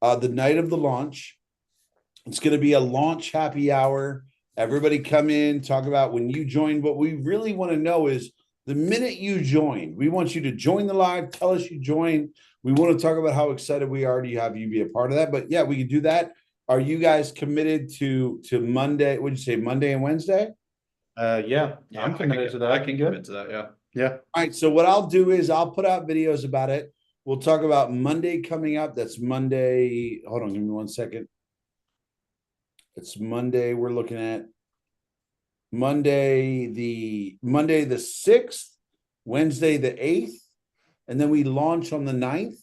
the night of the launch. It's going to be a launch happy hour. Everybody come in, talk about when you join. What we really want to know is the minute you join, we want you to join the live, tell us you joined. We want to talk about how excited we are to have you be a part of that. But yeah, we can do that. Are you guys committed to Monday? Would you say Monday and Wednesday? Yeah, I'm committed to that. I can commit to that, yeah. Yeah. All right. So what I'll do is I'll put out videos about it. We'll talk about Monday coming up. That's Monday. Hold on, give me 1 second. It's Monday. We're looking at Monday the 6th, Wednesday the 8th, and then we launch on the 9th.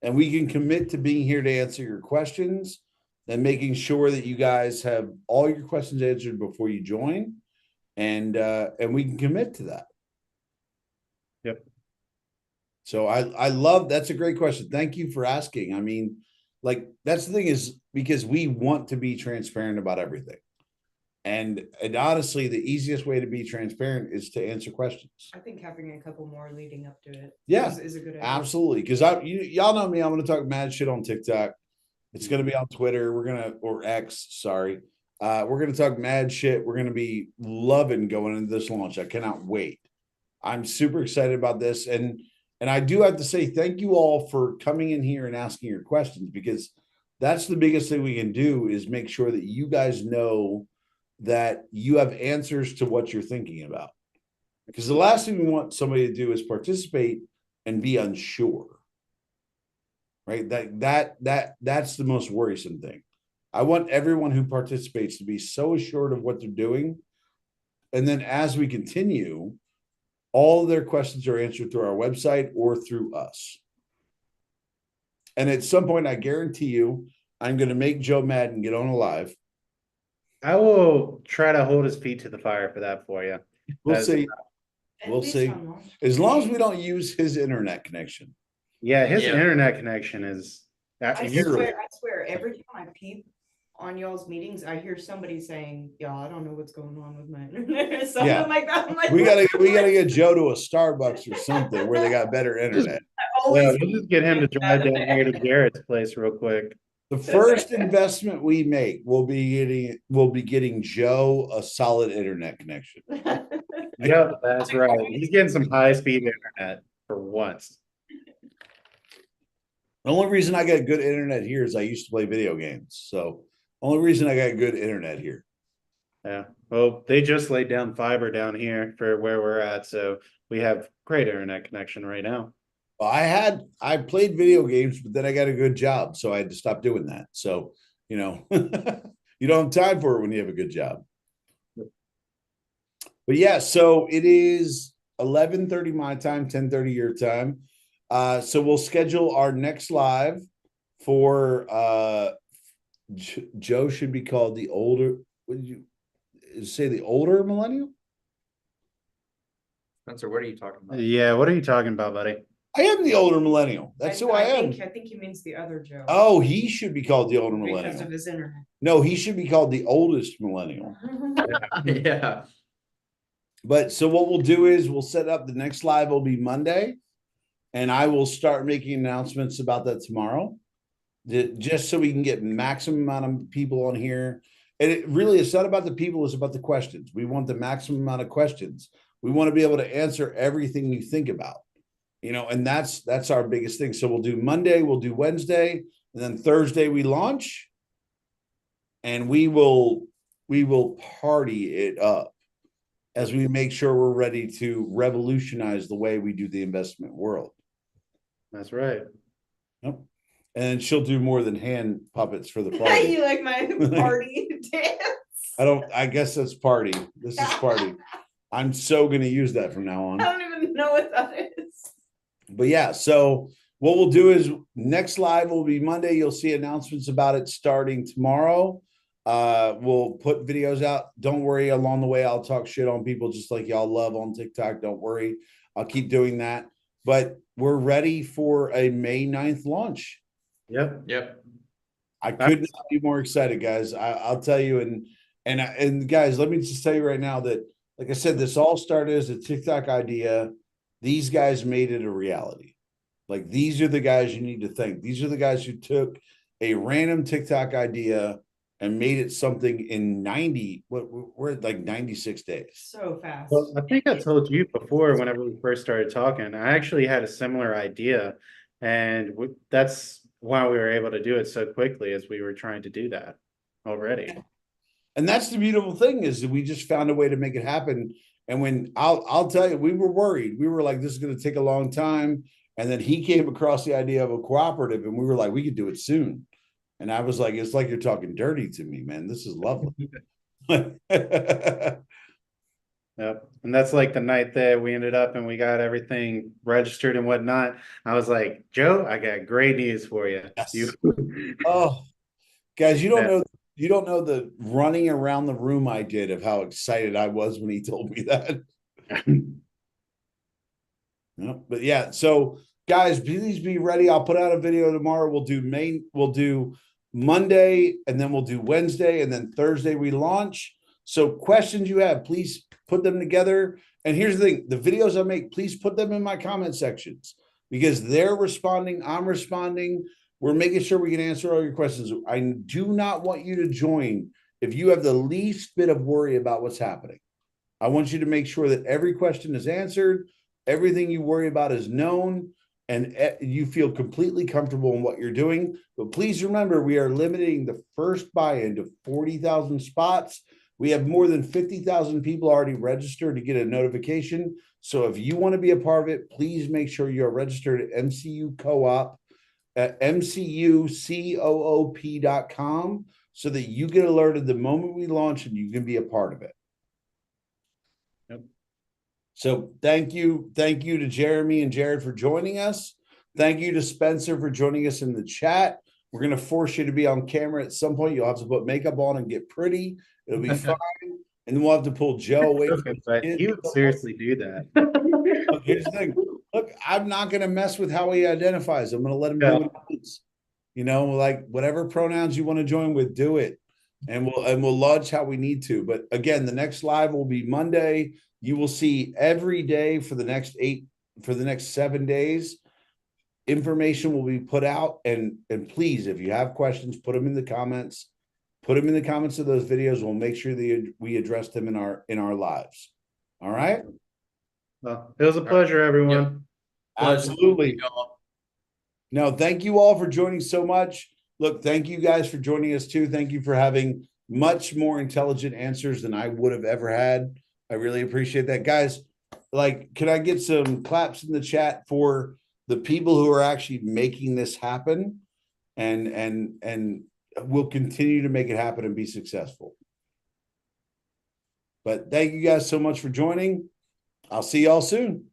And we can commit to being here to answer your questions and making sure that you guys have all your questions answered before you join. And we can commit to that. Yep. So I love that's a great question. Thank you for asking. I mean, like that's the thing is because we want to be transparent about everything. And honestly, the easiest way to be transparent is to answer questions. I think having a couple more leading up to it Yeah, is a good idea. absolutely. Because y'all know me, I'm gonna talk mad shit on TikTok. It's gonna be on Twitter. Or X, sorry. We're gonna talk mad shit. We're gonna be loving going into this launch. I cannot wait. I'm super excited about this. And I do have to say thank you all for coming in here and asking your questions, because that's the biggest thing we can do is make sure that you guys know that you have answers to what you're thinking about. Because the last thing we want somebody to do is participate and be unsure. Right? That's the most worrisome thing. I want everyone who participates to be so assured of what they're doing. And then as we continue, all of their questions are answered through our website or through us. And at some point, I guarantee you, I'm going to make Joe mad and get on a live. I will try to hold his feet to the fire for that for you. We'll see. At We'll least see. on launch. As long as we don't use his internet connection. Yeah, his Yeah. internet connection is I Terrible. swear, every time I peep on y'all's meetings, I hear somebody saying, "Y'all, I don't know what's going on with my internet," something Yeah. like that. I'm like, We gotta get Joe to a Starbucks or something where they got better internet. yeah, we'll just get him to drive down here to Garrett's place real quick. The first investment we make will be getting Joe a solid internet connection. Yep, that's right. He's getting some high-speed internet for once. The only reason I got good internet here is I used to play video games. So only reason I got good internet here. Yeah. Well, they just laid down fiber down here for where we're at, so we have great internet connection right now. Well, I played video games, but then I got a good job, so I had to stop doing that. So, you don't have time for it when you have a good job. But yeah, so it is 11:30 my time, 10:30 your time. So we'll schedule our next live for Joe should be called the older. say the older millennial? Spencer, what are you talking about? Yeah, what are you talking about, buddy? I am the older millennial. That's who I am. I think he means the other Joe. Oh, he should be called the older Because millennial. of his internet. No, he should be called the oldest millennial. Yeah. But so what we'll do is we'll set up the next live will be Monday, and I will start making announcements about that tomorrow, just so we can get maximum amount of people on here. And it really is not about the people, it's about the questions. We want the maximum amount of questions. We want to be able to answer everything you think about, you know, and that's our biggest thing. So we'll do Monday, we'll do Wednesday, and then Thursday we launch, and we will party it up as we make sure we're ready to revolutionize the way we do the investment world. That's right. Yep. And she'll do more than hand puppets for the party. You like my party dance? I guess that's party. This is party. I'm so going to use that from now on. I don't even know what that is. But yeah, so what we'll do is next live will be Monday. You'll see announcements about it starting tomorrow. We'll put videos out. Don't worry, along the way, I'll talk shit on people just like y'all love on TikTok. Don't worry. I'll keep doing that. But we're ready for a May 9th launch. Yep. I could not be more excited, guys. I'll tell you, and guys, let me just tell you right now that, like I said, this all started as a TikTok idea. These guys made it a reality. Like, these are the guys you need to thank. These are the guys who took a random TikTok idea and made it something in 96 days. So fast. Well, I think I told you before, whenever we first started talking, I actually had a similar idea, and that's why we were able to do it so quickly, as we were trying to do that already. And that's the beautiful thing, is that we just found a way to make it happen. And when I'll tell you, we were worried. We were like, this is going to take a long time. And then he came across the idea of a cooperative, and we were like, we could do it soon. And I was like, it's like you're talking dirty to me, man. This is lovely. Yep. And that's like the night that we ended up and we got everything registered and whatnot. I was like, Joe, I got great news for you. Yes. Oh, guys, you don't know the running around the room I did of how excited I was when he told me that. No, but yeah, so guys, please be ready. I'll put out a video tomorrow. We'll do Monday, and then we'll do Wednesday, and then Thursday we launch. So questions you have, please put them together. And here's the thing, the videos I make, please put them in my comment sections, because they're responding, I'm responding. We're making sure we can answer all your questions. I do not want you to join if you have the least bit of worry about what's happening. I want you to make sure that every question is answered, everything you worry about is known, and you feel completely comfortable in what you're doing. But please remember, we are limiting the first buy-in to 40,000 spots. We have more than 50,000 people already registered to get a notification. So if you want to be a part of it, please make sure you're registered at MCU Co-op at mcucoop.com, so that you get alerted the moment we launch and you can be a part of it. Yep. So thank you to Jeremy and Jared for joining us. Thank you to Spencer for joining us in the chat. We're going to force you to be on camera at some point. You'll have to put makeup on and get pretty. It'll be fine. And then we'll have to pull Joe away. Okay, but you would seriously do that. Look, here's the thing. Look, I'm not going to mess with how he identifies. I'm going to let him do what he wants. You know, like, whatever pronouns you want to join with, do it. And we'll lodge how we need to. But again, the next live will be Monday. You will see every day for the next 7 days. Information will be put out. And please, if you have questions, put them in the comments. Put them in the comments of those videos. We'll make sure that we address them in our lives. All right. Well, it was a pleasure, everyone. Yep. Absolutely. No, thank you all for joining so much. Look, thank you guys for joining us too. Thank you for having much more intelligent answers than I would have ever had. I really appreciate that. Guys, like, can I get some claps in the chat for the people who are actually making this happen, and we'll continue to make it happen and be successful. But thank you guys so much for joining. I'll see y'all soon.